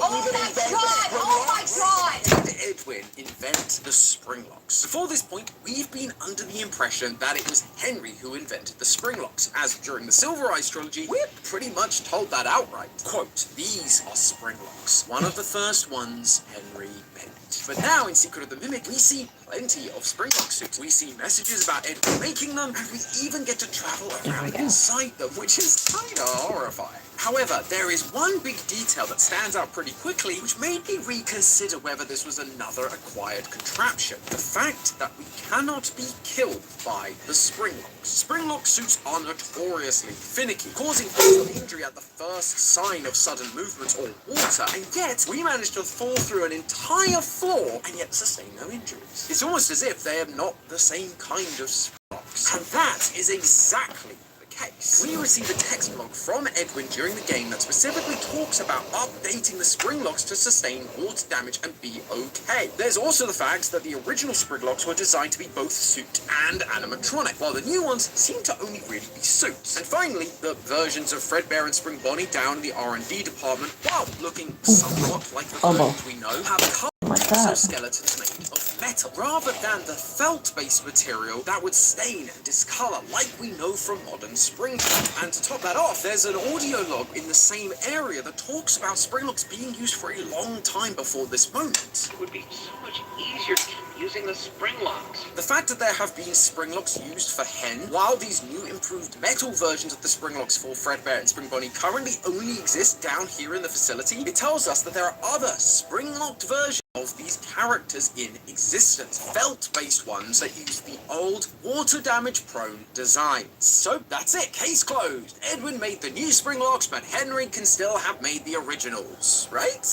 H: Oh my god!
J: Did Edwin invent the spring locks? Before this point, we've been under the impression that it was Henry who invented the spring locks, as during the Silver Eyes trilogy, we're pretty much told that outright. Quote, these are spring locks. One of the first ones Henry made. But now in Secret of the Mimic, we see plenty of Springlock suits. We see messages about Edwin making them, and we even get to travel around inside them, which is kinda horrifying. However, there is one big detail that stands out pretty quickly, which made me reconsider whether this was another acquired contraption. The fact that we cannot be killed by the Springlocks. Springlock suits are notoriously finicky, causing fatal injury at the first sign of sudden movement or water, and yet we managed to fall through an entire floor and yet sustain no injuries. It's almost as if they are not the same kind of Springlocks. And that is exactly the case. We receive a text log from Edwin during the game that specifically talks about updating the spring locks to sustain water damage and be okay. There's also the fact that the original spring locks were designed to be both suit and animatronic, while the new ones seem to only really be suits. And finally, the versions of Fredbear and Spring Bonnie down in the R&D department, while looking somewhat like the versions we know, have exoskeletons made of metal, rather than the felt-based material that would stain and discolor like we know from modern spring locks. And to top that off, there's an audio log in the same area that talks about spring locks being used for a long time before this moment.
P: It would be so much easier to keep using the spring locks.
J: The fact that there have been spring locks used for Hen, while these new improved metal versions of the spring locks for Fredbear and Spring Bonnie currently only exist down here in the facility, it tells us that there are other spring-locked versions of these characters in existence, felt-based ones that use the old, water damage-prone designs. So that's it, case closed. Edwin made the new spring locks, but Henry can still have made the originals, right?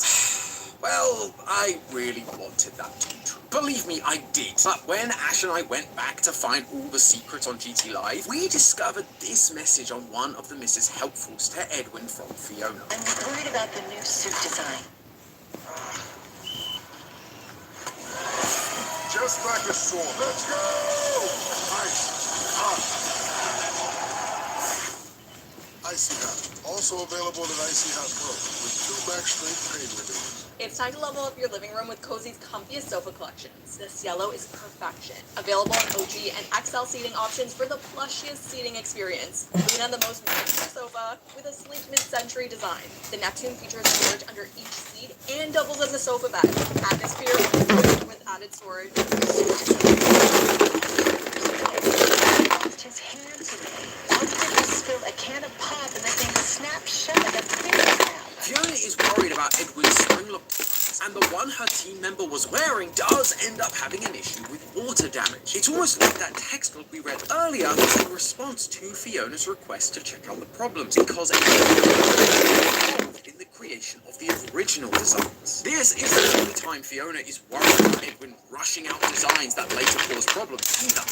J: Well, I really wanted that to be true. Believe me, I did. But when Ash and I went back to find all the secrets on GT Live, we discovered this message on one of the Mrs. Helpfuls to Edwin from Fiona.
M: I'm worried about the new suit design.
K: Just like a sword. Let's go! Ice. Hot. Icy Hot. Also available at Icy Hot Pro with 2 max strength pain relievers.
H: It's time to level up your living room with Cozy's comfiest sofa collections. This yellow is perfection. Available in OG and XL seating options for the plushiest seating experience. Lean on the most magical sofa with a sleek mid-century design. The Neptune features storage under each seat and doubles as a sofa bed. Atmosphere with added storage.
M: His hand today. All he did was spill a can of pop and the thing snapped shut like a finger snap.
J: Fiona is worried about Edwin's spring lock, and the one her team member was wearing does end up having an issue with water damage. It's almost like that text log we read earlier was in response to Fiona's request to check out the problems, because in the creation of the original designs. This is the only time Fiona is worried about Edwin rushing out designs that later cause problems either.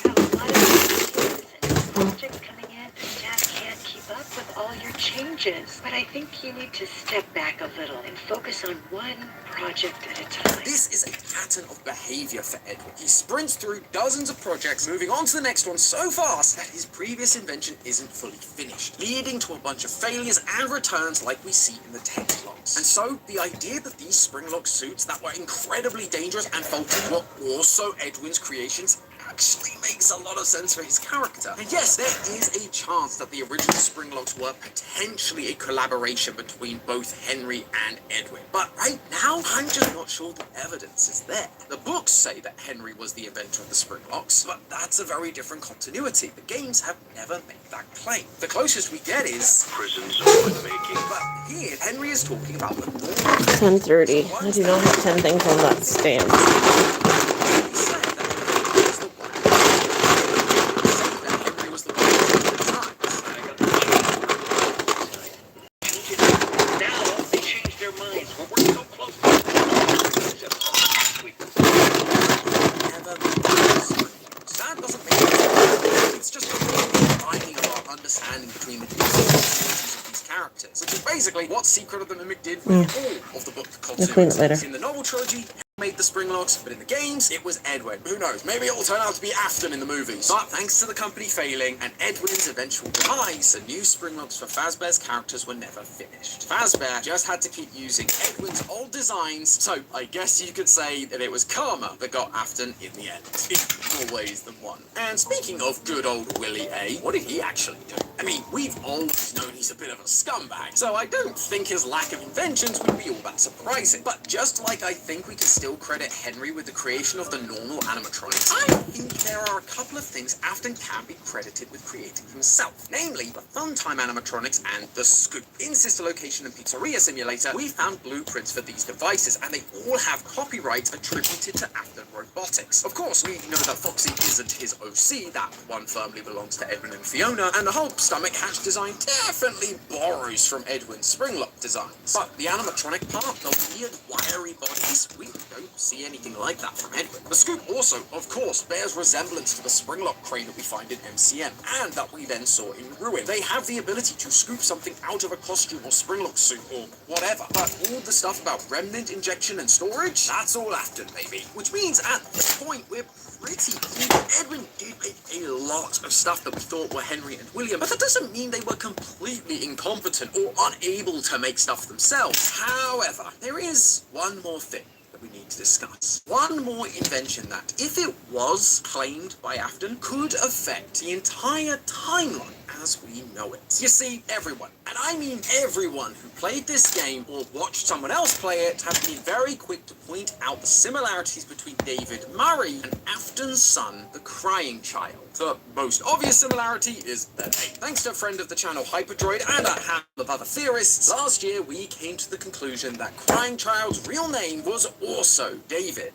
Q: Projects coming in, Jack can't keep up with all your changes. But I think you need to step back a little and focus on one project at a time.
J: This is a pattern of behavior for Edwin. He sprints through dozens of projects, moving on to the next one so fast that his previous invention isn't fully finished, leading to a bunch of failures and returns like we see in the text logs. And so, the idea that these spring-lock suits that were incredibly dangerous and faulty were also Edwin's creations actually makes a lot of sense for his character. And yes, there is a chance that the original spring locks were potentially a collaboration between both Henry and Edwin. But right now, I'm just not sure the evidence is there. The books say that Henry was the inventor of the spring locks, but that's a very different continuity. The games have never made that claim. The closest we get is
P: prisons of making.
J: But here, Henry is talking about the normal
A: 10:30. I do not have 10 things on that stand.
J: What Secret of the Mimic did with all of the book continuities. In the novel trilogy, made the spring locks, but in the games, it was Edwin. Who knows, maybe it'll turn out to be Afton in the movies. But thanks to the company failing and Edwin's eventual demise, the new spring locks for Fazbear's characters were never finished. Fazbear just had to keep using Edwin's old designs, so I guess you could say that it was karma that got Afton in the end. In more ways than one. And speaking of good old Willie A, what did he actually do? I mean, we've always known he's a bit of a scumbag, so I don't think his lack of inventions would be all that surprising. But just like I think we can still credit Henry with the creation of the normal animatronics, I think there are a couple of things Afton can be credited with creating himself. Namely, the Funtime animatronics and the Scoop. In Sister Location and Pizzeria Simulator, we found blueprints for these devices, and they all have copyrights attributed to Afton Robotics. Of course, we know that Foxy isn't his OC, that one firmly belongs to Edwin and Fiona, and the whole stomach hatch design definitely
R: definitely borrows from Edwin's springlock designs. But the animatronic part, the weird wiry bodies, we don't see anything like that from Edwin. The scoop also, of course, bears resemblance to the springlock crane that we find in MCM, and that we then saw in Ruin. They have the ability to scoop something out of a costume or springlock suit or whatever. But all the stuff about remnant injection and storage, that's all Afton, baby. Which means at this point, we're pretty even. Edwin did make a lot of stuff that we thought were Henry and William, but that doesn't mean they were completely incompetent or unable to make stuff themselves. However, there is one more thing that we need to discuss. One more invention that, if it was claimed by Afton, could affect the entire timeline as we know it. You see, everyone, and I mean everyone who played this game or watched someone else play it, have been very quick to point out the similarities between David Murray and Afton's son, the Crying Child. The most obvious similarity is their name. Thanks to a friend of the channel, Hyperdroid, and a handful of other theorists, last year we came to the conclusion that Crying Child's real name was also David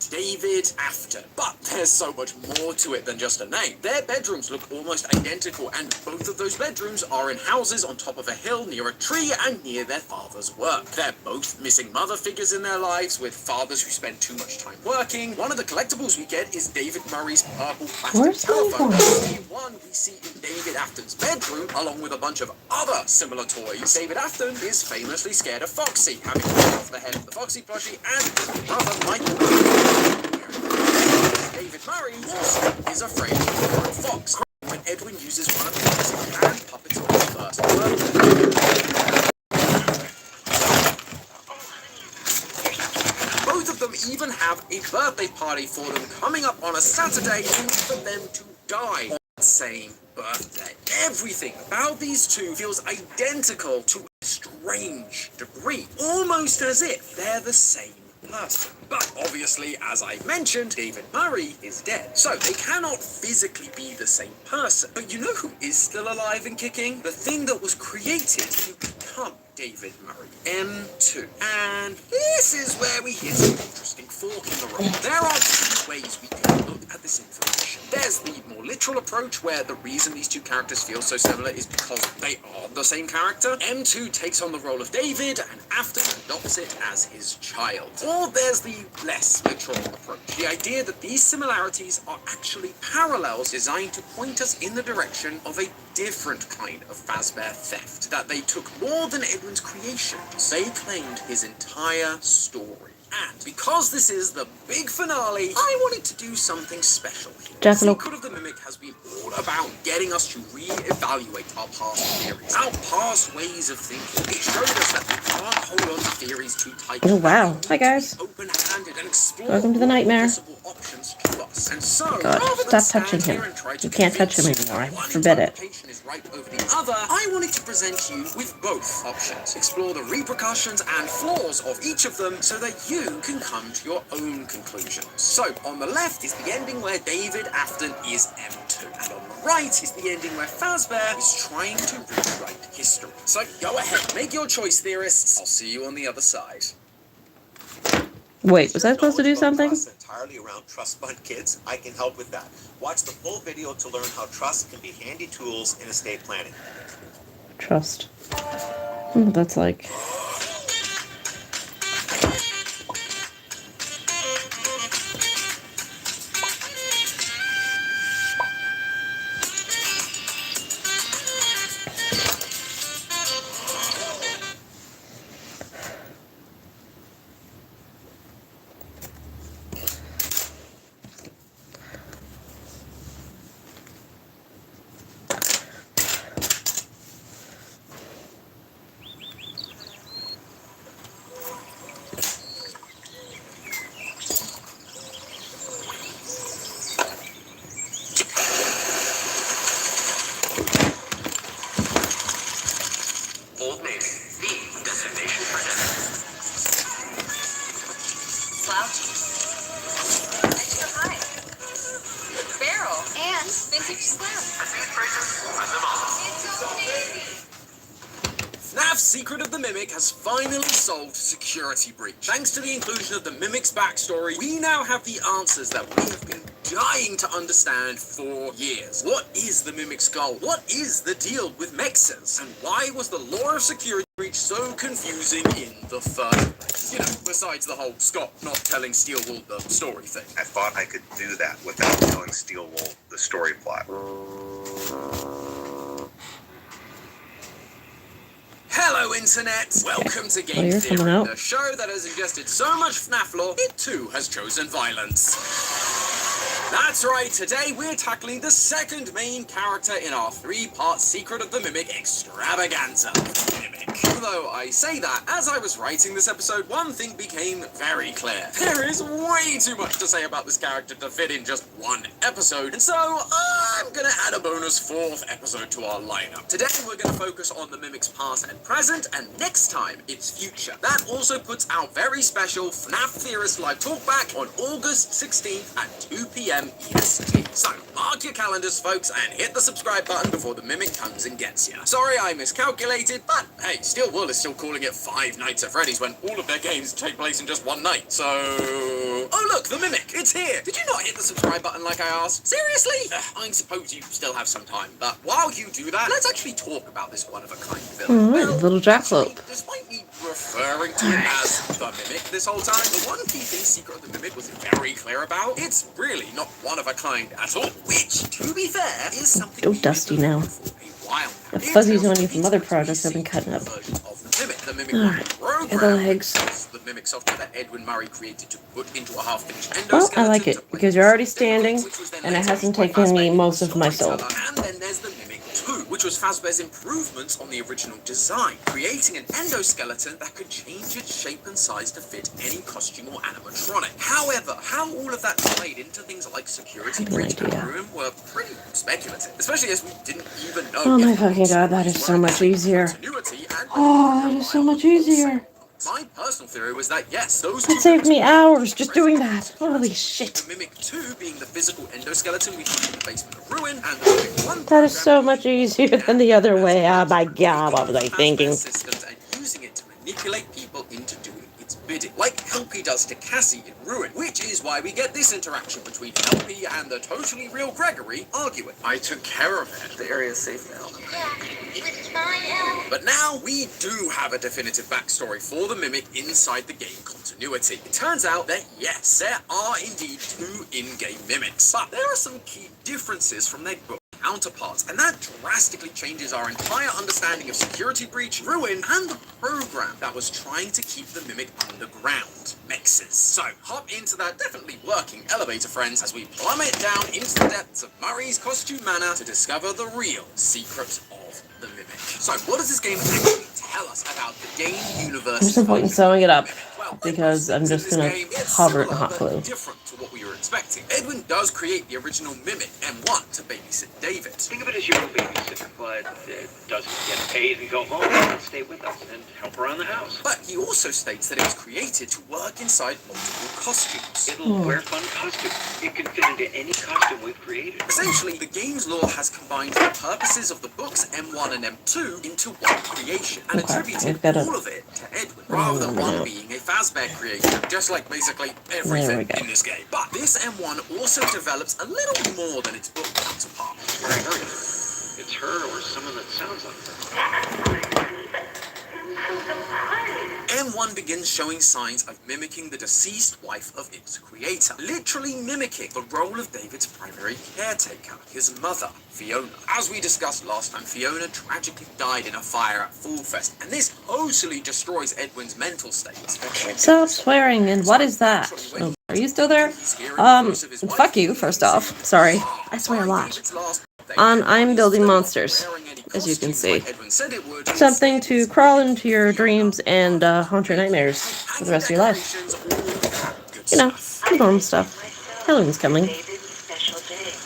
R: Afton. But there's so much more to it than just a name. Their bedrooms look almost identical, and both of those bedrooms are in houses on top of a hill near a tree and near their father's work. They're both missing mother figures in their lives, with fathers who spend too much time working. One of the collectibles we get is David Murray's purple plastic telephone. The one we see in David Afton's bedroom, along with a bunch of other similar toys. David Afton is famously scared of Foxy, having cut off the head of the Foxy plushie, and his brother Michael. David Murray also is afraid of the fox. When Edwin uses one of his hand puppets on his first birthday. Both of them even have a birthday party for them coming up on a Saturday, only for them to die on the same birthday. Everything about these two feels identical to a strange degree, almost as if they're the same person. But obviously, as I mentioned, David Murray is dead, so they cannot physically be the same person. But you know who is still alive and kicking? The thing that was created to become David Murray, M2. And this is where we hit an interesting fork in the road. There are two ways we can look at this information. There's the more literal approach, where the reason these two characters feel so similar is because they are the same character. M2 takes on the role of David, and Afton adopts it as his child. Or there's the less literal approach, the idea that these similarities are actually parallels designed to point us in the direction of a different kind of Fazbear theft, that they took more than Edwin's creations. They claimed his entire story. And because this is the big finale, I wanted to do something special here. Secret of the Mimic has been all about getting us to re-evaluate our past theories, our past ways of thinking. It showed us that we can't hold on to theories too tightly.
A: Oh wow. Hi guys.
R: Open-handed and explore
A: Welcome to the nightmare.
R: possible options to us. And so,
A: God, stop touching him. You can't touch him anymore. I forbid it.
R: Is right over the other, I wanted to present you with both options. Explore the repercussions and flaws of each of them so that you can come to your own conclusions. So, on the left is the ending where David Afton is M2, and on the right is the ending where Fazbear is trying to rewrite history. So, go ahead, make your choice, theorists. I'll see you on the other side.
A: Wait, was I supposed to do something?
S: Entirely around trust fund kids, I can help with that. Watch the full video to learn how trust can be handy tools in estate planning.
A: Trust. That's like...
C: Old Navy, the destination for dinner.
H: Slouchy. Extra high. Barrel. And vintage slam.
R: FNAF's Secret of the Mimic has finally solved security breach. Thanks to the inclusion of the Mimic's backstory, we now have the answers that we have been dying to understand for years. What is the Mimic's goal? What is the deal with mexes? And why was the law of security breach so confusing in the first place? You know, besides the whole Scott not telling Steelwool the story thing.
L: I thought I could do that without telling Steelwool the story plot.
R: Hello, Internet! Welcome to Game
A: you're
R: Theory,
A: coming out.
R: the show that has ingested so much FNAF lore, it too has chosen violence. That's right, today we're tackling the second main character in our 3-part Secret of the Mimic extravaganza. Mimic. Although I say that, as I was writing this episode, one thing became very clear. There is way too much to say about this character to fit in just one episode, and so I'm gonna add a bonus 4th episode to our lineup. Today we're gonna focus on the Mimic's past and present, and next time, its future. That also puts our very special FNAF Theorist Live Talkback on August 16th at 2 p.m. EST. So, mark your calendars, folks, and hit the subscribe button before the Mimic comes and gets you. Sorry I miscalculated, but hey, Steelwool is still calling it 5 Nights at Freddy's when all of their games take place in just one night, so... Oh look, the Mimic, it's here! Did you not hit the subscribe button like I asked? Seriously? I suppose you still have some time, but while you do that, let's actually talk about this one-of-a-kind villain.
A: Little jackalope.
R: Despite me referring to him as the Mimic this whole time, the one key thing Secret of the Mimic was very clear about, it's really not one-of-a-kind at all, which, to be fair, is something
A: Oh, dusty now. The fuzzies on you from other projects have been cutting up.
R: The Mimic
A: Alright, get the legs.
R: the Mimic software that Edwin Murray created to put into a half-finished
A: Well,
R: endoskeleton.
A: I like it, because you're already standing, and it hasn't taken me most of my soul.
R: And then there's the Mimic 2, which was Fazbear's improvements on the original design, creating an endoskeleton that could change its shape and size to fit any costume or animatronic. However, how all of that played into things like security breach and ruin were pretty speculative, especially as we didn't even know.
A: Oh my fucking god, that is so much easier. Oh, that is so much easier.
R: My personal theory was that, yes, those
A: That saved me hours just doing that. Holy shit.
R: The Mimic 2 being the physical endoskeleton we found in the basement of Ruin, and the Mimic 1
A: That is so much easier than the other way. Oh my god, what was I thinking?
R: systems and using it to manipulate people into doing its bidding, like Helpy does to Cassie in Ruin, which is why we get this interaction between Helpy and the totally real Gregory arguing. I took care of it.
O: The area is safe now.
R: But now we do have a definitive backstory for the Mimic inside the game continuity. It turns out that yes, there are indeed 2 in-game Mimics, but there are some key differences from their book counterparts, and that drastically changes our entire understanding of security breach, ruin, and the program that was trying to keep the Mimic underground. Mexes. So, hop into that definitely working elevator, friends, as we plummet down into the depths of Murray's costume manor to discover the real secret of the Mimic. So, what does this game actually tell us about the game universe?
A: There's no point in sewing it up, because I'm just gonna cover it in hot glue.
R: Different to what we were expecting. Edwin does create the original Mimic M1 to babysit David.
P: Think of it as your own babysitter, but doesn't get paid and go home and stay with us and help around the house.
R: But he also states that it was created to work inside multiple costumes.
P: It'll wear fun costumes. It can fit into any costume we've created.
R: Essentially, the game's lore has combined the purposes of the books M1 and M2 into one creation, and attributed all of it to Edwin, rather than one being a Fazbear creation, just like basically everything in this game. But this M1 also develops a little more than its book counterpart.
P: Gregory, it's her or someone that sounds like her.
R: M1 begins showing signs of mimicking the deceased wife of its creator, literally mimicking the role of David's primary caretaker, his mother, Fiona. As we discussed last time, Fiona tragically died in a fire at Fall Fest, and this totally destroys Edwin's mental state.
A: Stop swearing, and what is that? Oh, are you still there? Fuck you, first off. Sorry. I swear a lot. I'm building monsters, as you can see. Something to crawl into your dreams and haunt your nightmares for the rest of your life. You know, the normal stuff. Halloween's coming.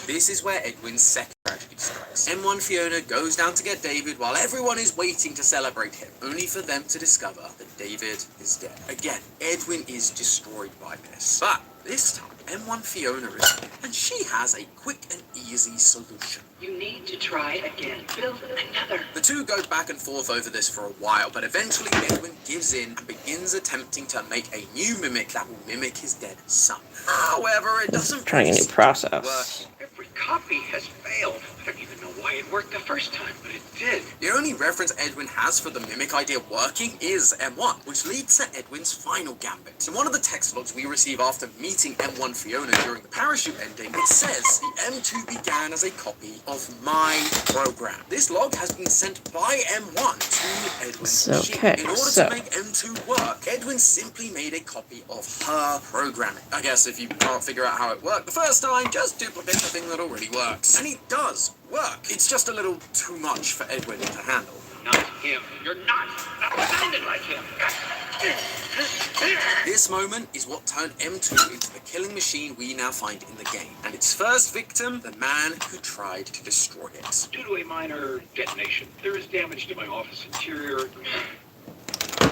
R: This is where Edwin's second tragedy strikes. M1 Fiona goes down to get David while everyone is waiting to celebrate him, only for them to discover that David is dead. Again, Edwin is destroyed by this. But this time, M1 Fiona is here, and she has a quick and easy solution.
Q: You need to try again. Build another.
R: The two go back and forth over this for a while, but eventually Edwin gives in and begins attempting to make a new mimic that will mimic his dead son. However, it doesn't
A: Trying a
R: really
A: new
R: seem to
A: process.
R: work.
P: Every copy has failed. I don't even know why it worked the first time, but it did.
R: The only reference Edwin has for the mimic idea working is M1, which leads to Edwin's final gambit. In one of the text logs we receive after meeting M1 Fiona during the parachute ending, it says the M2 began as a copy of my program. This log has been sent by M1 to Edwin's machine.
A: Okay,
R: In order to make M2 work, Edwin simply made a copy of her programming. I guess if you can't figure out how it worked the first time, just duplicate the thing that already works. And it does work. It's just a little too much for Edwin to handle.
P: Not him. You're not sounded like him.
R: This moment is what turned M2 into the killing machine we now find in the game. And its first victim, the man who tried to destroy it.
P: Due to a minor detonation, there is damage to my office interior.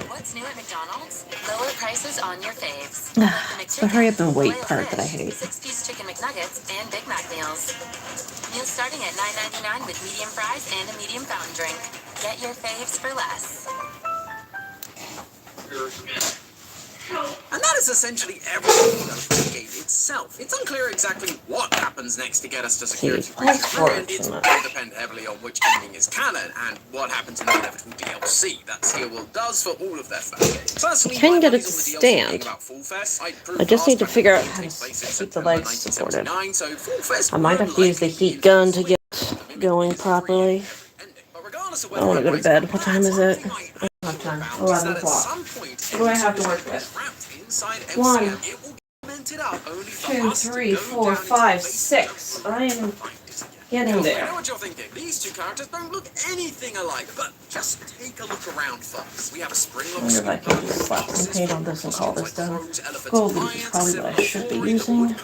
E: What's new at McDonald's? Lower prices on your faves.
A: It's the hurry up and wait part that I hate.
E: 6-piece chicken McNuggets and Big Mac meals. Meals starting at $9.99 with medium fries and a medium fountain drink. Get your faves for less.
R: And that is essentially everything we know from the game itself. It's unclear exactly what happens next to get us to security. It's going to depend heavily on which ending is canon and what happens in the inevitable DLC that Steel Will does for all of their fan games. Personally,
A: I can get it to stand. I just need to figure out how to keep the legs supported. I might have to use the heat gun to get going properly. I want to go to bed. What time is it? I don't have time. 11 o'clock. What do I have to work with? 1, 2, 3, 4, 5, 6. I am getting there.
R: I know what you're thinking. These two characters don't look anything alike, but just take a look around first. We have a spring
A: I wonder if I can just slap some paint on this and call this done. Gold leaf is probably what I should be using.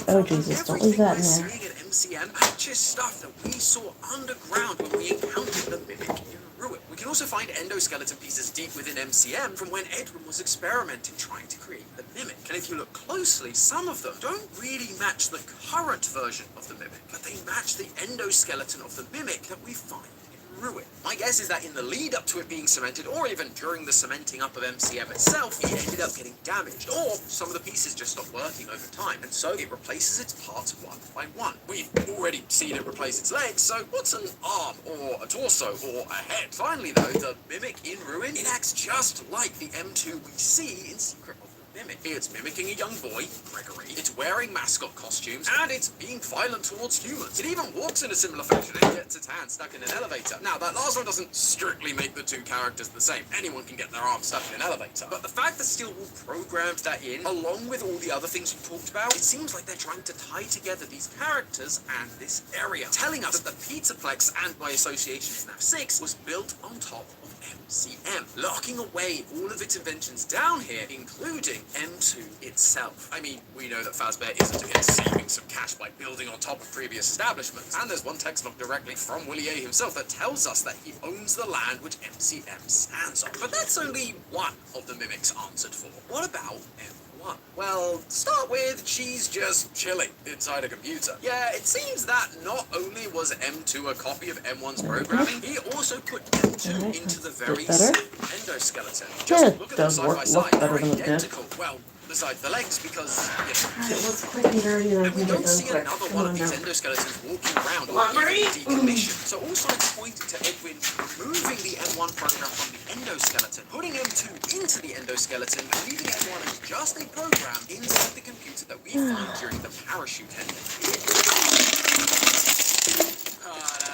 A: Oh Jesus, don't leave that in there.
R: MCM matches stuff that we saw underground when we encountered the mimic in Ruin. We can also find endoskeleton pieces deep within MCM from when Edwin was experimenting trying to create the mimic. And if you look closely, some of them don't really match the current version of the mimic, but they match the endoskeleton of the mimic that we find in Ruin. My guess is that in the lead up to it being cemented, or even during the cementing up of MCM itself, it ended up getting damaged, or some of the pieces just stopped working over time, and so it replaces its parts one by one. We've already seen it replace its legs, so what's an arm, or a torso, or a head? Finally though, the mimic in Ruin, it acts just like the M2 we see in Secret of the Mimic. It's mimicking a young boy, Gregory, it's wearing mascot costumes, and it's being violent towards humans. It even walks in a similar fashion and gets its hand stuck in an elevator. Now, that last one doesn't strictly make the two characters the same. Anyone can get their arm stuck in an elevator. But the fact that Steel Wool programmed that in, along with all the other things you talked about, it seems like they're trying to tie together these characters and this area, telling us that the Pizzaplex, and by association FNAF 6, was built on top of MCM, locking away all of its inventions down here, including M2 itself. I mean, we know that Fazbear isn't against saving some cash by building on top of previous establishments, and there's one text log directly from Willie A himself that tells us that he owns the land which MCM stands on. But that's only one of the mimics answered for. What about M1? Well, to start with, she's just chilling inside a computer. Yeah, it seems that not only was M2 a copy of M1's programming, he also put M2 into the very same endoskeleton. Just look at them side by side, they're identical. Well, besides the legs, because,
A: Let's quick and dirty and I can get done quick.
R: one of these endoskeletons walking around or even decommissioned. So all signs pointed to Edwin removing the M1 program from the endoskeleton, putting M2 into the endoskeleton, and leaving M1 as just a program inside the computer that we find during the parachute ending.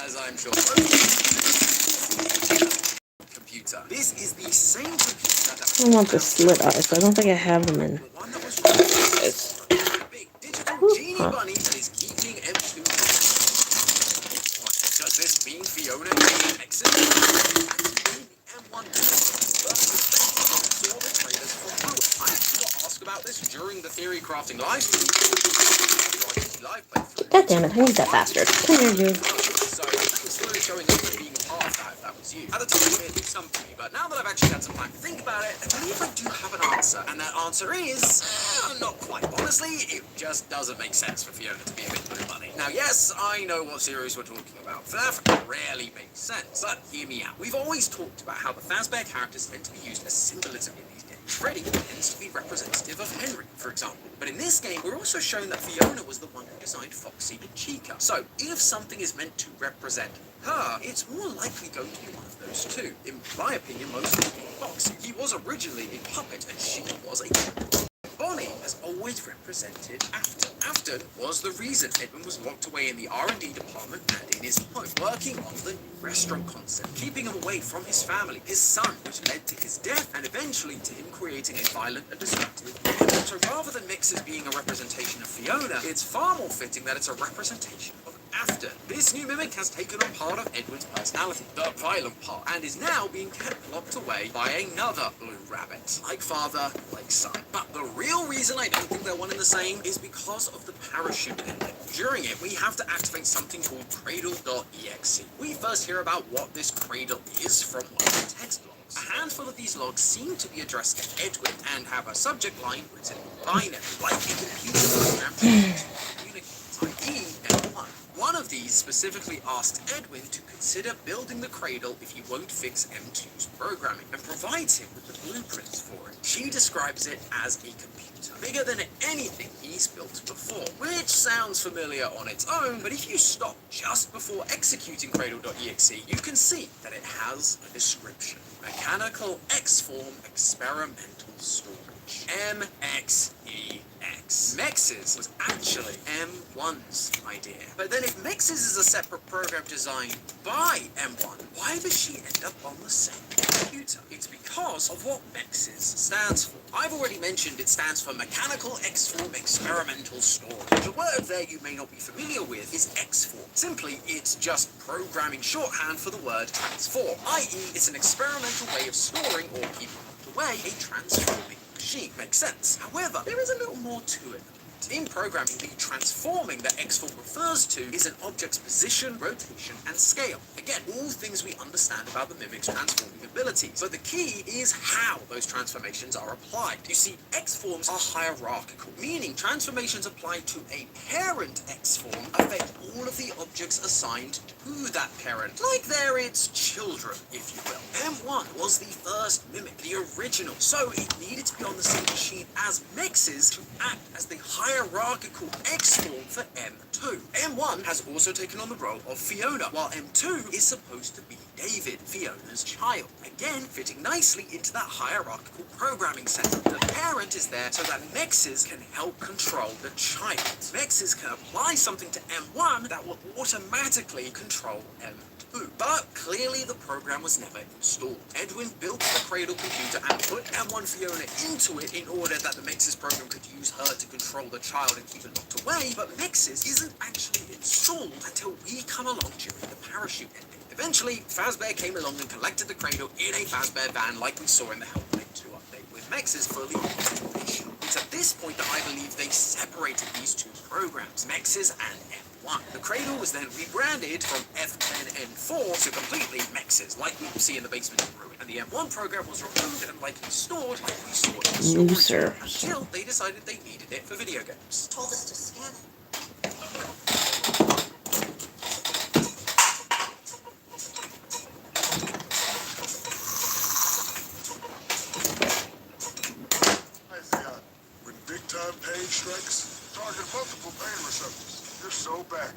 R: As I'm sure computer. This is the same computer that
A: I want the slit eyes. I don't think I have them in.
R: Genie Bunny that is keeping M2. Does this mean Fiona is an exit? M1 I actually asked about this during the theory crafting live stream.
A: God damn it, I need that bastard. Come here, you.
R: So thanks for showing up and being part of that. that was you. At the time, it did some for me, but now that I've actually had some time to think about it, I believe I do have an answer. And that answer is, not quite. Honestly, it just doesn't make sense for Fiona to be a bit blue bunny. Now, yes, I know what series we're talking about. FNAF rarely makes sense, but hear me out. We've always talked about how the Fazbear characters tend to be used as symbolism in these games. Freddy tends to be representative of Henry, for example. But in this game, we're also shown that Fiona was the one who designed Foxy and Chica. So, if something is meant to represent her, it's more likely going to be one of those two. In my opinion, most likely Foxy. He was originally a puppet, and she was a... Bonnie has always represented Afton. Afton was the reason Edwin was locked away in the R&D department and in his home, working on the new restaurant concept, keeping him away from his family, his son, which led to his death, and eventually to him creating a violent and destructive mimic. So rather than Mixes being a representation of Fiona, it's far more fitting that it's a representation of Afton. This new mimic has taken on part of Edwin's personality, the violent part, and is now being kept locked away by another blue rabbit. Like father, like son. But the real reason I don't think they're one and the same is because of the parachute ending. During it, we have to activate something called cradle.exe. We first hear about what this cradle is from one of the text logs. A handful of these logs seem to be addressed to Edwin and have a subject line written in binary, like a computer program to communicate, i.e. M1. One of these specifically asks Edwin to consider building the cradle if he won't fix M2's programming, and provides him with the blueprints for it. She describes it as a computer, bigger than anything he's built before, which sounds familiar on its own, but if you stop just before executing cradle.exe, you can see that it has a description. Mechanical X-form experimental storage. MXEX. Mexes was actually M1's idea. But then if Mexes is a separate program designed by M1, why does she end up on the same computer? It's because of what Mexes stands for. I've already mentioned it stands for Mechanical X-form Experimental Storage. The word there you may not be familiar with is X-form. Simply, it's just programming shorthand for the word transform, i.e. it's an experimental way of storing or keeping away a transforming machine. Makes sense. However, there is a little more to it. In programming, the transforming that X-form refers to is an object's position, rotation, and scale. Again, all things we understand about the mimic's transforming abilities. But the key is how those transformations are applied. You see, X-forms are hierarchical, meaning transformations applied to a parent X-form affect all of the objects assigned to that parent. Like they're its children, if you will. M1 was the first mimic, the original, so it needed to be on the same machine as Mexes to act as the hierarchical X-form for M2. M1 has also taken on the role of Fiona, while M2 is supposed to be David, Fiona's child. Again, fitting nicely into that hierarchical programming setup. The parent is there so that Mexes can help control the child. Mexes can apply something to M1 that will automatically control M2. But clearly the program was never installed. Edwin built the Cradle computer and put M1 Fiona into it in order that the Mexes program could use her to control the child and keep it locked away, but Mexes isn't actually installed until we come along during the parachute ending. Eventually, Fazbear came along and collected the Cradle in a Fazbear van like we saw in the Hellblade 2 update, with Mexes fully operational. It's at this point that I believe they separated these two programs, Mexes and M1. The Cradle was then rebranded from F10N4 to completely Mexes, like we see in the basement of Ruin. And the M1 program was removed and likely stored like we saw in the story, until they decided they needed it for video games.
T: Told us to scan it.
K: When big-time pain strikes, target multiple pain receptors. You're so back.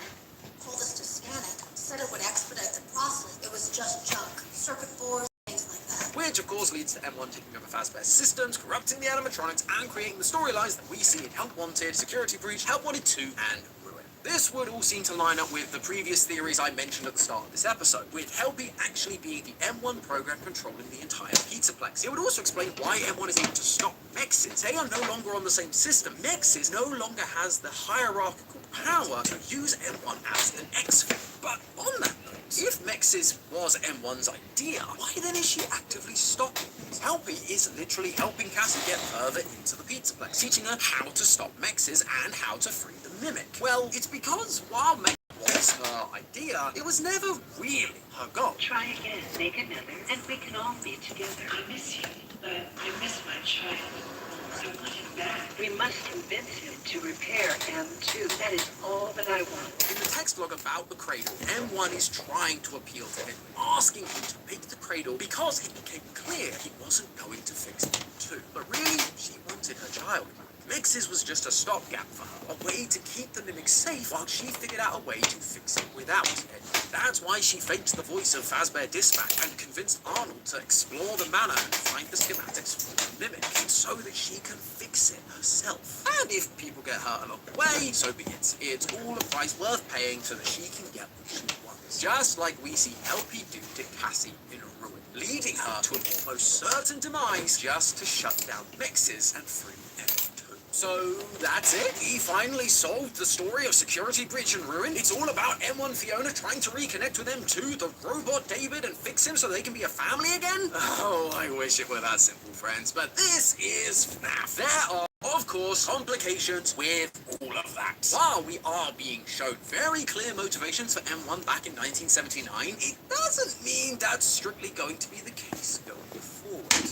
T: Told us to scan it. Said it would expedite the process. It was just junk. Circuit boards, things like that.
R: Which, of course, leads to M1 taking over Fazbear's systems, corrupting the animatronics, and creating the storylines that we see in Help Wanted, Security Breach, Help Wanted 2, and Ruin. This would all seem to line up with the previous theories I mentioned at the start of this episode, with Helpy actually being the M1 program controlling the entire Pizzaplex. It would also explain why M1 is able to stop Mexes. They are no longer on the same system. Mexes no longer has the hierarchical power to use M1 as an X-form. But on that note, if Mexes was M1's idea, why then is she actively stopping it? Helpy is literally helping Cassie get further into the Pizzaplex, teaching her how to stop Mexes and how to free the Mimic. Well, it's because while Mex was her idea, it was never really her goal.
Q: Try again, make another, and we can all be together. I miss you, but I miss my child. I want him back. We must convince him to repair M2. That is all that I want.
R: In the text log about the cradle, M1 is trying to appeal to Edwin, asking him to make the cradle because it became clear he wasn't going to fix M2. But really, she wanted her child. Mixes was just a stopgap for her, a way to keep the mimic safe while she figured out a way to fix it without Edwin. That's why she faked the voice of Fazbear Dispatch and convinced Arnold to explore the manor and find the schematics for the mimic, so that she can fix it herself. And if people get hurt along the way, so be it. It's all a price worth paying so that she can get what she wants. Just like we see LP do to Cassie in Ruin, leading her to an almost certain demise just to shut down Mixes and free M2. So that's it. We finally solved the story of Security Breach and Ruin. It's all about M1 Fiona trying to reconnect with M2, the robot David, and fix him so they can be a family again? Oh, I wish it were that simple, friends. But this is FNAF. There are, of course, complications with all of that. While we are being shown very clear motivations for M1 back in 1979, it doesn't mean that's strictly going to be the case going forward.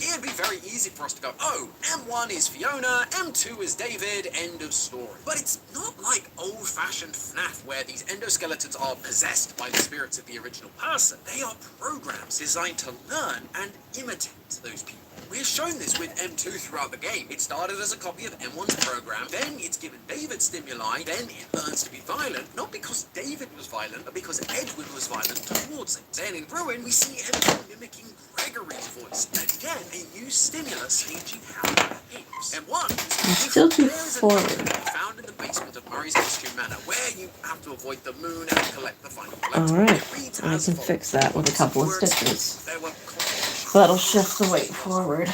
R: It'd be very easy for us to go, oh, M1 is Fiona, M2 is David, end of story. But it's not like old-fashioned FNAF where these endoskeletons are possessed by the spirits of the original person. They are programs designed to learn and imitate those people. We're shown this with M2 throughout the game. It started as a copy of M1's program, then it's given David stimuli, then it learns to be violent, not because David was violent, but because Edwin was violent towards it. Then in Ruin, we see M1 mimicking Gregory's voice, and again, a new stimulus changing how it behaves. M1
A: I'm still too forward.
R: found in the basement of Murray's Costume Manor, where you have to avoid the moon and collect the final letter.
A: Alright, I can fix that with a couple of stitches. That'll shift the weight forward.
R: I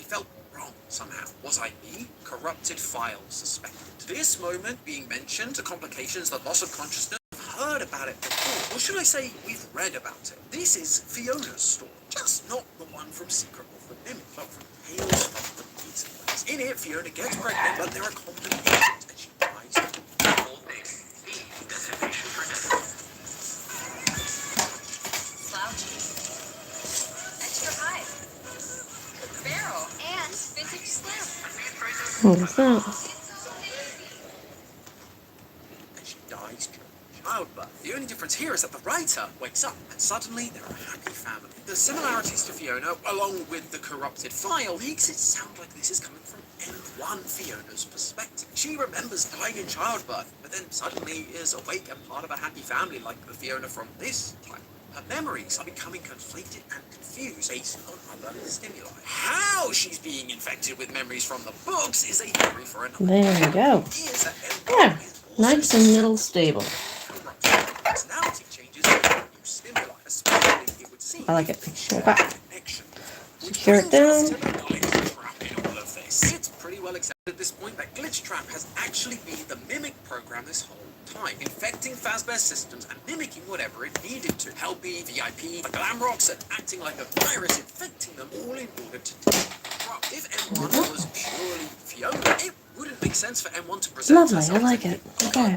R: felt wrong somehow. Was I me? Corrupted files suspected. This moment being mentioned, the complications, the loss of consciousness, I've heard about it before. Or should I say, we've read about it. This is Fiona's story. Just not the one from Secret of the Mimic, but from Tales from the Pizza Place. In it, Fiona gets pregnant, but there are complications, and she dies.
H: Slouchy. Extra high. Barrel. And vintage slim.
A: What is that?
R: And she dies during childbirth. The only difference here is that the writer wakes up, and suddenly they're a happy family. The similarities to Fiona, along with the corrupted file, makes it sound like this is coming from M1 Fiona's perspective. She remembers dying in childbirth, but then suddenly is awake and part of a happy family like the Fiona from this time. Her memories are becoming conflated and confused based on other stimuli. How she's being infected with memories from the books is a theory for another.
A: There we go. Yeah, nice and little stable.
R: Personality changes with new stimuli, especially it would seem.
A: I like it. Okay. Secure it down.
R: It's pretty well accepted at this point that Glitch Trap has actually been the mimic program this whole time, infecting Fazbear's systems and mimicking whatever it needed to. Hellbee, VIP, the Glamrocks, and acting like a virus, infecting them all in order to disrupt. If M1 was purely Fiona, it wouldn't make sense for M1 to present
A: Lovely, I like it. Okay.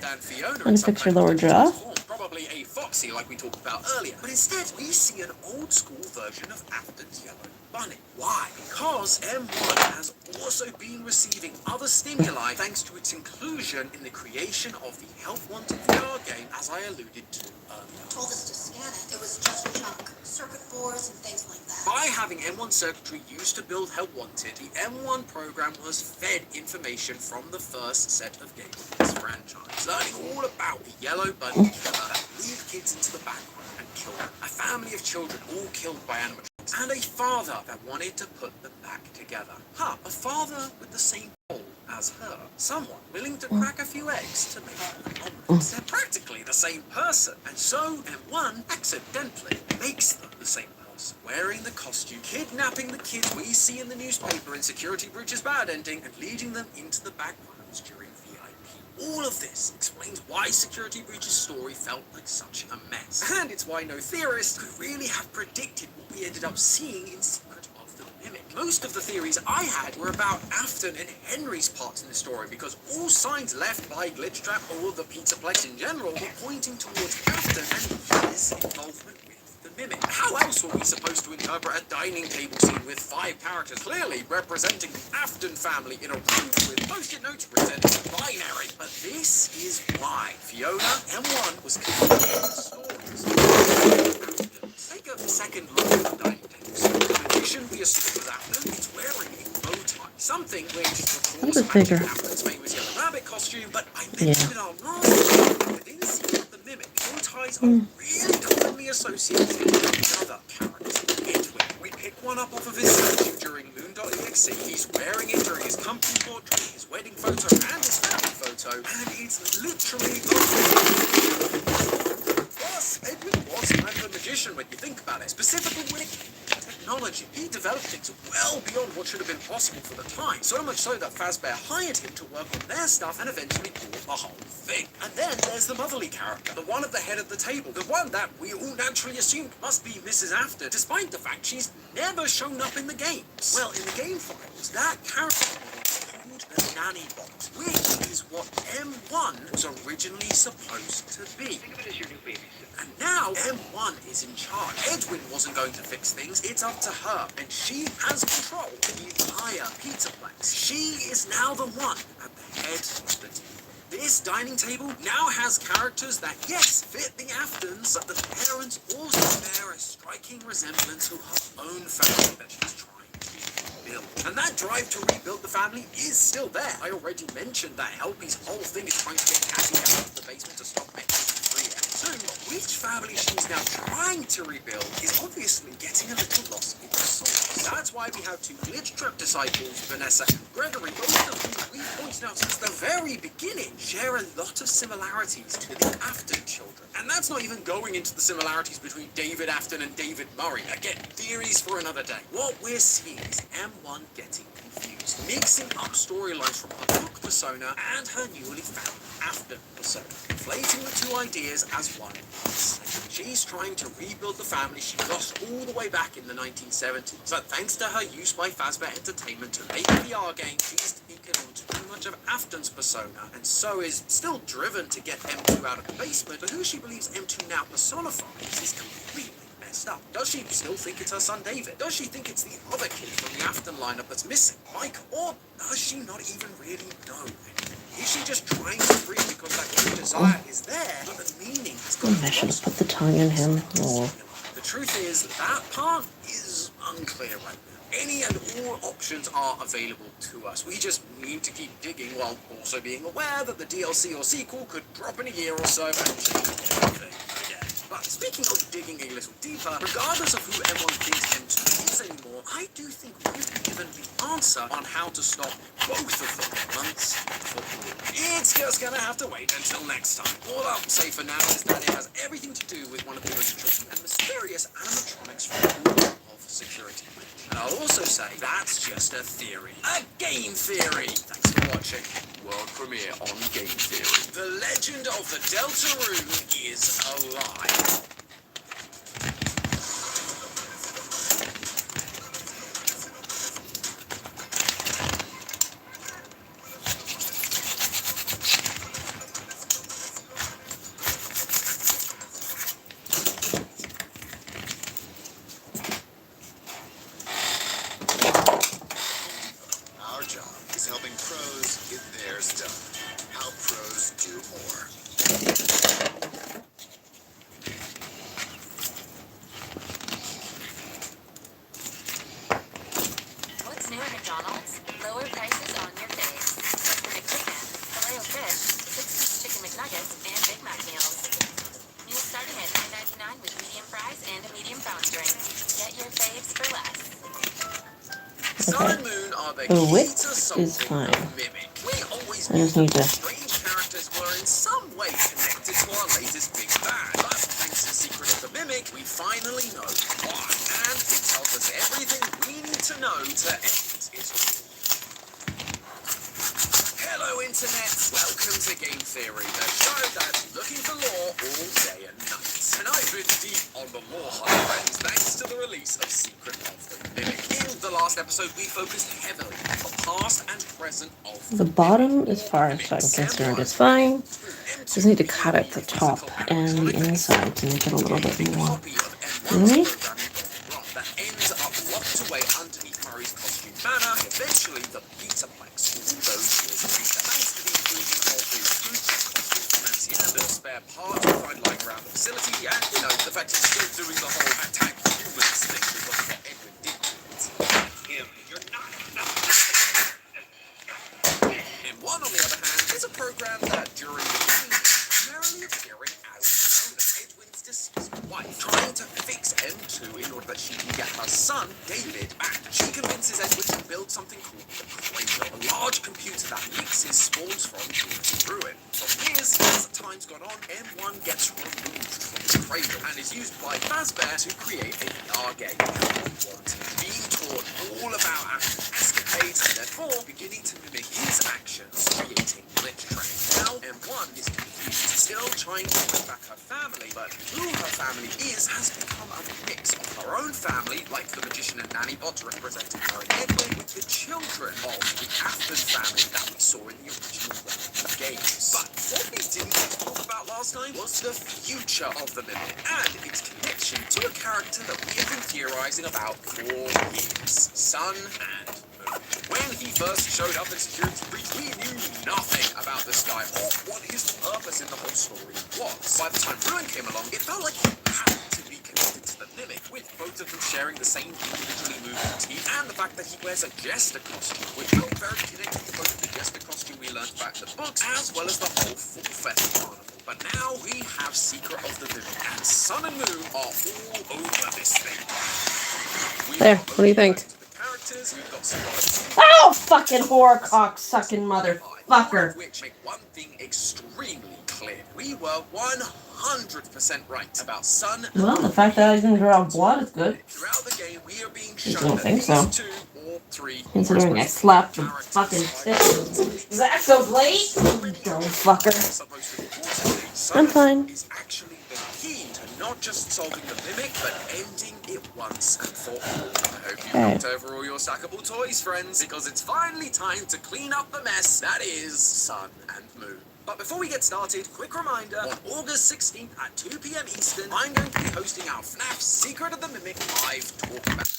A: Gonna fix your lower jaw.
R: Probably a Foxy like we talked about earlier, but instead we see an old school version of Afton's Yellow Bunny. Why? Because M1 has also been receiving other stimuli thanks to its inclusion in the creation of the Help Wanted VR game, as I alluded to earlier.
T: Told us to scan it. It was just junk. Circuit boards and things like that.
R: By having M1 circuitry used to build Help Wanted, the M1 program was fed information from the first set of games in this franchise, learning all about the Yellow Bunny killer that lead kids into the background and kill them. A family of children all killed by animatronics, and a father that wanted to put them back together. A father with the same goal as her. Someone willing to crack a few eggs to make an omelette. They're practically the same person, and so M1 accidentally makes them the same person, wearing the costume, kidnapping the kids we see in the newspaper in Security Breach's bad ending, and leading them into the backgrounds during VIP. All of this explains why Security Breach's story felt like such a mess, and it's why no theorist could really have predicted what we ended up seeing in Secret of the Mimic. Most of the theories I had were about Afton and Henry's parts in the story, because all signs left by Glitchtrap or the Pizzaplex in general were pointing towards Afton and his involvement with the Mimic. How else were we supposed to interpret a dining table scene with 5 characters clearly representing the Afton family in a room with post-it notes written in binary? But this is why Fiona M1 was connected to stories. Take a second look at the dining table scene. In addition, we assume that Afton is wearing a bow tie, something which, of course, matches Afton's famous yellow rabbit costume, but I mentioned in our last video, within Secret of the Mimic, bow ties are really commonly associated with another character, Edwin. We pick one up off of his statue during Moon.exe. He's wearing it during his company portrait, his wedding photo, and his family photo, and it's literally Plus, Edwin was kind of a magician when you think about it, specifically when it came to technology. He developed things well beyond what should have been possible for the time, so much so that Fazbear hired him to work on their stuff and eventually bought the whole thing. And then there's the motherly character, the one at the head of the table, the one that we all naturally assumed must be Mrs. Afton, despite the fact she's never shown up in the games. Well, in the game files, that character called the Nanny Bot, which is what M1 was originally supposed to be.
P: Think of it as your new babysitter.
R: And now M1 is in charge. Edwin wasn't going to fix things, it's up to her. And she has control of the entire Pizzaplex. She is now the one at the head of the team. This dining table now has characters that, yes, fit the Aftons, but the parents also bear a striking resemblance to her own family that she's trying to rebuild. And that drive to rebuild the family is still there. I already mentioned that Helpy's whole thing is trying to get Cassie out of the basement to stop which family she's now trying to rebuild is obviously getting a little lost in the source. That's why we have 2 Glitchtrap disciples, Vanessa and Gregory, both of whom we've pointed out since the very beginning share a lot of similarities to the Afton children. And that's not even going into the similarities between David Afton and David Murray. Again, theories for another day. What we're seeing is M1 getting confused, mixing up storylines from her book persona and her newly found Afton persona, conflating the 2 ideas as one. She's trying to rebuild the family she lost all the way back in the 1970s. But thanks to her use by Fazbear Entertainment to make a VR game, she's taken on too much of Afton's persona, and so is still driven to get M2 out of the basement, but who she believes M2 now personifies is completely messed up. Does she still think it's her son David? Does she think it's the other kid from the Afton lineup that's missing, Mike? Or does she not even really know? Is she just trying to breathe because that true desire is there, but the meaning has gone
A: I should have put the tongue in him. Oh.
R: The truth is, that part is unclear right now. Any and all options are available to us. We just need to keep digging while also being aware that the DLC or sequel could drop in a year or so and change everything again. But speaking of digging a little deeper, regardless of who M1 thinks M2 is anymore, I do think we've been given the answer on how to stop both of them once for all. It's just gonna have to wait until next time. All I'll say for now is that it has everything to do with one of the most tricky and mysterious animatronics from all of security. And I'll also say that's just a theory. A game theory! Thanks for watching. World premiere on Game Theory. The legend of the Deltarune is alive.
K: Our job is helping pros get theirs done. How pros do more.
E: What's new at McDonald's? Lower prices on your face. Like the McChicken, Filet-O-Fish, 6-piece chicken McNuggets, and Big Mac meals. Meals starting at $9.99 with medium fries and a medium fountain drink. Get your faves for less.
R: Sun and Moon are the
A: Oh,
R: key
A: wit
R: to
A: is
R: something
A: fine.
R: Mimic. We always
A: I
R: knew
A: just need
R: that
A: to.
R: strange characters were in some way connected to our latest big bad. But thanks to Secret of the Mimic, we finally know why. And it tells us everything we need to know to end it all. Hello, Internet. Welcome to Game Theory, the show that's looking for lore all day and night. And I've been deep on the lore hunt, friends, thanks to the release of Secret of the Mimic. In the last episode, we focused heavily on the past and present of
A: The bottom, as far as I'm concerned, is fine. Just need to cut out the top and the inside to make it a little bit more roomy.
R: that ends up locked away underneath Murray's costume banner, and eventually the Betaplex all those years later. Thanks to the inclusion of the food costume from Nancy and a spare part to find lying around the facility, and you know, the fact he's still doing the whole attack humans thing because what Edwin did to him. You're not and one, on the other hand, is a program that during the game is primarily appearing as Fiona, Edwin's deceased wife, trying to fix M2 in order that she can get her son, David, back. She convinces Edwin to build something called the Cradle, a large computer that mixes spawns from ruin. For years, as time's gone on, M1 gets removed from the Cradle and is used by Fazbear to create a VR game, being taught all about escapades and therefore beginning to mimic his actions, creating glitch training. Now, M1 is confused, still trying to bring back her family, but who her family is has become a mix of her own family, like the magician and nanny bots representing her and Edwin, with the children of the Afton family that we saw in the original games. But what we didn't get to talk about last time was the future of the Mimic and its connection to a character that we have been theorizing about for years, Sun and Moon. When he first showed up in Security Breach, we knew nothing about this guy or what his purpose in the whole story was. By the time Ruin came along, it felt like he had to be connected to the Mimic, with both of them sharing the same individually moving teeth, and the fact that he wears a jester costume, which felt very connected to both the jester costume we learned about in the books, as well as the whole Fall Fest carnival. But now we have Secret of the Mimic, and Sun and Moon are all over this thing.
A: There, what do you think? Oh, fucking whore cock-sucking motherfucker.
R: Which make one thing extremely clear. We were 100% right about Sun.
A: Well, the fact that I didn't draw blood is good.
R: Throughout the game, we are being
A: I
R: shown
A: don't
R: that
A: think so.
R: these two or three
A: Considering I slapped the fucking shit. Exactly. Dumb fucker. I'm fine.
R: Is actually the key to not just solving the Mimic, but ending it once and for all. I hope you knocked over all your stackable toys, friends, because it's finally time to clean up the mess that is Sun and Moon. But before we get started, quick reminder, on August 16th at 2 p.m. Eastern, I'm going to be hosting our FNAF Secret of the Mimic live talkback.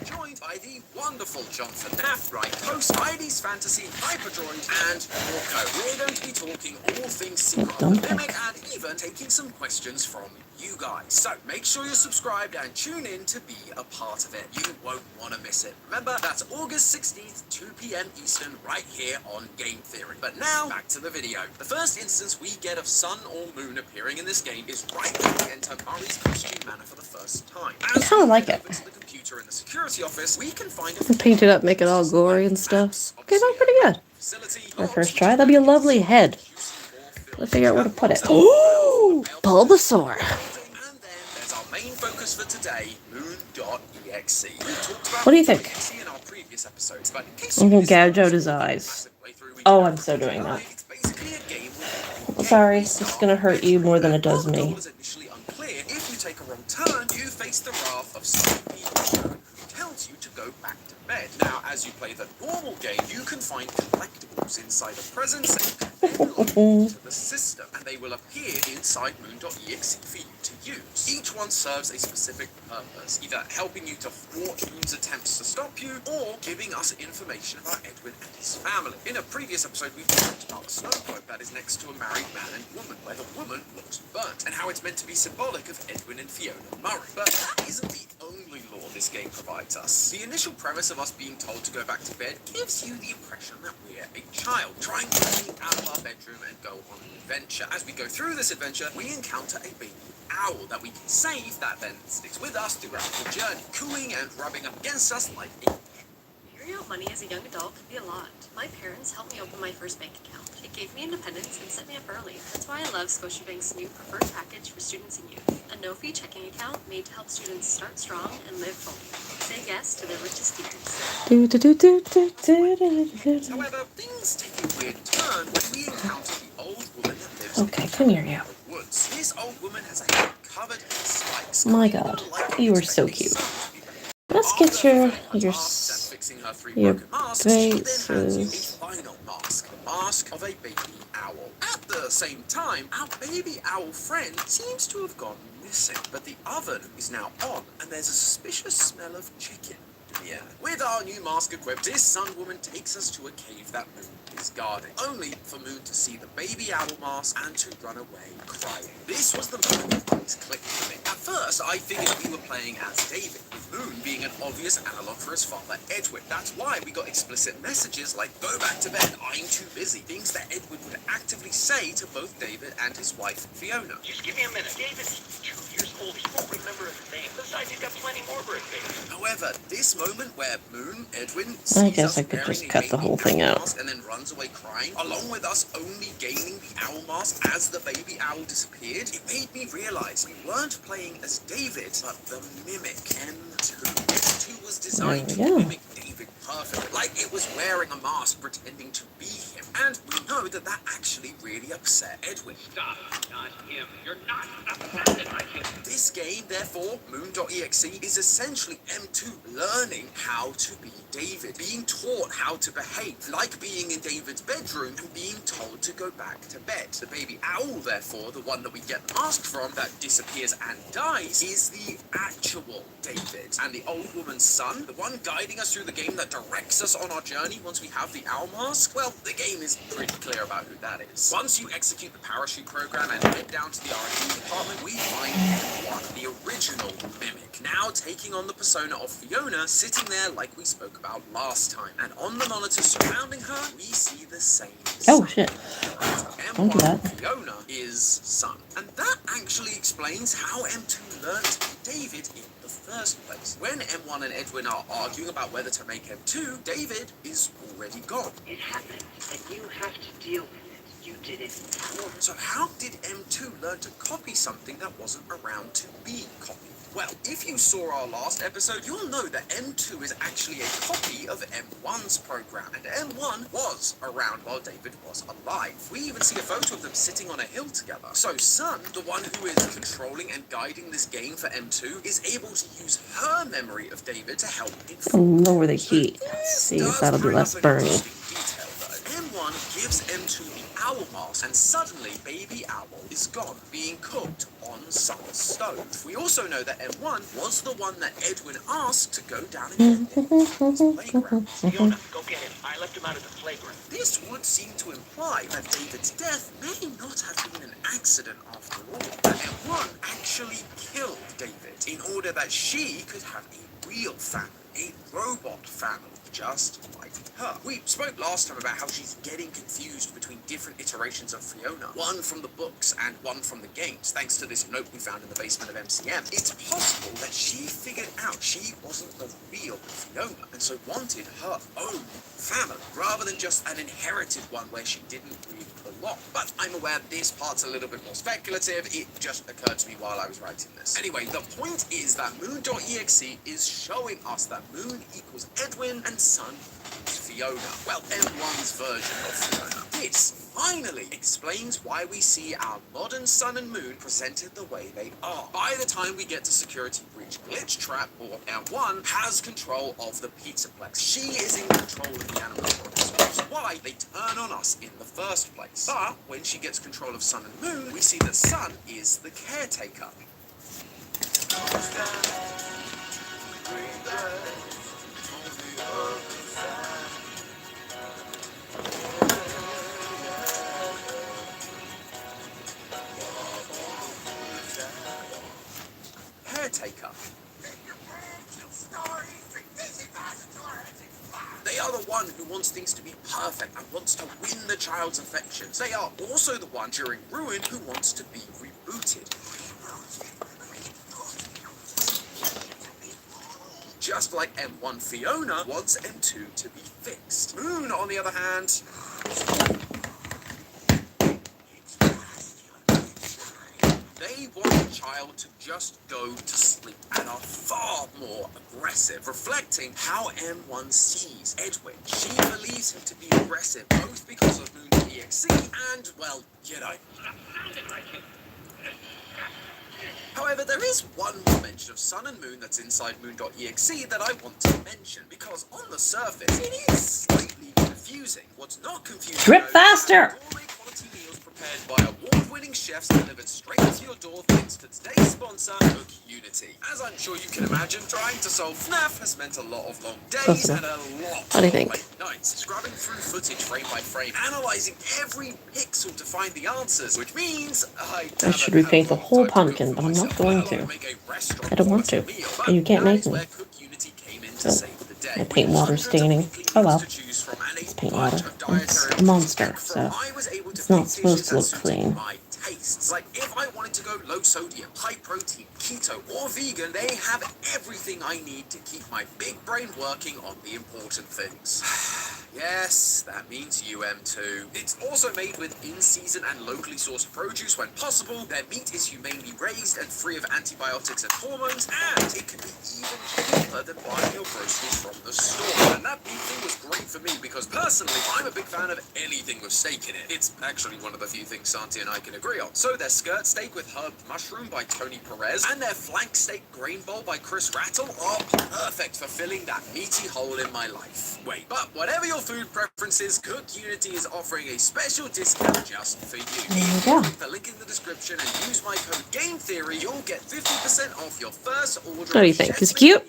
R: Joined by the wonderful Jonathan Nath, right host, Heidi's Fantasy, Hyperdroid, and Morco. We're going to be talking all things Secret of the Mimic and even taking some questions from you guys. So make sure you're subscribed and tune in to be a part of it. You won't want to miss it. Remember, that's August 16th, 2 p.m. Eastern, right here on Game Theory. But now, back to the video. The first instance we get of Sun or Moon appearing in this game is right when we enter Murray's costume manor for the first time.
A: I kind of like it.
R: To the computer in the security office, we can find a
A: Paint it up, make it all gory and stuff. Okay, that's pretty good. My first try. That'd be a lovely head. Let's figure out where to put it. Ooh, Bulbasaur.
R: There's our main focus for today, Moon.exe.
A: What do you think?
R: In our previous episodes, but in case
A: I'm gonna gouge out his eyes. Oh, I'm so doing that. Sorry, it's gonna hurt you more than it does me.
R: If you take a wrong turn, you face the wrath of some people who tells you to go back to bed. Now, as you play the normal game, you can find collectibles inside a present safe to the system, and they will appear inside Moon.exe for you to use. Each one serves a specific purpose, either helping you to thwart Moon's attempts to stop you, or giving us information about Edwin and his family. In a previous episode, we talked about a snow globe that is next to a married man and woman, where the woman looks burnt, and how it's meant to be symbolic of Edwin and Fiona Murray. But that isn't the only lore this game provides us. The initial premise of us being told to go back to bed gives you the impression that we're a child, trying to leave out of our bedroom and go on an adventure. As we go through this adventure, we encounter a baby owl that we can save, that then sticks with us throughout the journey, cooing and rubbing up against us like a
U: Figuring out money as a young adult could be a lot. My parents helped me open my first bank account. It gave me independence and set me up early. That's why I love Scotiabank's new preferred package for students and youth. A no-fee checking account made to help students start strong and live fully. Say yes to their richest years.
R: However, things take a weird turn when we encounter the old woman that lives
A: Okay, come here, you.
R: in the woods. This old woman has a head covered in spikes.
A: My God, you are so cute. let's get your
R: Fixing her three
A: your
R: broken masks, she then hands you a
A: bases.
R: final mask, the mask of a baby owl. At the same time, our baby owl friend seems to have gone missing, but the oven is now on, and there's a suspicious smell of chicken in the air. With our new mask equipped, this sun woman takes us to a cave that Moon is guarding, only for Moon to see the baby owl mask and to run away crying. This was the moment things clicked for me. At first, I figured we were playing as David, with Moon being an obvious analog for his father, Edwin. That's why we got explicit messages like, "Go back to bed, I'm too busy." Things that Edwin would actively say to both David and his wife, Fiona.
P: Just give me a minute. David's 2 years old. He won't remember his name. Besides, he's got plenty more birthdays.
R: However, this moment where Moon, Edwin,
A: I
R: sees
A: guess
R: us
A: I could
R: wearing
A: just
R: a
A: cut the
R: baby
A: whole thing
R: owl
A: out.
R: mask and then runs away crying, along with us only gaining the owl mask as the baby owl disappeared, it made me realize we weren't playing as David, but the mimic M2. M2 was designed
A: There
R: to
A: we go.
R: mimic David perfectly, like it was wearing a mask pretending to be him. And we know that that actually really upset Edwin.
P: Stop. Not him. You're not upset like him.
R: This game, therefore, Moon.exe, is essentially M2 learning how to be David, being taught how to behave, like being in David's bedroom and being told to go back to bed. The baby owl, therefore, the one that we get the mask from that disappears and dies, is the actual David. And the old woman's son, the one guiding us through the game that directs us on our journey once we have the owl mask, well, the game is pretty clear about who that is. Once you execute the parachute program and head down to the R&D department, we find M1, the original mimic, now taking on the persona of Fiona, sitting there like we spoke about last time. And on the monitor surrounding her, we see the same
A: Oh
R: sun.
A: shit. Don't do
R: M1
A: that.
R: Fiona is Sun. And that actually explains how M2 learned to be David in the first place. When M1 and Edwin are arguing about whether to make M2, David is already gone.
Q: It happened, and you have to deal with it. You did it.
R: So how did M2 learn to copy something that wasn't around to be copied? Well, if you saw our last episode, you'll know that M2 is actually a copy of M1's program, and M1 was around while David was alive. We even see a photo of them sitting on a hill together. So Sun, the one who is controlling and guiding this game for M2, is able to use her memory of David to help inform.
A: Lower the heat. See if that'll be less burny.
R: M1 gives M2 the owl mask, and suddenly Baby Owl is gone, being cooked on Sun's stove. We also know that M1 was the one that Edwin asked to go down and get his playground.
P: Fiona, go get him. I left him out at the playground.
R: This would seem to imply that David's death may not have been an accident after all. That M1 actually killed David in order that she could have a real family, a robot family, just like her. We spoke last time about how she's getting confused between different iterations of Fiona, one from the books and one from the games, thanks to this note we found in the basement of MCM. It's possible that she figured out she wasn't the real Fiona, and so wanted her own family, rather than just an inherited one where she didn't really belong. But I'm aware this part's a little bit more speculative. It just occurred to me while I was writing this. Anyway, the point is that Moon.exe is showing us that Moon equals Edwin and Sun equals Fiona. Well, M1's version of Fiona. This finally explains why we see our modern Sun and Moon presented the way they are. By the time we get to Security Breach Glitch Trap, or M1 has control of the Pizzaplex. She is in control of the animatronics, which is why they turn on us in the first place. But when she gets control of Sun and Moon, we see that Sun is the caretaker. Caretaker. They are the one who wants things to be perfect and wants to win the child's affections. They are also the one during Ruin who wants to be rebooted. Just like M1 Fiona wants M2 to be fixed. Moon, on the other hand, they want the child to just go to sleep and are far more aggressive, reflecting how M1 sees Edwin. She believes him to be aggressive, both because of Moon.exe and, well, you know. However, there there is one more mention of Sun and Moon that's inside moon.exe that I want to mention, because on the surface, it is slightly confusing. What's not confusing,
A: Drip faster!
R: gourmet quality meals prepared by award-winning chefs delivered straight to your door thanks to today's sponsor, Cook Unity. As I'm sure you can imagine, trying to solve FNAF has meant a lot of long days and a lot
A: What do you
R: of
A: think?
R: late nights, scrubbing through footage frame by frame, analyzing every pixel to find the answers, which means
A: I should repaint the whole pumpkin, but I'm not going to. I don't want to. And you can't make me. So, my paint water's staining. Oh well. It's paint water. It's a monster, so it's not supposed to look clean.
R: Tastes. Like if I wanted to go low sodium, high protein, keto, or vegan, they have everything I need to keep my big brain working on the important things. Yes, that means too. It's also made with in-season and locally sourced produce when possible. Their meat is humanely raised and free of antibiotics and hormones, and it can be even cheaper than buying your groceries from the store. And that beef thing was great for me because personally, I'm a big fan of anything with steak in it. It's actually one of the few things Santi and I can agree on. So their skirt steak with herbed mushroom by Tony Perez and their flank steak grain bowl by Chris Rattle are perfect for filling that meaty hole in my life. Wait, but whatever your food preferences, Cook Unity is offering a special discount just for you. If you click the link in the description and use my code GameTheory, you'll get 50% off your first order.
A: What do you think? Is it cute?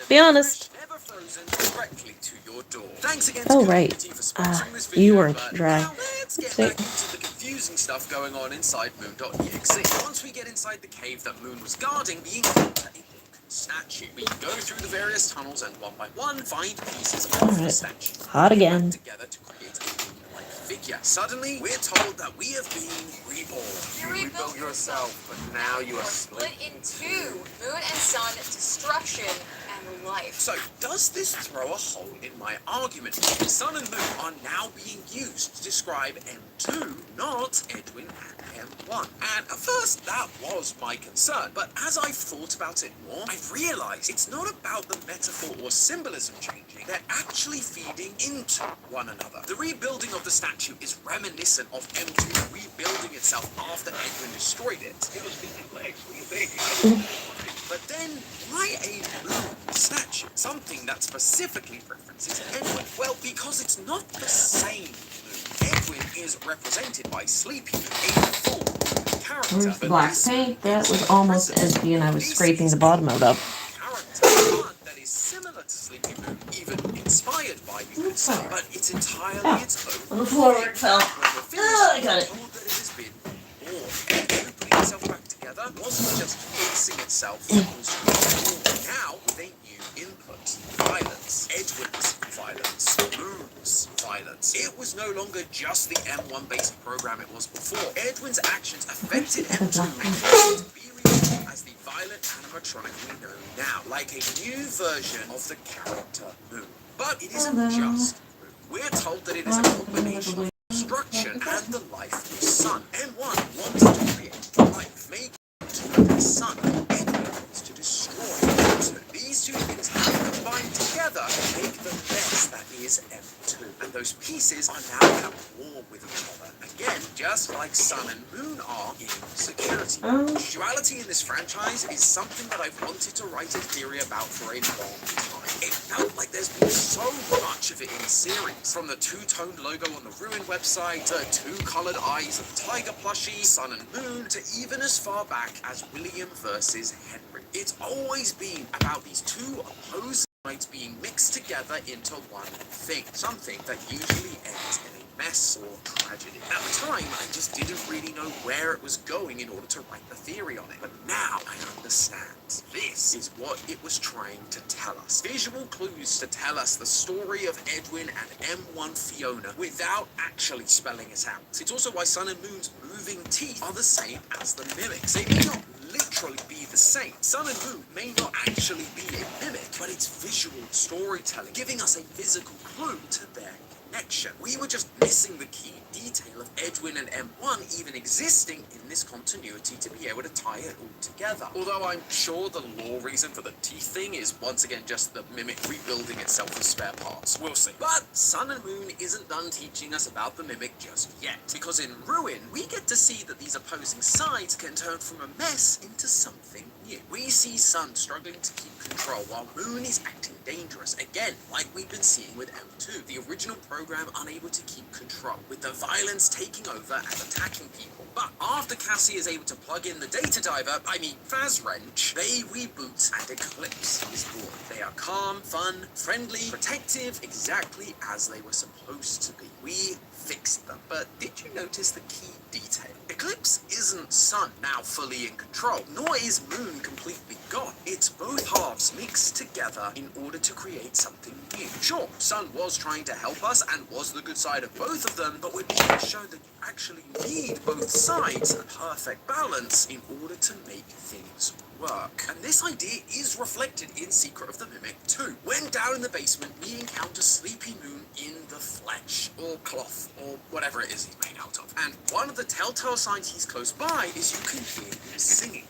A: Be honest.
R: Never frozen, directly to your door. Thanks again
A: Oh,
R: to
A: right.
R: Community for sponsoring this video,
A: You weren't
R: but
A: dry.
R: now let's get back into the confusing stuff going on inside moon.exe. Once we get inside the cave that Moon was guarding, the encounter a statue. We can go through the various tunnels and one by one find pieces of the statue.
A: Hot again.
R: Together to create a moon-like figure. Suddenly, we're told that we have been reborn.
O: You rebuilt yourself, but now you are
H: Split in two. Moon and sun, destruction, and life.
R: So, does this throw a hole in my argument? Sun and Moon are now being used to describe M2, not Edwin and M1. And at first, that was my concern. But as I've thought about it more, I've realized it's not about the metaphor or symbolism changing. They're actually feeding into one another. The rebuilding of the statue is reminiscent of M2 rebuilding itself after Edwin destroyed it. But then, why a moon statue? Something that specifically references Edwin? Well, because it's not the same moon. Edwin is represented by Sleepy, a full character.
A: Where's the black paint? That was almost empty and I was scraping the bottom of it.
R: Character that is similar to Sleepy Moon, even inspired by, you could say, but it's entirely its own.
A: On the floor where it fell.
R: I got it. Told that it has been born. Edwin putting itself back together wasn't just fixing itself. It was born now with a new input. Violence. Edwin's violence. Moon's violence. It was no longer just the M1 basic program it was before. Edwin's actions affected M2 to be reborn as the violent animatronic we know now, like a new version of the character Moon. But it isn't just Moon. We're told that it is a combination of destruction and the life of Sun. M1 wanted to create life, make to Sun. Edwin wants to destroy M2. These two things have combined together to make the mess that is M2. And those pieces are now at war with each other. Again, just like Sun and Moon are in security. Duality in this franchise is something that I've wanted to write a theory about for a long time. It felt like there's been so much of it in the series. From the two-toned logo on the Ruin website, to two-colored eyes of Tiger plushie, Sun and Moon, to even as far back as William versus Henry. It's always been about these two opposing sides being mixed together into one thing. Something that usually ends in a mess or tragedy. At the time, I just didn't really know where it was going in order to write the theory on it. But now I understand. This is what it was trying to tell us. Visual clues to tell us the story of Edwin and M1 Fiona without actually spelling it out. It's also why Sun and Moon's moving teeth are the same as the mimics. They may not literally be the same. Sun and Moon may not actually be a mimic, but it's visual storytelling, giving us a physical clue to their connection. We were just missing the key detail of Edwin and M1 even existing in this continuity to be able to tie it all together. Although I'm sure the lore reason for the teeth thing is once again just the Mimic rebuilding itself with spare parts. We'll see. But Sun and Moon isn't done teaching us about the Mimic just yet, because in Ruin, we get to see that these opposing sides can turn from a mess into something new. We see Sun struggling to keep control while Moon is acting dangerous, again, like we've been seeing with M2, the original program unable to keep control, with the violence taking over and attacking people. But after Cassie is able to plug in the data diver, Fazwrench, they reboot and Eclipse is born. They are calm, fun, friendly, protective, exactly as they were supposed to be. We fixed them. But did you notice the key detail? Eclipse isn't Sun now fully in control, nor is Moon completely gone. It's both halves mixed together in order to create something new. Sure, Sun was trying to help us and was the good side of both of them, but we're being shown that you actually need both sides, a perfect balance, in order to make things work. And this idea is reflected in Secret of the Mimic 2. When down in the basement, we encounter Sleepy Moon in the flesh, or cloth, or whatever it is he's made out of. And one of the telltale signs he's close by is you can hear him singing.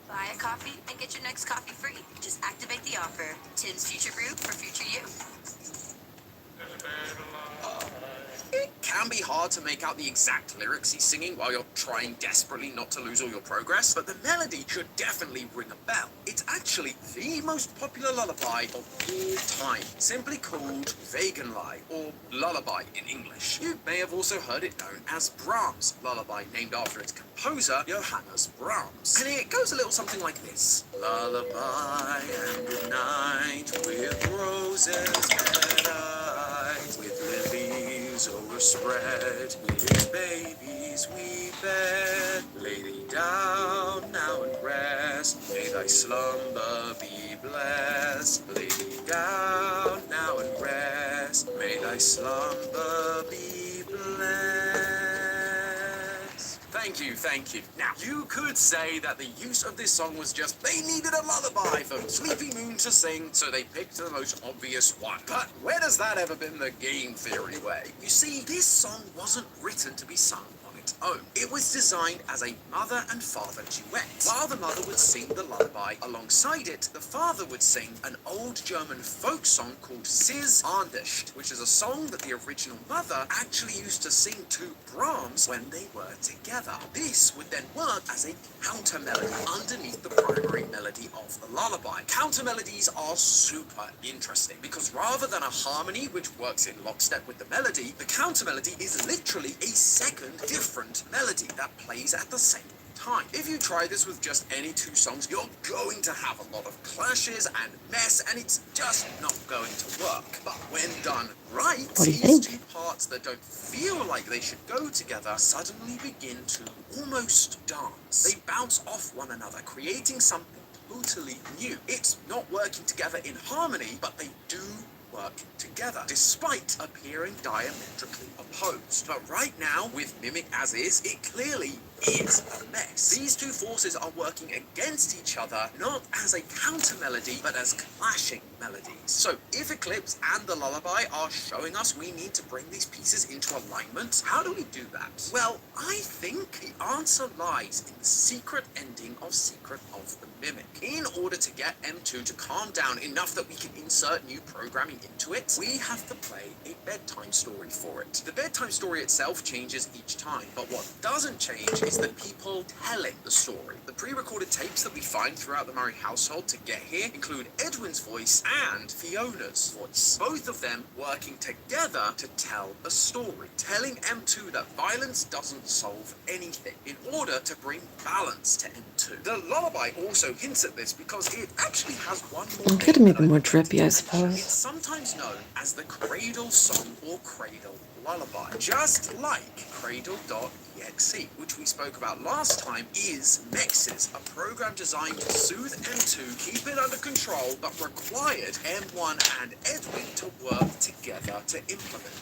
E: Buy a coffee and get your next coffee free. Just activate the offer. Tim's Future Brew for future you.
R: It can be hard to make out the exact lyrics he's singing while you're trying desperately not to lose all your progress, but the melody should definitely ring a bell. It's actually the most popular lullaby of all time, simply called Wagenlied, or Lullaby in English. You may have also heard it known as Brahms' Lullaby, named after its composer, Johannes Brahms. And it goes a little something like this. Lullaby and good night, with roses red eyes, with lilies overspread, with babies we bed. Lay thee down now and rest, may thy slumber be blessed. Lay thee down now and rest, may thy slumber be blessed. Thank you. Now, you could say that the use of this song was just they needed a lullaby for Sleepy Moon to sing, so they picked the most obvious one. But where has that ever been the game theory way? You see, this song wasn't written to be sung on its own. It was designed as a mother and father duet. While the mother would sing the lullaby alongside it, the father would sing an old German folk song called Sis Andischt, which is a song that the original mother actually used to sing to Brahms when they were together. This would then work as a counter melody underneath the primary melody of the lullaby. Counter melodies are super interesting because rather than a harmony which works in lockstep with the melody, the counter melody is literally a second different melody that plays at the same time. If you try this with just any two songs, you're going to have a lot of clashes and mess, and it's just not going to work. But when done right, these two parts that don't feel like they should go together suddenly begin to almost dance. They bounce off one another, creating something totally new. It's not working together in harmony, but they do work together, despite appearing diametrically opposed. But right now, with Mimic as is, it clearly is a mess. These two forces are working against each other, not as a counter melody, but as clashing melodies. So if Eclipse and the lullaby are showing us we need to bring these pieces into alignment, how do we do that? Well, I think the answer lies in the secret ending of Secret of the Mimic. In order to get M2 to calm down enough that we can insert new programming into it, we have to play a bedtime story for it. The bedtime story itself changes each time, but what doesn't change is the people telling the story. The pre-recorded tapes that we find throughout the Murray household to get here include Edwin's voice and Fiona's voice, both of them working together to tell a story, telling M2 that violence doesn't solve anything in order to bring balance to M2. The lullaby also hints at this because it actually has one more
A: It could have made it more drippy, I suppose.
R: It's sometimes known as the cradle song or cradle lullaby. Just like Cradle.exe, which we spoke about last time, is Mexes, a program designed to soothe M2, keep it under control, but required M1 and Edwin to work together to implement.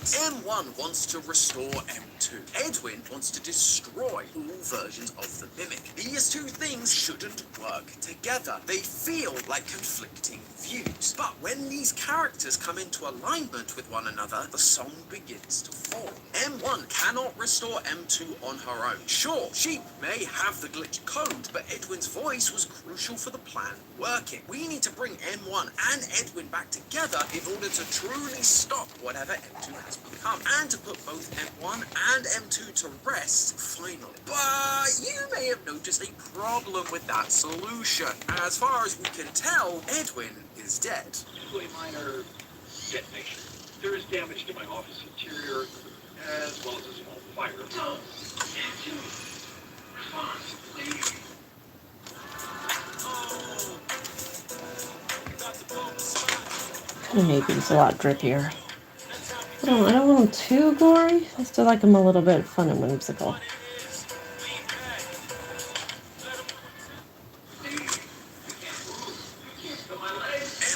R: M1 wants to restore M2. Edwin wants to destroy all versions of the Mimic. These two things shouldn't work together. They feel like conflicting views. But when these characters come into alignment with one another, the song begins to form. M1 cannot restore M2 on her own. Sure, she may have the glitch code, but Edwin's voice was crucial for the plan working. We need to bring M1 and Edwin back together in order to truly stop whatever M2 has become, and to put both M1 and M2 to rest finally. But you may have noticed a problem with that solution. As far as we can tell, Edwin is dead.
P: To a minor detonation. There is damage to my office interior, as well as a small fire. Don't. Response, please.
A: Maybe it's a lot drippier. I don't want them too gory. I still like them a little bit fun and whimsical.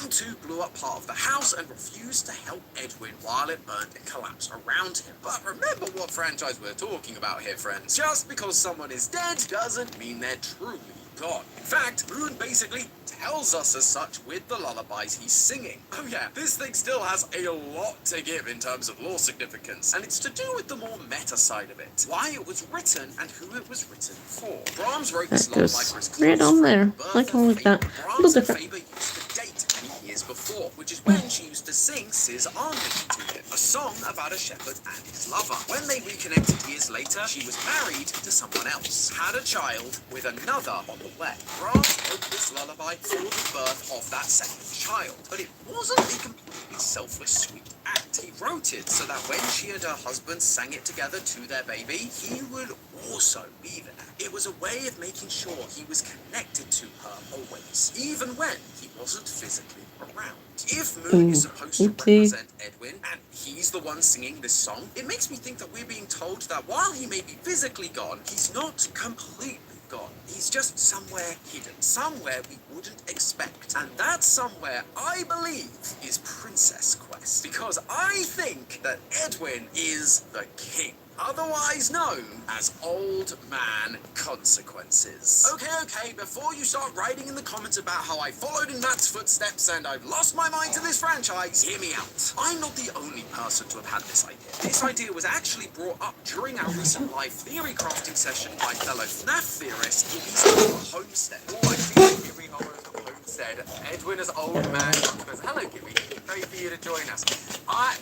R: M2 blew up part of the house and refused to help Edwin while it burned and collapsed around him. But remember what franchise we're talking about here, friends. Just because someone is dead doesn't mean they're truly gone. In fact, Moon basically tells us as such with the lullabies he's singing. Oh yeah, this thing still has a lot to give in terms of lore significance, and it's to do with the more meta side of it. Why it was written and who it was written for. Brahms wrote this lullaby for his close
A: right on there.
R: friend,
A: I can look that. A little different.
R: Faber used to date many years before, which is when she used to sing Sis Armitage to him, a song about a shepherd and his lover. When they reconnected years later, she was married to someone else, had a child with another on the way. Brahms wrote this lullaby for the birth of that second child, but it wasn't a completely selfless, sweet act. He wrote it so that when she and her husband sang it together to their baby, he would also be there. It was a way of making sure he was connected to her always, even when he wasn't physically around. If Moon is supposed to represent Edwin, and he's the one singing this song, it makes me think that we're being told that while he may be physically gone, he's not completely gone. He's just somewhere hidden, somewhere we wouldn't expect. And that somewhere, I believe, is Princess Quest. Because I think that Edwin is the king, otherwise known as Old Man Consequences. Okay, before you start writing in the comments about how I followed in Matt's footsteps and I've lost my mind to this franchise, hear me out. I'm not the only person to have had this idea. This idea was actually brought up during our recent live theory crafting session by fellow FNAF theorist Gibby's Homestead. Oh, I see Gibby Homestead. Edwin as Old Man Consequences. Hello, Gibby. Great for you to join us.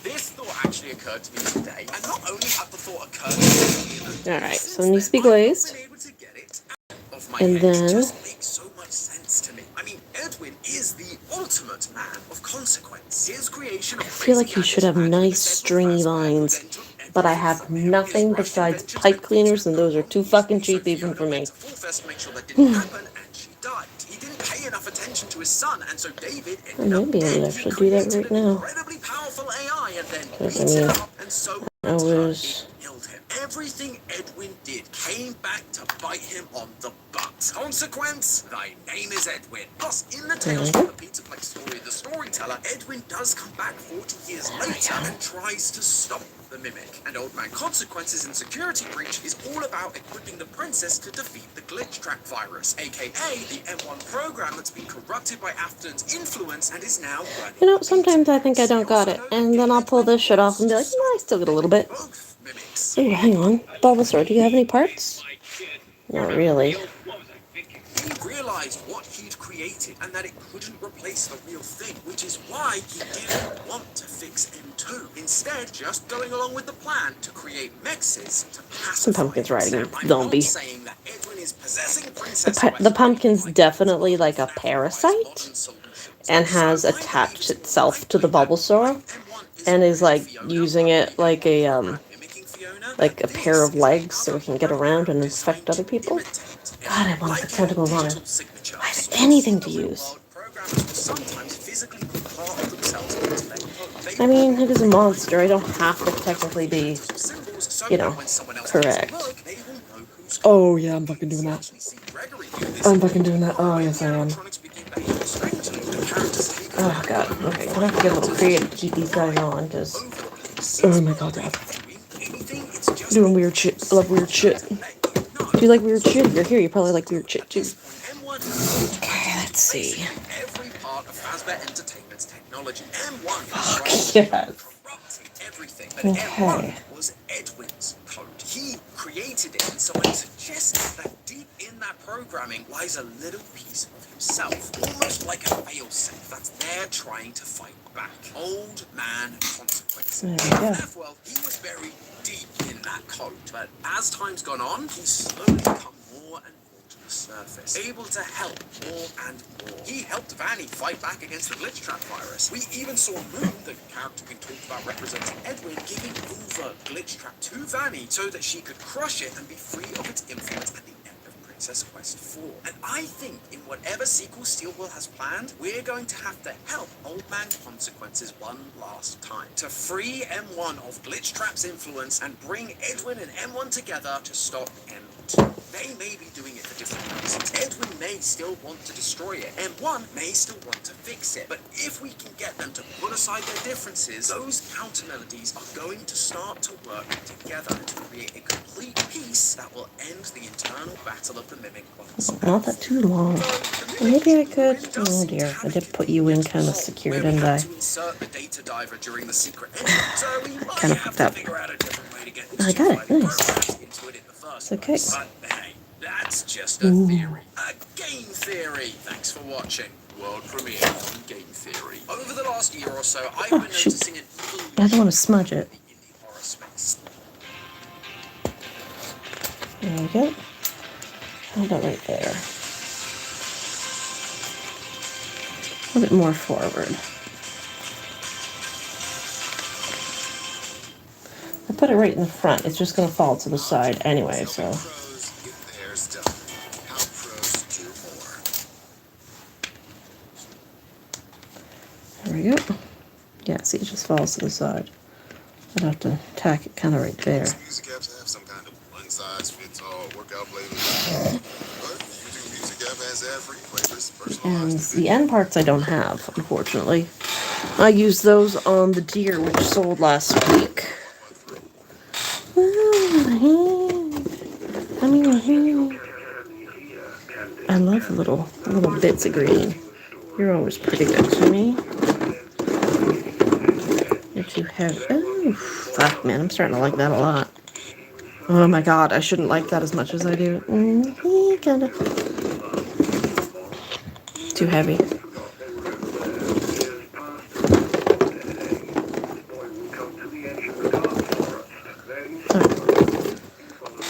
R: This thought actually occurred to me today, and not only had the thought occurred to me,
A: Alright, so it needs to be glazed. And then
R: just makes so much sense to me. I mean, Edwin is the ultimate man of consequence. His creation of
A: I feel like he should have nice stringy lines, but I have nothing besides pipe cleaners, and those are too fucking cheap even for me.
R: Pay enough attention to his son, and so David
A: Maybe I would actually do that right now.
R: incredibly powerful AI and then
A: Because, I mean,
R: and so
A: I was...
R: killed him. Everything Edwin did came back to bite him on the butt. Consequence, thy name is Edwin. Plus, in the Tales from the Pizzaplex story, the storyteller, Edwin does come back 40 years later and tries to stop the Mimic. And Old Man Consequences in Security Breach is all about equipping the princess to defeat the glitch trap virus, aka the M1 program that's been corrupted by Afton's influence and is now running.
A: You know, sometimes I think I don't got it, and then I'll pull this shit off and be like, no, I still get a little bit. Hey, hang on. Bulbasaur, do you have any parts? Not really.
R: He realized what he'd created and that it couldn't replace the real thing, which is why he didn't want to fix M2. Instead, just going along with the plan to create Mexes to pacify
A: Some pumpkins riding a
R: himself.
A: zombie.
R: I'm not saying that Edwin is possessing Princess
A: The pumpkin's definitely like a parasite and has attached itself to the Bulbasaur and is like using it like a pair of legs so it can get around and infect other people. God, I want the tentacles on it. I have anything to use.
R: Programmers will sometimes physically put part of themselves into their code. They
A: I mean, it is a monster. I don't have to technically be, you know, correct. Oh, yeah, I'm fucking doing that. I'm fucking doing that. Oh, yes, I am. Oh, God. Okay, I'm gonna have to get a little creative to keep these guys on, because... Oh, my God, yeah. Doing weird shit. I love weird shit. Do you like weird shit? If you're here, you probably like weird shit, too. Okay, let's see.
R: Every part of Fazbear Entertainment's technology. M1
A: Fuck, yes.
R: everything, but
A: Okay.
R: M1 was Edwin's code. He created it, and someone suggested that deep in that programming lies a little piece of himself, almost like a failsafe that's there trying to fight back. Old man consequences.
A: There you go.
R: Well, he was buried deep in that code, but as time's gone on, he's slowly become more and more to the surface, able to help more and more. He helped Vanny fight back against the glitch trap virus. We even saw Moon, the character we talked about representing Edwin, giving over glitch trap to Vanny so that she could crush it and be free of its influence at the end of Princess Quest 4. And I think in whatever sequel Steelwell has planned, we're going to have to help Old Man Consequences one last time to free M1 of glitch trap's influence and bring Edwin and M1 together to stop M2. They may be doing it for different reasons. Edwin may still want to destroy it. M1 may still want to fix it. But if we can get them to put aside their differences, those counter melodies are going to start to work together to create a complete piece that will end the internal battle of the Mimic Ones.
A: Not that too long. Maybe I could... Oh dear, I did put you in kind of secure, didn't I?
R: Insert the data diver during the secret ending, so we might
A: Kind of
R: have
A: fucked
R: to
A: up.
R: figure out a different way to get
A: I got it, nice. It's okay.
R: But hey, that's just a theory. A game theory. Thanks for watching. World premiere on Game Theory. Over the last year or so, I've been noticing an evolution
A: I don't want to smudge it.
R: in the horror space.
A: There we go. How about right there? A little bit more forward. I put it right in the front. It's just going to fall to the side anyway, so... There we go. Yeah, see, it just falls to the side. I'd have to tack it kind of right there.
K: Music apps have some kind of one-size-fits-all workout playlist. But YouTube Music app has ad-free playlists,
A: And
K: personalized.
A: the end parts I don't have, unfortunately. I used those on the deer, which sold last week. I love the little bits of green. You're always pretty good to me. You're too heavy. Oh, fuck, man, I'm starting to like that a lot. Oh my god, I shouldn't like that as much as I do. Kinda. Too heavy.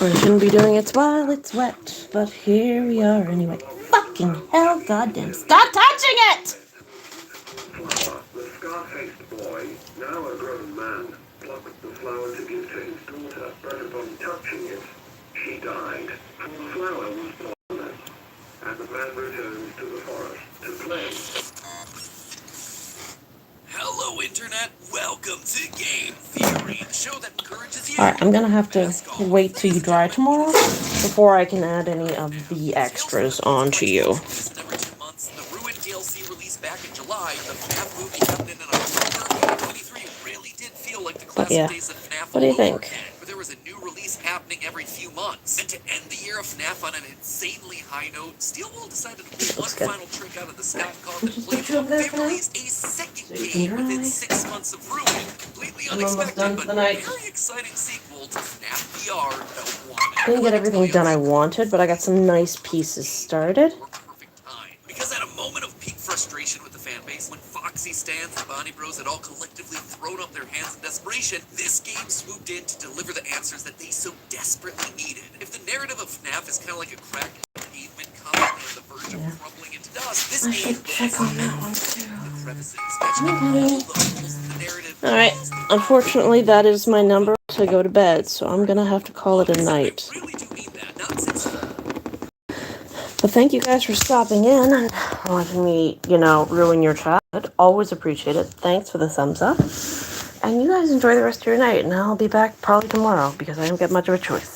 A: I shouldn't be doing it while it's wet, but here we are anyway. Fucking hell, goddamn. Stop touching it!
P: The scar-faced boy, now a grown man, plucked the flower to give to his daughter, but upon touching it, she died. For the flower was poisonous, and the man returned to the forest to play.
R: Hello, Internet. Welcome to Game Theory, the show that encourages you.
A: Alright, I'm gonna have to wait till you dry tomorrow before I can add any of the extras onto you.
R: Every 2 months, the Ruin DLC released back in July, the FNAF movie happening in October 2023 really did feel like the classic days of FNAF
A: What do you
R: all over
A: think?
R: again, where there was a new release happening every few months. And to end the year of FNAF on an insanely high note, Steelwell decided to pull one final trick out of the stack contemplation. They released a second game within 6 months of Ruin, completely unexpected, but very exciting sequel to FNAF VR Don't Want It.
A: Didn't get everything done I wanted, but I got some nice pieces started.
R: Because at a moment of peak frustration with the fanbase, when Foxy, Stans, and Bonnie Bros had all collectively thrown up their hands in desperation, this game swooped in to deliver the answers that they so desperately needed. If the narrative of FNAF is kind of like a cracked pavement coming on the verge of crumbling into dust, this game
A: check on that one too.
R: the crevices, matching all the holes in the narrative.
A: Alright, unfortunately that is my number to go to bed, so I'm gonna have to call it a night. But thank you guys for stopping in and letting me, ruin your childhood. Always appreciate it. Thanks for the thumbs up. And you guys enjoy the rest of your night. And I'll be back probably tomorrow because I don't get much of a choice.